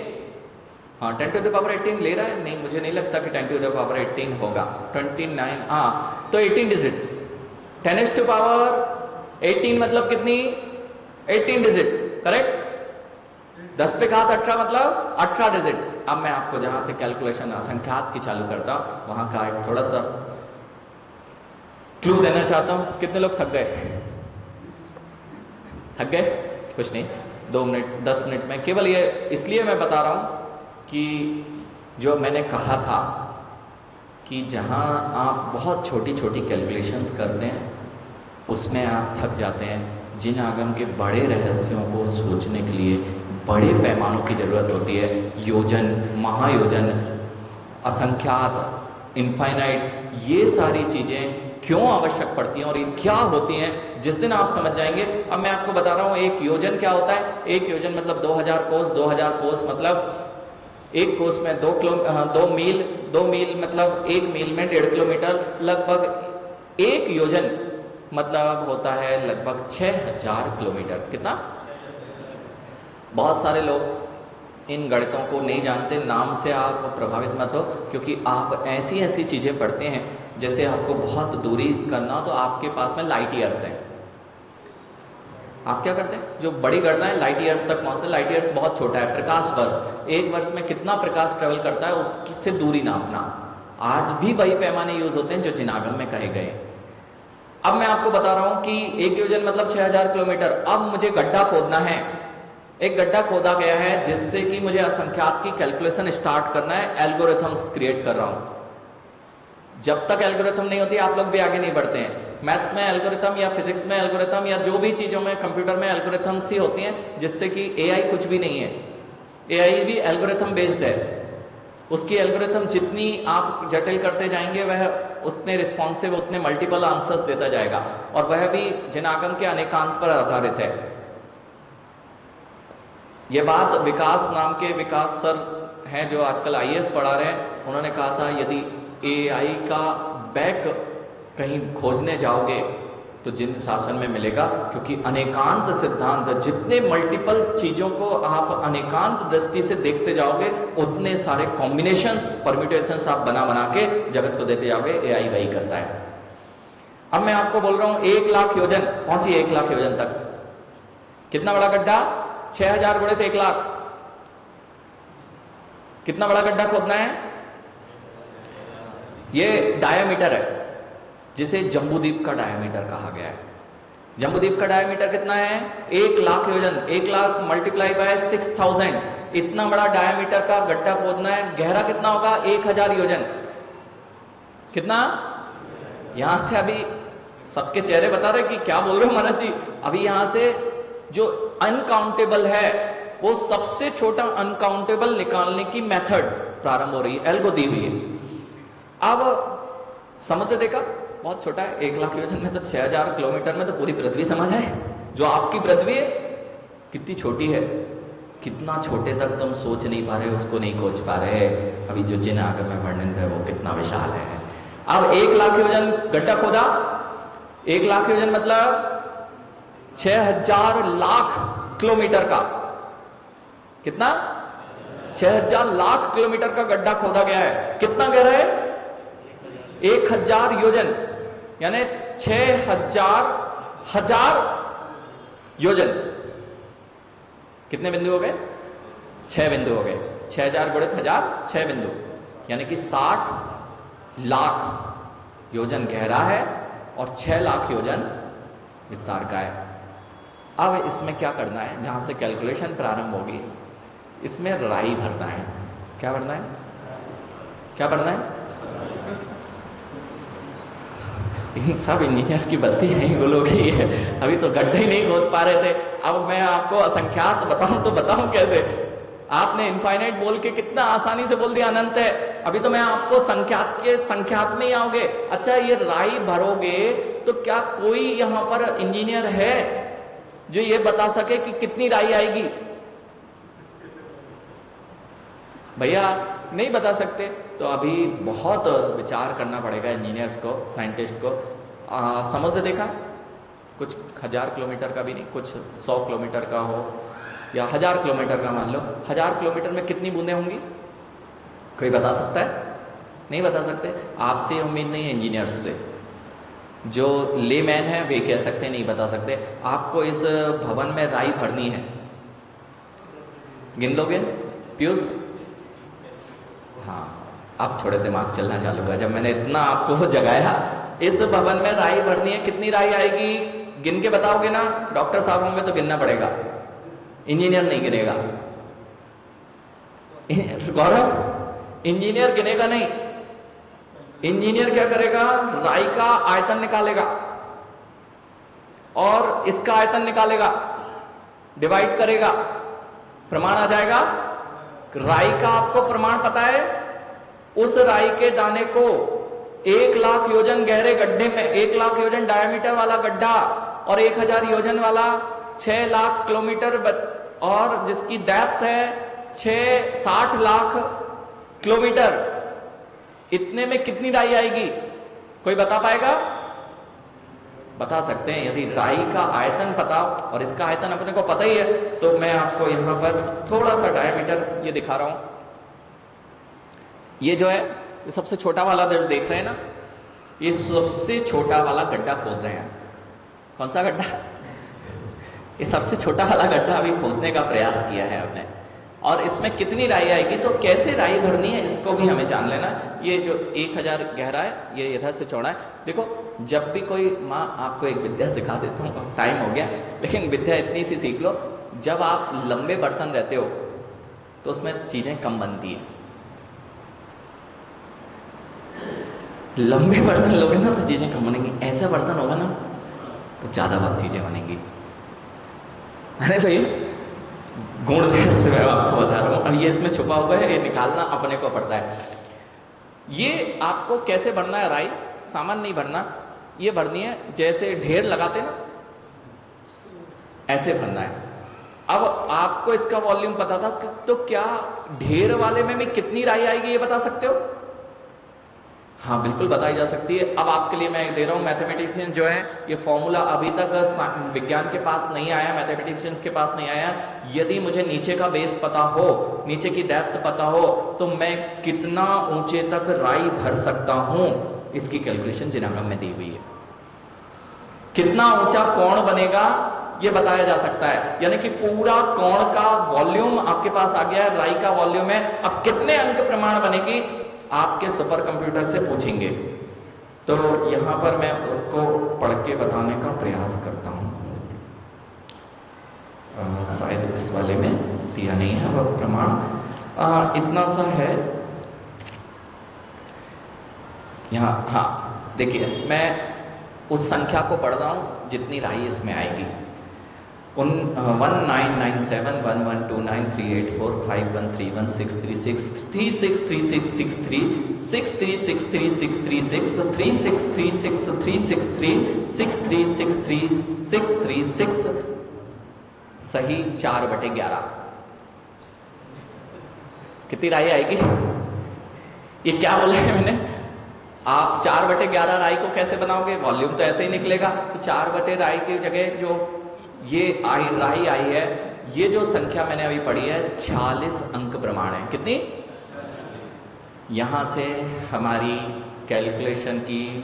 हाँ, 10 to the power 18 ले रहा है? नहीं, मुझे नहीं लगता कि 10 to the power 18 होगा। 29, हाँ, तो 18 डिजिट्स। 10 to power 18 मतलब कितनी? 18 डिजिट्स, करेक्ट? 10 पे घात 18 मतलब 18 डिजिट। अब मैं आपको जहां से कैलकुलेशन असंख्यात की चालू करता हूं, वहां का एक थोड़ा सा क्लू देना चाहता हूं। कितने लोग थक गए? थक गए? कुछ नहीं, 2 मिनट 10 मिनट में केवल ये इसलिए मैं बता रहा हूं कि जो मैंने कहा था कि जहां आप बहुत छोटी छोटी कैलकुलेशंस करते हैं उसमें आप थक जाते हैं। जिन आगम के बड़े रहस्यों को सोचने के लिए बड़े पैमानों की ज़रूरत होती है, योजन, महायोजन, असंख्यात, इनफाइनाइट, ये सारी चीज़ें क्यों आवश्यक पड़ती हैं और ये क्या होती हैं, जिस दिन आप समझ जाएंगे। अब मैं आपको बता रहा हूँ एक योजन क्या होता है। एक योजन मतलब 2000 कोस। 2000 कोस मतलब एक कोस में 2 मील मतलब 1 मील में 1.5 किलोमीटर। लगभग एक योजन मतलब होता है लगभग 6000 किलोमीटर। कितना? बहुत सारे लोग इन गणितों को नहीं जानते। नाम से आप प्रभावित मत हो, क्योंकि आप ऐसी ऐसी चीज़ें पढ़ते हैं, जैसे आपको बहुत दूरी करना हो तो आपके पास में लाइट ईयर्स हैं। आप क्या करते हैं? जो बड़ी गणना है लाइट ईयर्स तक पहुँचते हैं। लाइट ईयर्स बहुत छोटा है, प्रकाश वर्ष। एक वर्ष में कितना प्रकाश ट्रेवल करता है उससे दूरी नापना। आज भी वही पैमाने यूज होते हैं जो जिनागम में कहे गए। अब मैं आपको बता रहा हूं कि एक योजन मतलब 6000 किलोमीटर। अब मुझे गड्ढा खोदना है। एक गड्ढा खोदा गया है जिससे कि मुझे असंख्यात की कैलकुलेशन स्टार्ट करना है। एल्गोरिथम्स क्रिएट कर रहा हूं। जब तक एल्गोरिथम नहीं होती आप लोग भी आगे नहीं बढ़ते हैं। मैथ्स में एल्गोरिथम या फिजिक्स में एल्गोरिथम या जो भी चीजों में कंप्यूटर में एल्गोरिथम्स ही होती हैं, जिससे कि एआई कुछ भी नहीं है। एआई भी एल्गोरिथम बेस्ड है। उसकी एल्गोरिथम जितनी आप जटिल करते जाएंगे वह उतने रिस्पॉन्सिव, उतने मल्टीपल आंसर्स देता जाएगा, और वह भी जिनागम के अनेकांत पर आधारित है। यह बात विकास नाम के विकास सर हैं जो आजकल आईएएस पढ़ा रहे हैं, उन्होंने कहा था यदि एआई का बैक कहीं खोजने जाओगे तो जिन शासन में मिलेगा, क्योंकि अनेकांत सिद्धांत, जितने मल्टीपल चीजों को आप अनेकांत दृष्टि से देखते जाओगे उतने सारे कॉम्बिनेशंस, परम्यूटेशंस आप बना बना के जगत को देते जाओगे। एआई वही करता है। अब मैं आपको बोल रहा हूं 1 लाख योजन, पहुंची 1 लाख योजन तक। कितना बड़ा गड्ढा? 6000 गुणे तो 1 लाख। कितना बड़ा गड्ढा खोदना है? ये डायामीटर है, जिसे जम्बूद्वीप का डायमीटर कहा गया है। जम्बूद्वीप का डायमीटर कितना है? 1 लाख योजन। 1 लाख मल्टीप्लाई बाय 6000। इतना बड़ा डायमीटर का गड्ढा खोदना है। गहरा कितना होगा? 1000 योजन। कितना? यहां से अभी सबके चेहरे बता रहे कि क्या बोल रहे हो महाराज जी। अभी यहां से जो अनकाउंटेबल है वो सबसे छोटा अनकाउंटेबल निकालने की मेथड प्रारंभ हो रही है, एल्गो दी हुई है। अब समुद्र देखा बहुत छोटा है, 1 लाख योजन में तो 6000 किलोमीटर में तो पूरी पृथ्वी समझ आए। जो आपकी पृथ्वी है कितनी छोटी है, कितना छोटे तक तुम सोच नहीं पा रहे, उसको नहीं खोज पा रहे। अभी जो जिन आगम में वर्णित है वो कितना विशाल है। अब 1 लाख योजन गड्ढा खोदा, 1 लाख योजन मतलब 6000 लाख किलोमीटर का, कितना? 6000 लाख किलोमीटर का गड्ढा खोदा गया है। कितना गहरा है? 1000 योजन, यानी 6000 योजन। कितने बिंदु हो गए? 6 बिंदु हो गए। 6000 गुणित 1000, 6 बिंदु, यानी कि 60 लाख योजन गहरा है और 6 लाख योजन विस्तार का है। अब इसमें क्या करना है, जहां से कैलकुलेशन प्रारंभ होगी, इसमें राई भरना है। क्या भरना है? क्या भरना है? इन सब इंजीनियर्स की बत्ती यहीं गुल हो गई है। अभी तो गड्ढे ही नहीं खोद पा रहे थे, अब मैं आपको असंख्यात बताऊं तो बताऊं कैसे? आपने इनफाइनाइट बोल के कितना आसानी से बोल दिया अनंत है। अभी तो मैं आपको संख्यात के संख्यात में ही आओगे। अच्छा, ये राई भरोगे तो क्या कोई यहां पर इंजीनियर है जो ये बता सके कि कितनी राई आएगी? भैया नहीं बता सकते। तो अभी बहुत विचार करना पड़ेगा इंजीनियर्स को, साइंटिस्ट को। समुद्र देखा, कुछ 1000 किलोमीटर का भी नहीं, कुछ 100 किलोमीटर का हो या 1000 किलोमीटर का मान लो। 1000 किलोमीटर में कितनी बूंदें होंगी? कोई बता सकता है? नहीं बता सकते। आपसे उम्मीद नहीं है इंजीनियर्स से, जो लेमैन है वे कह सकते नहीं बता सकते। आपको इस भवन में राई भरनी है, गिन लोगे पीयूष? हाँ, अब थोड़े दिमाग चलना चालू हुआ जब मैंने इतना आपको जगाया। इस भवन में राई भरनी है, कितनी राई आएगी गिन के बताओगे ना? डॉक्टर साहब होंगे तो गिनना पड़ेगा, इंजीनियर नहीं गिनेगा। गौरव, इंजीनियर गिनेगा नहीं। इंजीनियर क्या करेगा? राई का आयतन निकालेगा और इसका आयतन निकालेगा, डिवाइड करेगा, प्रमाण आ जाएगा। राई का आपको प्रमाण पता है? उस राई के दाने को 1 लाख योजन गहरे गड्ढे में, 1 लाख योजन डायमीटर वाला गड्ढा और 1000 योजन वाला 6 लाख किलोमीटर और जिसकी डेप्थ है 60 लाख किलोमीटर, इतने में कितनी राई आएगी? कोई बता पाएगा? बता सकते हैं। यदि राई का आयतन पता और इसका आयतन अपने को पता ही है तो मैं आपको यहां पर थोड़ा सा डायमीटर ये दिखा रहा हूं। ये जो है, ये सबसे छोटा वाला जो देख रहे हैं ना, ये सबसे छोटा वाला गड्ढा खोद रहे हैं। कौन सा गड्ढा? ये सबसे छोटा वाला गड्ढा अभी खोदने का प्रयास किया है हमने। और इसमें कितनी राई आएगी, तो कैसे राई भरनी है इसको भी हमें जान लेना। ये जो 1000 गहरा है, ये इधर से चौड़ा है। देखो, जब भी कोई माँ आपको एक विद्या सिखा देता हूँ, टाइम हो गया, लेकिन विद्या इतनी सी सीख लो, जब आप लंबे बर्तन रहते हो तो उसमें चीजें कम बनती है। लंबे बर्तन लोगे ना तो चीजें कम बनेंगी, ऐसा बर्तन होगा ना तो ज्यादा बहुत चीजें बनेंगी। अरे भाई, गुण से मैं आपको बता रहा हूं। अब ये इसमें छुपा हुआ है, ये निकालना अपने को पड़ता है। ये आपको कैसे भरना है राई? सामान नहीं भरना, ये भरनी है जैसे ढेर लगाते ना, ऐसे भरना है। अब आपको इसका वॉल्यूम पता था तो क्या ढेर वाले में भी कितनी राई आएगी ये बता सकते हो? हाँ, बिल्कुल बताई जा सकती है। अब आपके लिए मैं दे रहा हूं, मैथमेटिशियन जो है, ये फॉर्मूला अभी तक विज्ञान के पास नहीं आया, मैथमेटिशियंस के पास नहीं आया। यदि मुझे नीचे का बेस पता हो, नीचे की डेप्थ पता हो, तो मैं कितना ऊंचे तक राई भर सकता हूं, इसकी कैलकुलेशन जिनागम में दी हुई है। कितना ऊंचा कोण बनेगा ये बताया जा सकता है, यानी कि पूरा कोण का वॉल्यूम आपके पास आ गया है, राई का वॉल्यूम है। अब कितने अंक प्रमाण बनेगी आपके सुपर कंप्यूटर से पूछेंगे, तो यहां पर मैं उसको पढ़ के बताने का प्रयास करता हूं। शायद इस वाले में दिया नहीं है वह प्रमाण, इतना सा है। यहाँ, हाँ देखिए, मैं उस संख्या को पढ़ रहा हूँ जितनी राई इसमें आएगी। 1997112293845536366636363636363636 सही 4/11। कितनी राई आएगी? ये क्या बोला है मैंने? आप 4/11 राई को कैसे बनाओगे? वॉल्यूम तो ऐसे ही निकलेगा। तो 4 राई की जगह जो ये राई आई है, ये जो संख्या मैंने अभी पढ़ी है 46 अंक प्रमाण है। कितनी? यहां से हमारी कैलकुलेशन की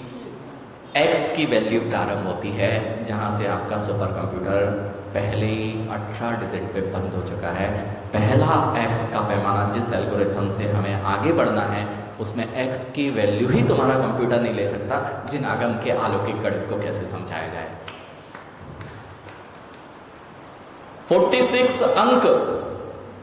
x की वैल्यू प्रारंभ होती है, जहां से आपका सुपर कंप्यूटर पहले ही 18 डिजिट पे बंद हो चुका है। पहला x का पैमाना, जिस एल्गोरिथम से हमें आगे बढ़ना है, उसमें x की वैल्यू ही तुम्हारा कंप्यूटर नहीं ले सकता। जिन आगम के अलौकिक गणित को कैसे समझाया जाए। 46 अंक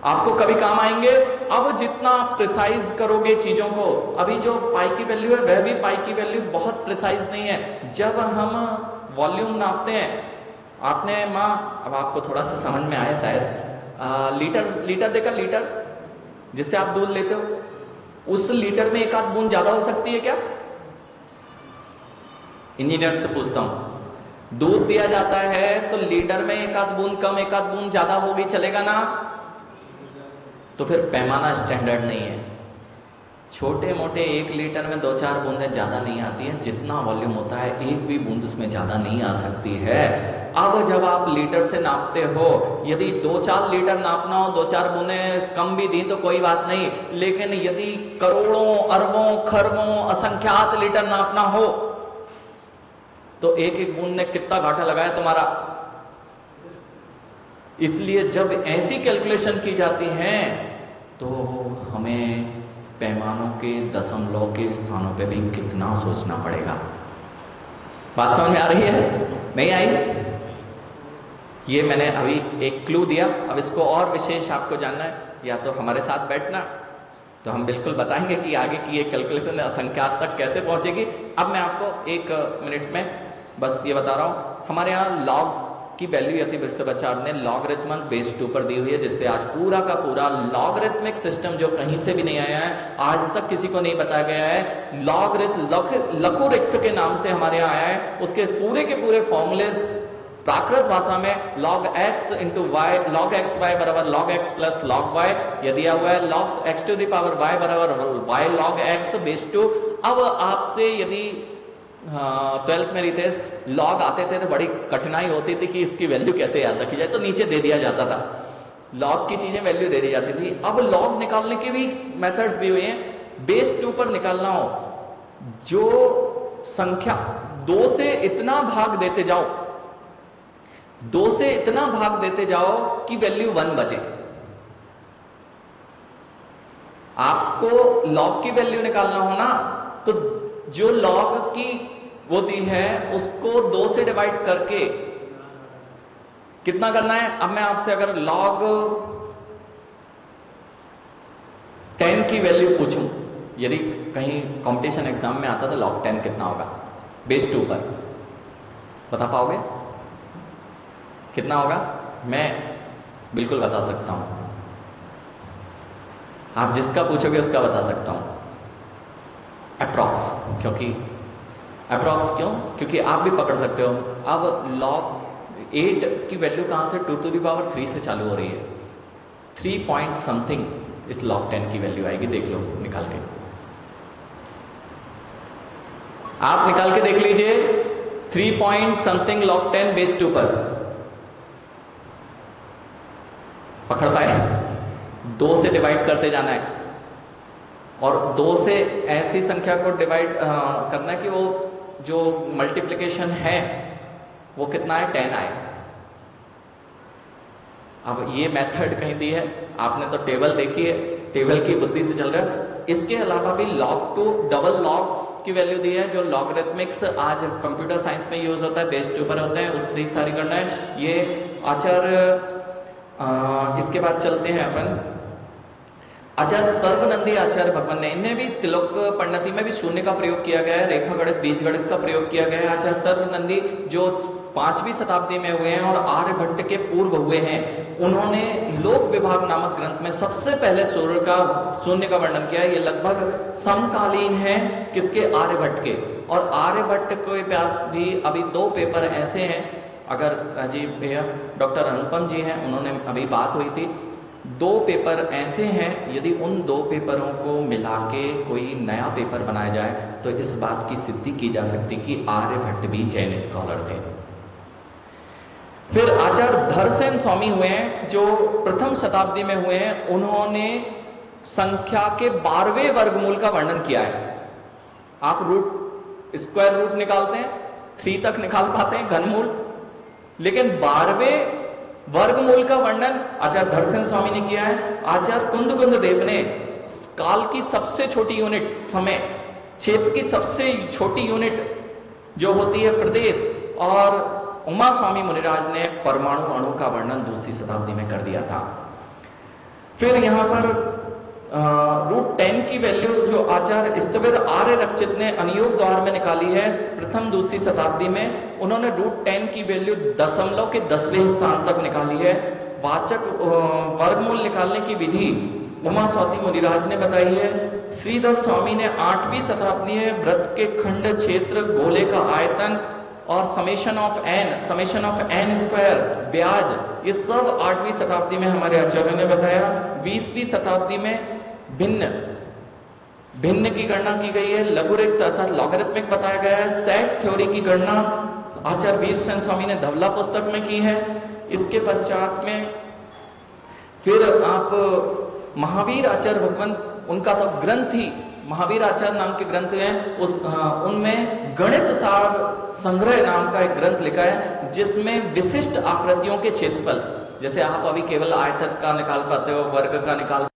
आपको कभी काम आएंगे। अब जितना आप प्रिसाइज करोगे चीजों को, अभी जो पाई की वैल्यू है वह भी पाई की वैल्यू बहुत प्रिसाइज नहीं है। जब हम वॉल्यूम नापते हैं, आपने माँ, अब आपको थोड़ा सा समझ में आए शायद, लीटर देखा, लीटर जिससे आप दूध लेते हो, उस लीटर में एक आध बूंद ज्यादा हो सकती है क्या? इंजीनियर से पूछता हूं, दूध दिया जाता है तो लीटर में एक आध बूंद कम, एक आध बूंद ज्यादा होगी, चलेगा ना? तो फिर पैमाना स्टैंडर्ड नहीं है। छोटे मोटे 1 लीटर में 2-4 बूंदें ज्यादा नहीं आती हैं। जितना वॉल्यूम होता है, एक भी बूंद उसमें ज्यादा नहीं आ सकती है। अब जब आप लीटर से नापते हो, यदि 2-4 लीटर नापना हो, 2-4 बूंदें कम भी दी तो कोई बात नहीं, लेकिन यदि करोड़ों, अरबों, खरबों, असंख्यात लीटर नापना हो, तो एक एक बूंद ने कितना घाटा लगाया तुम्हारा। इसलिए जब ऐसी कैलकुलेशन की जाती हैं तो हमें पैमानों के दशमलव के स्थानों पे भी कितना सोचना पड़ेगा। बात समझ में आ रही है? नहीं आई? ये मैंने अभी एक क्लू दिया। अब इसको और विशेष आपको जानना है, या तो हमारे साथ बैठना, तो हम बिल्कुल बताएंगे कि आगे की ये कैलकुलेशन असंख्यात तक कैसे पहुंचेगी। अब मैं आपको 1 मिनट में बस ये बता रहा हूं। हमारे यहाँ लॉग की वैल्यू यति वृषभाचार्य ने लॉगरिथमिक बेस 2 पर दी हुई है, जिससे आज पूरा का पूरा लॉगरिथमिक सिस्टम जो कहीं से भी नहीं आया है, आज तक किसी को नहीं बताया गया है। लघुरिक्त के नाम से हमारे यहाँ आया है। उसके पूरे के पूरे फॉर्मूलेस प्राकृत भाषा में log x into y, log x y बराबर log x plus log y, यह दिया हुआ है log x to the power y बराबर y log x बेस 2। अब आपसे यदि 12th में रितेश लॉग आते थे तो बड़ी कठिनाई होती थी कि इसकी वैल्यू कैसे याद रखी जाए, तो नीचे दे दिया जाता था। लॉग की चीजें वैल्यू दे दी जाती थी। अब लॉग निकालने के भी मेथड्स दिए हुए हैं। बेस 2 पर निकालना हो, जो संख्या 2 से इतना भाग देते जाओ, 2 से इतना भाग देते जाओ कि वैल्यू 1 बचे। आपको लॉग की वैल्यू निकालना हो ना, तो जो लॉग की वो दी है उसको 2 से डिवाइड करके कितना करना है। अब मैं आपसे अगर log 10 की वैल्यू पूछूं, यदि कहीं कंपटीशन एग्जाम में आता तो log 10 कितना होगा बेस 2 पर, बता पाओगे कितना होगा? मैं बिल्कुल बता सकता हूं। आप जिसका पूछोगे उसका बता सकता हूं, अप्रॉक्स। क्योंकि आप भी पकड़ सकते हो। अब log 8 की वैल्यू कहां से 2 to the power 3 से चालू हो रही है। 3 पॉइंट समथिंग इस log 10 की वैल्यू आएगी। देख लो निकाल के, आप निकाल के देख लीजिए। 3 पॉइंट समथिंग log 10 बेस 2 पर पकड़ पाए? 2 से डिवाइड करते जाना है और 2 से ऐसी संख्या को डिवाइड करना है कि वो जो मल्टीप्लिकेशन है वो कितना है, 10 आए। अब ये मेथड कहीं दी है, आपने तो टेबल देखी है, टेबल की बुद्धि से चल रहा है। इसके अलावा भी log 2 डबल लॉग्स की वैल्यू दी है, जो लॉगरिथमिक्स आज कंप्यूटर साइंस में यूज होता है, बेस 2 पर होते हैं, उससे ही सारी करना है। ये आचार्य इसके बाद चलते हैं अपन आचार्य सर्वनंदी आचार्य भगवान ने, इन्हें भी तिलोक पंडिती में भी शून्य का प्रयोग किया गया है, रेखा गणित बीज गणित का प्रयोग किया गया है। आचार्य सर्वनंदी जो 5वीं शताब्दी में हुए हैं और आर्यभट्ट के पूर्व हुए हैं, उन्होंने लोक विभाग नामक ग्रंथ में सबसे पहले शून्य का वर्णन किया है। ये लगभग समकालीन है किसके, आर्यभट्ट के। और आर्यभट्ट के पास भी अभी 2 पेपर ऐसे हैं, अगर जी भैया डॉक्टर अनुपम जी हैं, उन्होंने अभी बात हुई थी, 2 पेपर ऐसे हैं, यदि उन 2 पेपरों को मिला के कोई नया पेपर बनाया जाए तो इस बात की सिद्धि की जा सकती कि आर्यभट्ट भी जैन स्कॉलर थे। फिर आचार्य धरसेन स्वामी हुए हैं जो प्रथम शताब्दी में हुए हैं, उन्होंने संख्या के 12वें वर्गमूल का वर्णन किया है। आप स्क्वायर रूट निकालते हैं, 3 तक निकाल पाते हैं घनमूल, लेकिन 12वें वर्गमूल का वर्णन आचार्य धरसेन स्वामी ने किया है। आचार्य कुंद देव ने काल की सबसे छोटी यूनिट, समय क्षेत्र की सबसे छोटी यूनिट जो होती है प्रदेश, और उमा स्वामी मुनिराज ने परमाणु अणु का वर्णन 2वीं शताब्दी में कर दिया था। फिर यहां पर √10 की वैल्यू जो आचार्य स्थविर आर्य रक्षित ने अनुयोग द्वार में निकाली है प्रथम 2वीं शताब्दी में, उन्होंने √10 की वैल्यू दशमलव के 10वें स्थान तक निकाली है। वाचक वर्गमूल निकालने की विधि उमा स्वाति मुनिराज ने बताई है। श्रीधर स्वामी ने 8वीं शताब्दी में व्रत के खंड, क्षेत्र, गोले का आयतन और समेशन ऑफ एन स्क्वायर, ब्याज, ये सब 8वीं शताब्दी में हमारे आचार्यों ने बताया। 20वीं शताब्दी में भिन्न की गणना की गई है, लघुरिक्त अर्थात लॉगरिथमिक बताया गया है। सेट थ्योरी की गणना आचार्य वीरसेन स्वामी ने धवला पुस्तक में की है। इसके पश्चात में फिर आप महावीर आचार्य भगवान, उनका तो ग्रंथ ही महावीर आचार्य नाम के ग्रंथ हैं, उनमें गणित सार संग्रह नाम का एक ग्रंथ लिखा है जिसमें विशिष्ट आकृतियों के क्षेत्रफल, जैसे आप अभी केवल आयतन का निकाल पाते हो, वर्ग का निकाल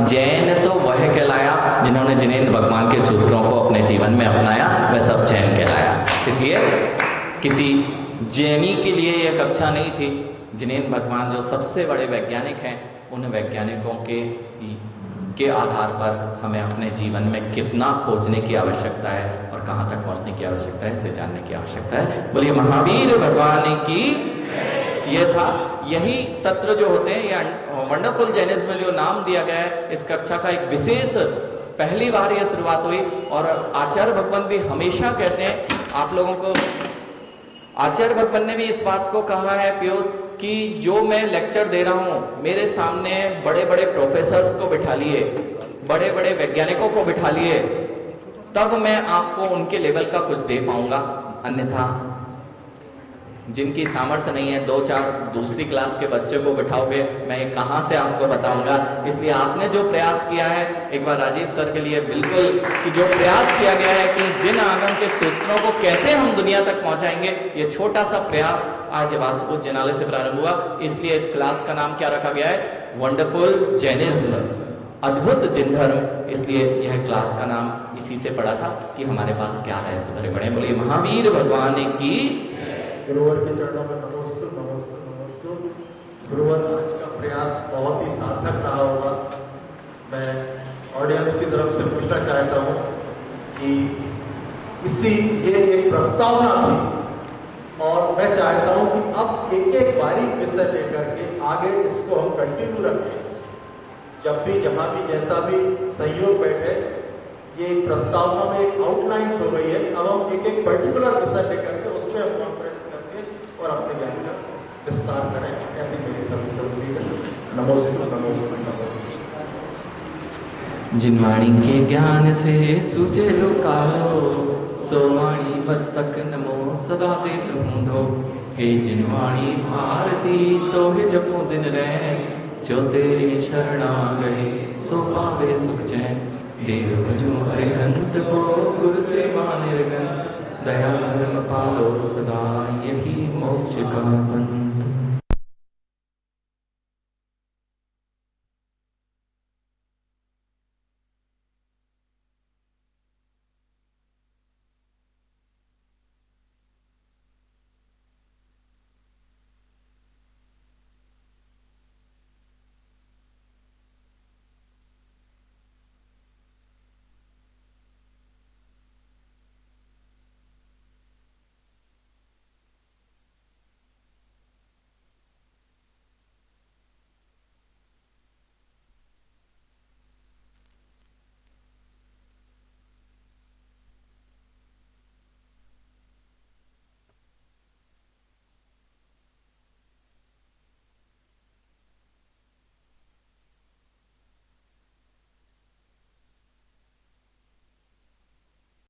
जैन तो वह कहलाया जिन्होंने जिनेंद्र भगवान के सूत्रों को अपने जीवन में अपनाया, वह सब जैन कहलाया। इसलिए किसी जैनी के लिए यह कक्षा नहीं थी। जिनेंद्र भगवान जो सबसे बड़े वैज्ञानिक हैं, उन वैज्ञानिकों के आधार पर हमें अपने जीवन में कितना खोजने की आवश्यकता है और कहाँ तक पहुँचने की आवश्यकता है, इसे जानने की आवश्यकता है। बोलिए महावीर भगवान की। ये था, यही सत्र जो होते हैं, या वंडरफुल जैनिज्म में जो नाम दिया गया है इस कक्षा का, एक विशेष पहली बार यह शुरुआत हुई। और आचार्य भगवान भी हमेशा कहते हैं आप लोगों को, आचार्य भगवान ने भी इस बात को कहा है पीयूष, कि जो मैं लेक्चर दे रहा हूं, मेरे सामने बड़े बड़े प्रोफेसर्स को बिठा लिए, बड़े बड़े वैज्ञानिकों को बिठा लिए, तब मैं आपको उनके लेवल का कुछ दे पाऊंगा। अन्यथा जिनकी सामर्थ्य नहीं है, 2-4 दूसरी क्लास के बच्चे को बिठाओगे, मैं ये कहाँ से आपको बताऊंगा। इसलिए आपने जो प्रयास किया है, एक बार राजीव सर के लिए बिल्कुल, कि जो प्रयास किया गया है कि जिन आगम के सूत्रों को कैसे हम दुनिया तक पहुंचाएंगे, ये छोटा सा प्रयास आज वासुपुर जिनालय से प्रारंभ हुआ। इसलिए इस क्लास का नाम क्या रखा गया है? वंडरफुल जैनिज्म, अद्भुत जिन धर्म। इसलिए यह क्लास का नाम इसी से पड़ा था कि हमारे पास क्या रहस्य भरे पड़े। बोलिए महावीर भगवान की। गुरुवर के चरणों में नमोस्तु नमोस्तु नमोस्तु। गुरुवर, आज का प्रयास बहुत ही सार्थक रहा होगा। मैं ऑडियंस की तरफ से पूछना चाहता हूँ कि ये एक प्रस्तावना थी और मैं चाहता हूँ कि अब एक एक बारीक विषय लेकर के आगे इसको हम कंटिन्यू रखें। जब भी, जहाँ भी, जैसा भी सहयोग बैठे, ये एक प्रस्तावना में एक आउटलाइन हो गई है। अब हम एक एक पर्टिकुलर विषय लेकर के उसमें हम कॉन्फ्रेंस और अपने ज्ञान का विस्तार करें। ऐसी मेरी सभी है। नमोस्तु नमोस्तु नमोस्तु। जिनवाणी के ज्ञान से सूझे लोकालो, सोवाणी मस्तक नमो सदा दे ढूंढो। हे जिनवाणी भारती तो हे जपो दिन रैन, जो तेरे शरणा गए सो पावे सुख चैन। देव भजो अरिहंत को गुरु सेवा निर्गन, दया धर्म पालो सदा यही मोक्ष का बंधन।